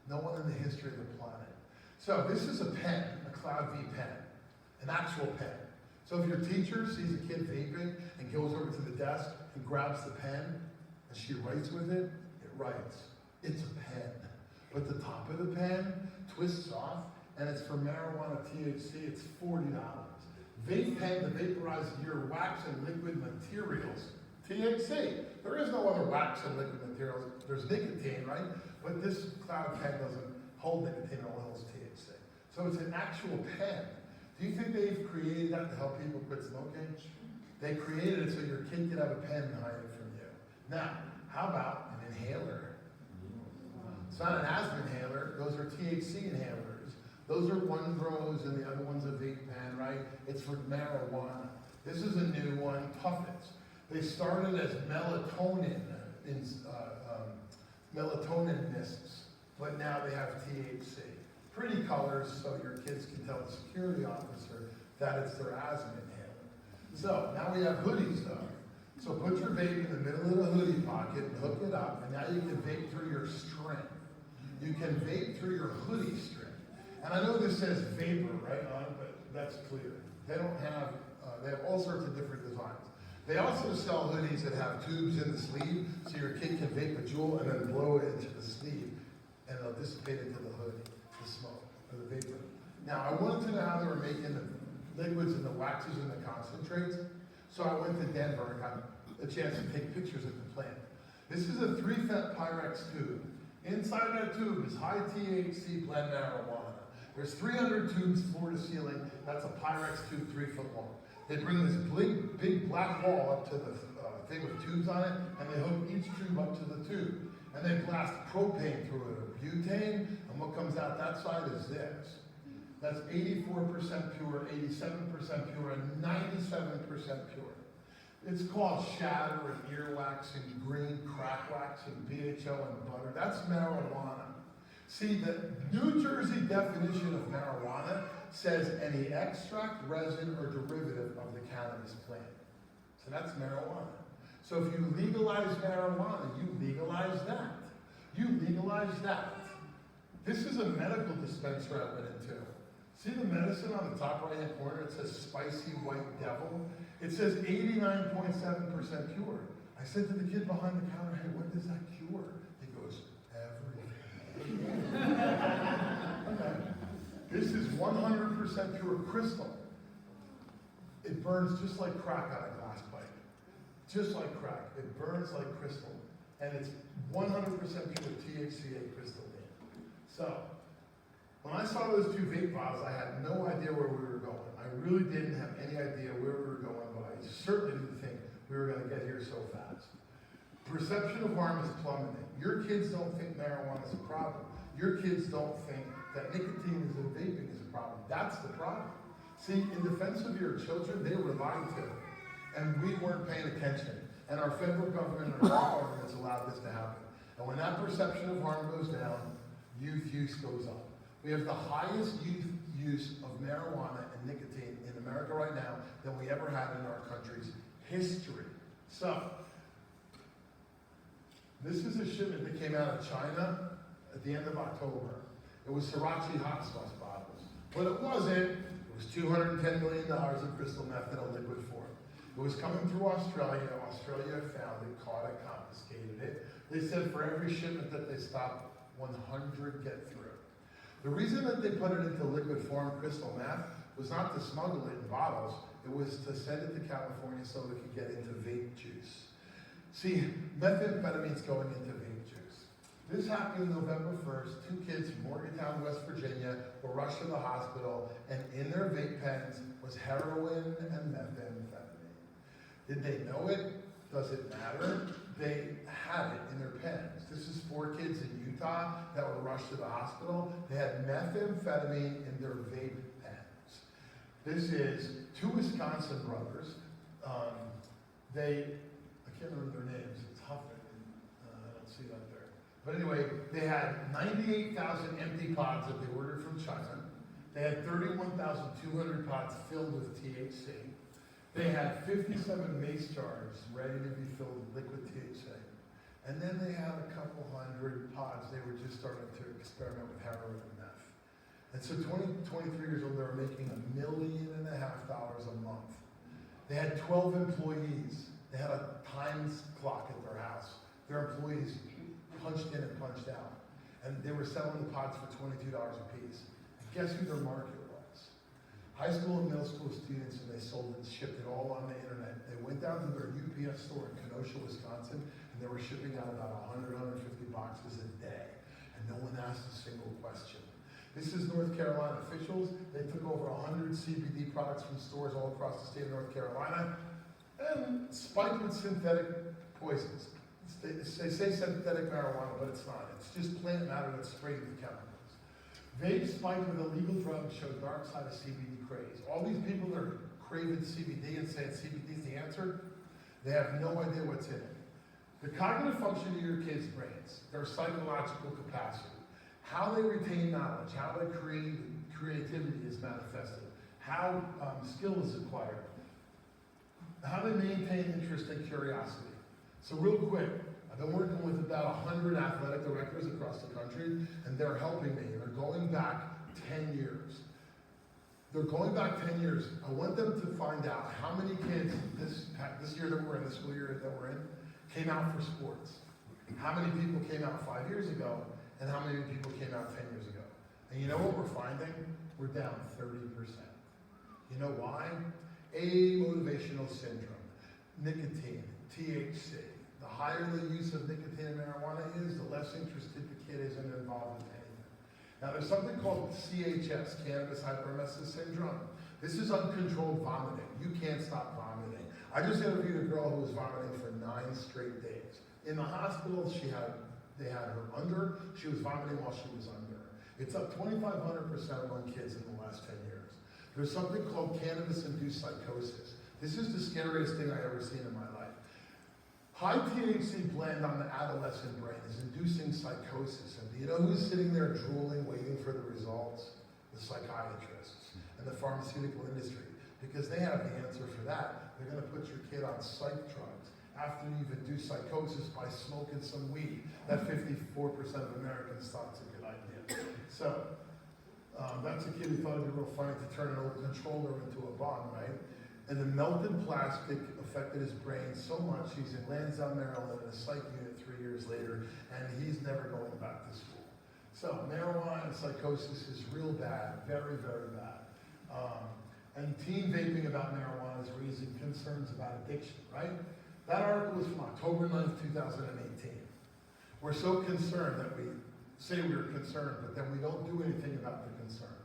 Speaker 2: No one in the history of the planet. So this is a pen, a Cloud V pen, an actual pen. So if your teacher sees a kid vaping and goes over to the desk and grabs the pen and she writes with it, it writes. It's a pen. But the top of the pen twists off and it's for marijuana THC, it's $40. Vape pen to vaporize your wax and liquid materials. THC. There is no other wax and liquid materials. There's nicotine, right? But this Cloud pen doesn't hold nicotine, it only holds THC. So it's an actual pen. Do you think they've created that to help people quit smoking? They created it so your kid could have a pen and hide it from you. Now, how about an inhaler? It's not an asthma inhaler, those are THC inhalers. Those are one grows and the other one's a vape pen, right? It's for marijuana. This is a new one, Puffets. They started as melatonin, melatonin mists, but now they have THC. Pretty colors so your kids can tell the security officer that it's their asthma inhaler. So now we have hoodies though. So put your vape in the middle of the hoodie pocket and hook it up, and now you can vape through your string. You can vape through your hoodie string. And I know this says vapor right on, but that's clear. They don't have, they have all sorts of different designs. They also sell hoodies that have tubes in the sleeve, so your kid can vape a JUUL and then blow it into the sleeve, and they'll dissipate into the hoodie, the smoke, or the vapor. Now, I wanted to know how they were making the liquids and the waxes and the concentrates, so I went to Denver and got a chance to take pictures of the plant. This is a 3-FET Pyrex tube. Inside that tube is high THC blend marijuana. There's 300 tubes floor to ceiling. That's a Pyrex tube 3 foot long. They bring this big black wall up to the thing with tubes on it, and they hook each tube up to the tube. And they blast propane through it, or butane, and what comes out that side is this. That's 84% pure, 87% pure, and 97% pure. It's called shatter and earwax and green crack wax and BHO and butter. That's marijuana. See, the New Jersey definition of marijuana says any extract, resin, or derivative of the cannabis plant. So that's marijuana. So if you legalize marijuana, you legalize that. You legalize that. This is a medical dispenser I went into. See the medicine on the top right-hand corner? It says spicy white devil. It says 89.7% pure. I said to the kid behind the counter, hey, what does that cure? He goes, everything. Okay. This is 100% pure crystal. It burns just like crack on a glass pipe. Just like crack. It burns like crystal. And it's 100% pure THCA crystal in. So, when I saw those 2 vape vials, I had no idea where we were going. I really didn't have any idea where we were going, but I certainly didn't think we were going to get here so fast. Perception of harm is plummeting. Your kids don't think marijuana is a problem. Your kids don't think that nicotine is in vaping is a problem. That's the problem. See, in defense of your children, they were lied to. And we weren't paying attention. And our federal government and our governments allowed this to happen. And when that perception of harm goes down, youth use goes up. We have the highest youth use of marijuana and nicotine in America right now than we ever had in our country's history. So, this is a shipment that came out of China at the end of October. It was Sriracha hot sauce bottles. But it wasn't. It was $210 million of crystal meth in a liquid form. It was coming through Australia. Australia found it, caught it, confiscated it. They said for every shipment that they stopped, 100 get through. The reason that they put it into liquid form, crystal meth, was not to smuggle it in bottles. It was to send it to California so it could get into vape juice. See, methamphetamine's going into vape juice. This happened November 1st. 2 kids from Morgantown, West Virginia were rushed to the hospital, and in their vape pens was heroin and methamphetamine. Did they know it? Does it matter? They had it in their pens. This is 4 kids in Utah that were rushed to the hospital. They had methamphetamine in their vape pens. This is 2 Wisconsin brothers. I can't remember their names. It's Huffman. I don't see that there. But anyway, they had 98,000 empty pods that they ordered from China. They had 31,200 pods filled with THC. They had 57 mace jars ready to be filled with liquid THC. And then they had a couple hundred pods. They were just starting to experiment with heroin and meth. And so 23 years old, they were making $1.5 million a month. They had 12 employees. They had a times clock at their house. Their employees punched in and punched out. And they were selling the pods for $22 a piece. And guess who their market was? High school and middle school students, and they sold it and shipped it all on the internet. They went down to their UPS store in Kenosha, Wisconsin, and they were shipping out about 100, 150 boxes a day. And no one asked a single question. This is North Carolina officials. They took over 100 CBD products from stores all across the state of North Carolina and spiked with synthetic poisons. They say synthetic marijuana, but it's not. It's just plant matter that's sprayed with chemicals. Vape spiked with illegal drugs show dark side of CBD craze. All these people that are craving CBD and saying CBD is the answer, they have no idea what's in it. The cognitive function of your kids' brains, their psychological capacity, how they retain knowledge, how their creativity is manifested, how skill is acquired, how they maintain interest and curiosity. So real quick, I've been working with about 100 athletic directors across the country, and they're helping me. They're going back 10 years. They're going back 10 years. I want them to find out how many kids this year that we're in, the school year that we're in, came out for sports. How many people came out 5 years ago, and how many people came out 10 years ago. And you know what we're finding? We're down 30%. You know why? Amotivational syndrome, nicotine, THC. The higher the use of nicotine and marijuana is, the less interested the kid is in involved with anything. Now there's something called CHS, cannabis hyperemesis syndrome. This is uncontrolled vomiting. You can't stop vomiting. I just interviewed a girl who was vomiting for 9 straight days. In the hospital, they had her under. She was vomiting while she was under. It's up 2,500% among kids in the last 10 years. There's something called cannabis-induced psychosis. This is the scariest thing I ever seen in my life. High THC blend on the adolescent brain is inducing psychosis. And do you know who's sitting there drooling, waiting for the results? The psychiatrists and the pharmaceutical industry. Because they have the answer for that. They're going to put your kid on psych drugs after you've induced psychosis by smoking some weed. That 54% of Americans thought it's a good idea. So, that's a kid who thought it'd be real funny to turn an old controller into a bomb, right? And the melted plastic affected his brain so much, he's in Lansdowne, Maryland, in a psych unit 3 years later, and he's never going back to school. So marijuana and psychosis is real bad, very, very bad. And teen vaping about marijuana is raising concerns about addiction, right? That article is from October 9th, 2018. We're so concerned that we say we're concerned, but then we don't do anything about the concern.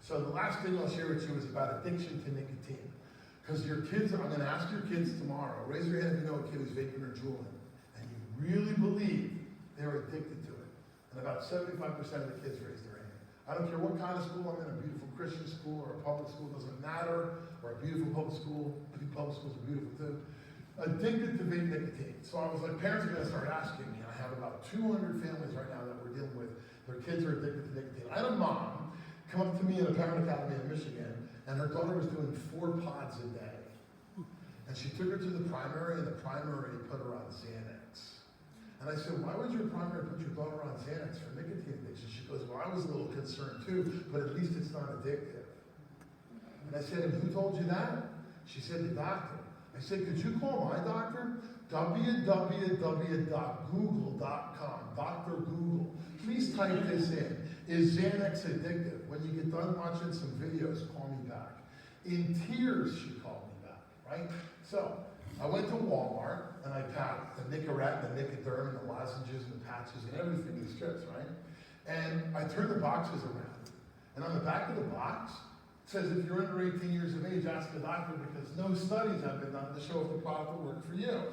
Speaker 2: So the last thing I'll share with you is about addiction to nicotine. Because your kids, I'm going to ask your kids tomorrow, raise your hand if you know a kid who's vaping or JUULing, and you really believe they're addicted to it. And about 75% of the kids raise their hand. I don't care what kind of school I'm in, a beautiful Christian school or a public school, doesn't matter, or a beautiful public school, public schools are beautiful too. Addicted to vape nicotine. So I was like, parents are going to start asking me. I have about 200 families right now that we're dealing with. Their kids are addicted to nicotine. I had a mom come up to me in a parent academy in Michigan, and her daughter was doing 4 pods a day. And she took her to the primary, and the primary put her on Xanax. And I said, why would your primary put your daughter on Xanax for nicotine addiction? She goes, well, I was a little concerned too, but at least it's not addictive. And I said, and who told you that? She said, the doctor. I said, could you call my doctor? www.google.com, Dr. Google. Please type this in. Is Xanax addictive? When you get done watching some videos, call me back. In tears, she called me back, right? So, I went to Walmart, and I packed the Nicorette, the Nicoderm, and the lozenges, and the patches, and everything in strips, right? And I turned the boxes around. And on the back of the box, it says if you're under 18 years of age, ask the doctor because no studies have been done to show if the product will work for you.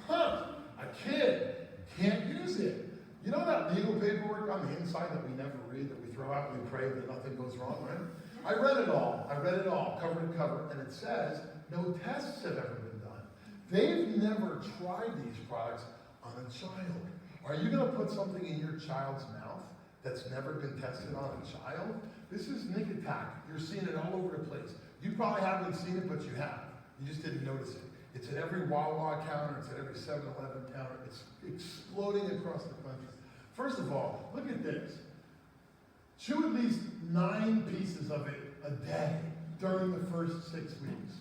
Speaker 2: Huh, a kid can't use it. You know that legal paperwork on the inside that we never read, that we throw out and we pray that nothing goes wrong, right? I read it all, cover to cover, and it says no tests have ever been done. They've never tried these products on a child. Are you going to put something in your child's mouth that's never been tested on a child. This is Nick Attack. You're seeing it all over the place. You probably haven't seen it, but you have. You just didn't notice it. It's at every Wawa counter, it's at every 7-Eleven counter. It's exploding across the country. First of all, look at this. Chew at least 9 pieces of it a day during the first 6 weeks.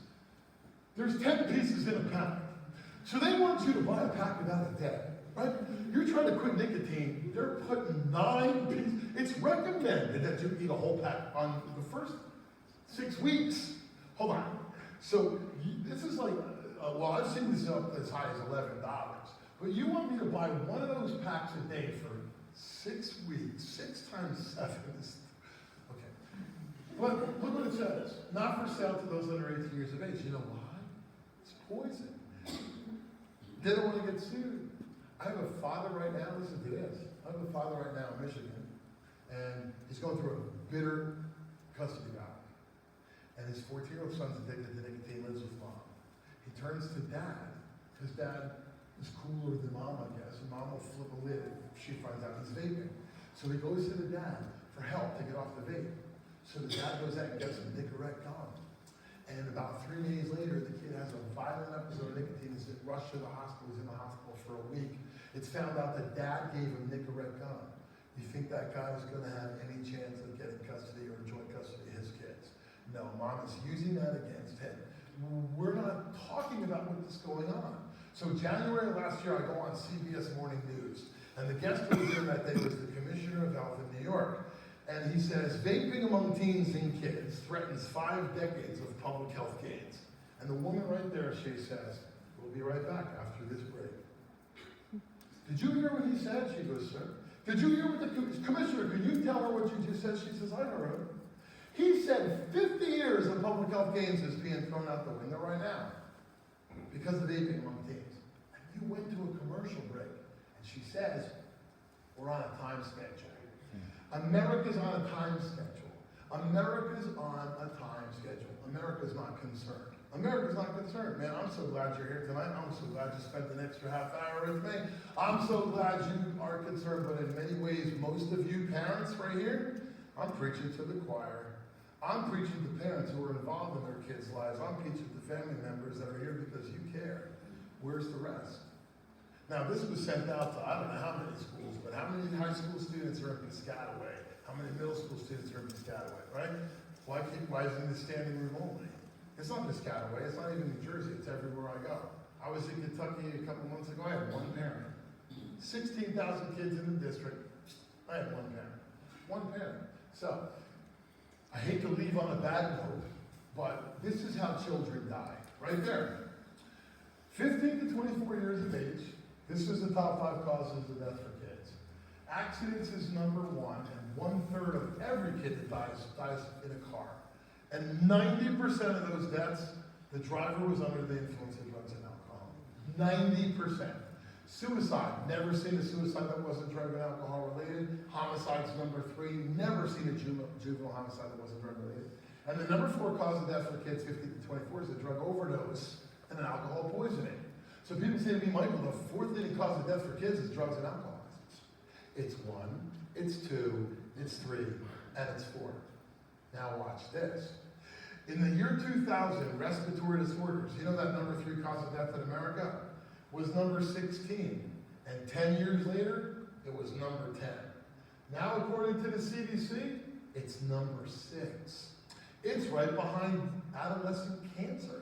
Speaker 2: There's 10 pieces in a pack. So they want you to buy a pack of that a day, right? You're trying to quit nicotine, they're putting 9 pieces. It's recommended that you eat a whole pack on the first 6 weeks. Hold on. So this is like, well, I've seen this up as high as $11. But you want me to buy one of those packs a day for 6 weeks, 6 times 7 is, okay. But look what it says. Not for sale to those under 18 years of age. You know why? It's poison. They don't want to get sued. I have a father right now, listen to this. I have a father right now in Michigan, and he's going through a bitter custody battle. And his 14-year-old son's addicted to nicotine, lives with mom. He turns to dad, because dad is cooler than mom, I guess, and mom will flip a lid if she finds out he's vaping. So he goes to the dad for help to get off the vape. So the dad goes out and gets a Nicorette gum. And about 3 days later, the kid has a violent episode of nicotine. He's rushed to the hospital. He's in the hospital for a week. It's found out that dad gave him Nicorette gum. You think that guy is going to have any chance of getting custody or joint custody of his kids? No, mom is using that against him. We're not talking about what's going on. So January last year, I go on CBS Morning News, and the guest who was there that day was the Commissioner of Health in New York. And he says, vaping among teens and kids threatens 5 decades of public health gains. And the woman right there, she says, we'll be right back after this break. Did you hear what he said? She goes, sir. Did you hear what the commissioner, could you tell her what you just said? She says, I heard. He said 50 years of public health gains is being thrown out the window right now because of vaping among teens. And you went to a commercial break, and she says, we're on a time schedule. America's on a time schedule. America's on a time schedule. America's not concerned. America's not concerned. Man, I'm so glad you're here tonight. I'm so glad you spent an extra half hour with me. I'm so glad you are concerned, but in many ways, most of you parents right here, I'm preaching to the choir. I'm preaching to parents who are involved in their kids' lives. I'm preaching to family members that are here because you care. Where's the rest? Now, this was sent out to, I don't know how many schools, but how many high school students are in Piscataway? How many middle school students are in Piscataway, right? Why is it in the standing room only? It's not Piscataway, it's not even New Jersey, it's everywhere I go. I was in Kentucky a couple months ago, I had one parent. 16,000 kids in the district, I had one parent. One parent. So, I hate to leave on a bad note, but this is how children die, right there. 15 to 24 years of age. This is the top 5 causes of death for kids. Accidents is number 1, and 1/3 of every kid that dies in a car. And 90% of those deaths, the driver was under the influence of drugs and alcohol. 90%. Suicide, never seen a suicide that wasn't drug and alcohol related. Homicide's number 3, never seen a juvenile homicide that wasn't drug related. And the number 4 cause of death for kids 15 to 24 is a drug overdose and an alcohol poisoning. So people say to me, Michael, the 4th leading cause of death for kids is drugs and alcohol. It's 1, it's 2, it's 3, and it's 4. Now watch this. In the year 2000, respiratory disorders, you know that number 3 cause of death in America was number 16. And 10 years later, it was number 10. Now, according to the CDC, it's number 6. It's right behind adolescent cancer.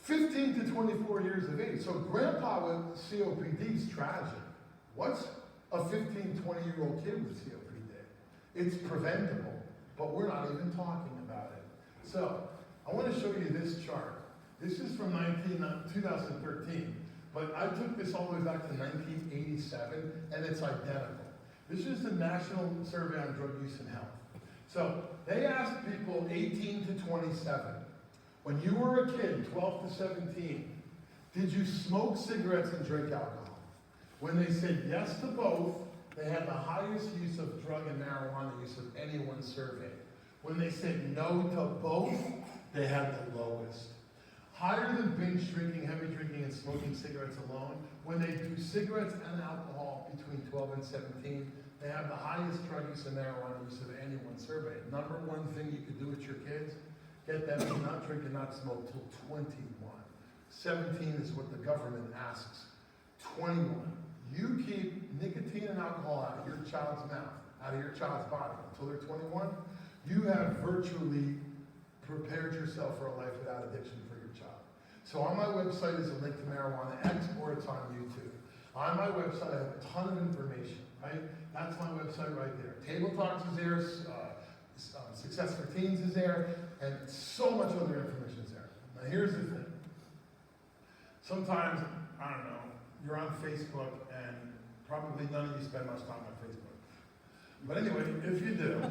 Speaker 2: 15 to 24 years of age. So grandpa with COPD is tragic. What's a 15, 20-year-old kid with COPD? It's preventable, but we're not even talking about it. So I want to show you this chart. This is from 2013, but I took this all the way back to 1987, and it's identical. This is the National Survey on Drug Use and Health. So they asked people 18 to 27, when you were a kid, 12 to 17, did you smoke cigarettes and drink alcohol? When they said yes to both, they had the highest use of drug and marijuana use of anyone surveyed. When they said no to both, they had the lowest. Higher than binge drinking, heavy drinking, and smoking cigarettes alone, when they do cigarettes and alcohol between 12 and 17, They have the highest drug use and marijuana use of anyone surveyed. Number one thing you could do with your kids, get them to not drink and not smoke till 21. 17 is what the government asks. 21. You keep nicotine and alcohol out of your child's mouth, out of your child's body until they're 21, you have virtually prepared yourself for a life without addiction for your child. So on my website is a link to Marijuana X, or it's on YouTube. On my website I have a ton of information, right? That's my website right there. Table Talks is there, Success for Teens is there, and so much other information is there. Now here's the thing. Sometimes, I don't know, you're on Facebook and probably none of you spend much time on Facebook. But anyway, if you do,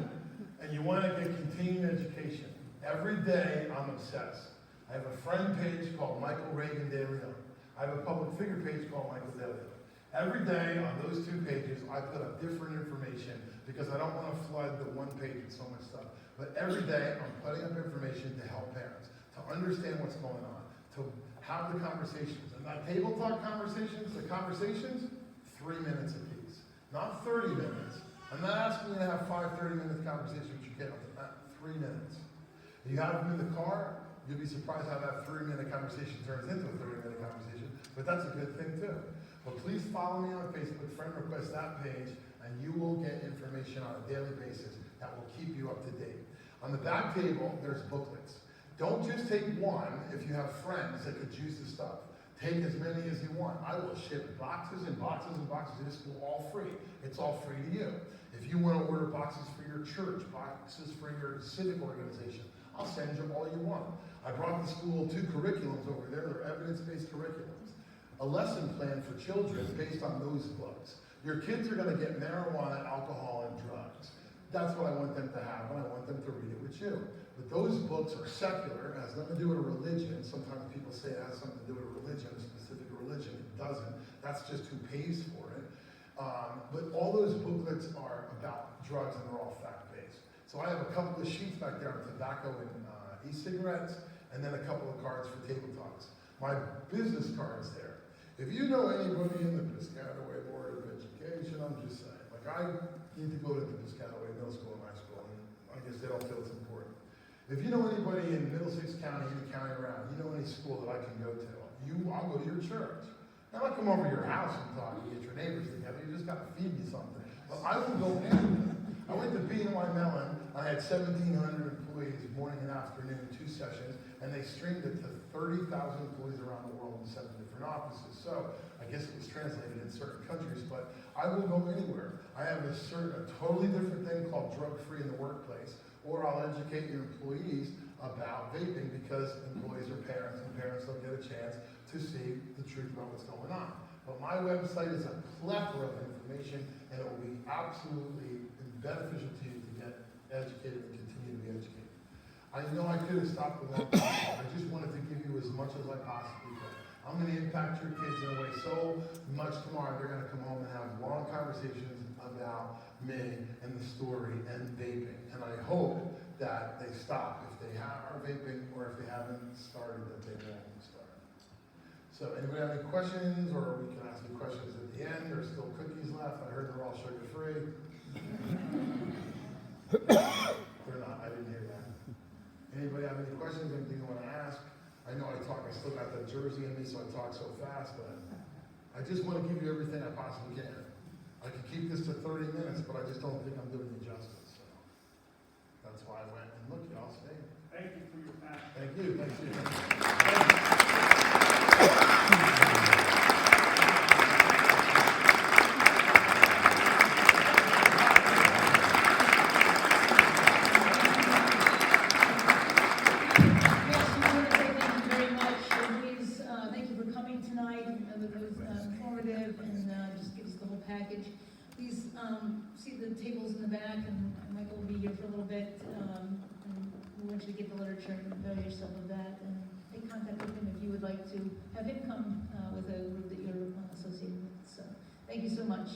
Speaker 2: and you want to get continuing education, every day I'm obsessed. I have a friend page called Michael Reagan DeLeon. I have a public figure page called Michael DeLeon. Every day on those two pages, I put up different information because I don't want to flood the one page with so much stuff. But every day, I'm putting up information to help parents, to understand what's going on, to have the conversations. And my table talk conversations, the conversations, 3 minutes apiece, not 30 minutes. I'm not asking you to have 5 30-minute conversations with your kid, 3 minutes. If you have them in the car, you'll be surprised how that 3-minute conversation turns into a 30-minute conversation, but that's a good thing too. But please follow me on Facebook, friend request that page, and you will get information on a daily basis that will keep you up to date. On the back table, there's booklets. Don't just take one if you have friends that could use the stuff. Take as many as you want. I will ship boxes and boxes and boxes of this school all free. It's all free to you. If you want to order boxes for your church, boxes for your civic organization, I'll send you all you want. I brought the school 2 curriculums over there. They're evidence-based curriculums. A lesson plan for children based on those books. Your kids are going to get marijuana, alcohol, and drugs. That's what I want them to have, and I want them to read it with you. But those books are secular. It has nothing to do with religion. Sometimes people say it has something to do with religion, a specific religion. It doesn't. That's just who pays for it. But all those booklets are about drugs, and they're all fact-based. So I have a couple of sheets back there on tobacco and e-cigarettes, and then a couple of cards for table talks. My business card's there. If you know anybody in the Piscataway Board of Education, I'm just saying, like I need to go to the Piscataway Middle School and High School, and I guess they don't feel it's important. If you know anybody in Middlesex County, any county around, you know any school that I can go to, I'll go to your church. Now I come over to your house and talk and get your neighbors together, you just gotta feed me something. But I will go anywhere. I went to BNY Mellon, I had 1,700 employees morning and afternoon, 2 sessions, and they streamed it to 30,000 employees around the world in 7 different offices. So I guess it was translated in certain countries, but I will go anywhere. I have a totally different thing called drug-free in the workplace, or I'll educate your employees about vaping because employees are parents, and parents don't get a chance to see the truth about what's going on. But my website is a plethora of information, and it will be absolutely beneficial to you to get educated and continue to be educated. I know I could have stopped with that. I just wanted to give you as much as I possibly could. I'm going to impact your kids in a way so much tomorrow. They're going to come home and have long conversations about me and the story and vaping. And I hope that they stop if they are vaping, or if they haven't started, that they won't start. So anybody have any questions, or we can ask you questions at the end. There's still cookies left. I heard they're all sugar-free. They're not. I didn't hear that. Anybody have any questions, anything you want to ask? I know I still got that Jersey in me, so I talk so fast, but I just want to give you everything I possibly can. I could keep this to 30 minutes, but I just don't think I'm doing you justice. So that's why I went, and look, y'all stayed.
Speaker 5: Thank you for your passion.
Speaker 2: Thank you. Thank you.
Speaker 1: Informative and just gives the whole package. Please see the tables in the back, and Michael will be here for a little bit. And we want you to get the literature and avail yourself of that. And make contact with him if you would like to have him come with a group that you're associated with. So thank you so much.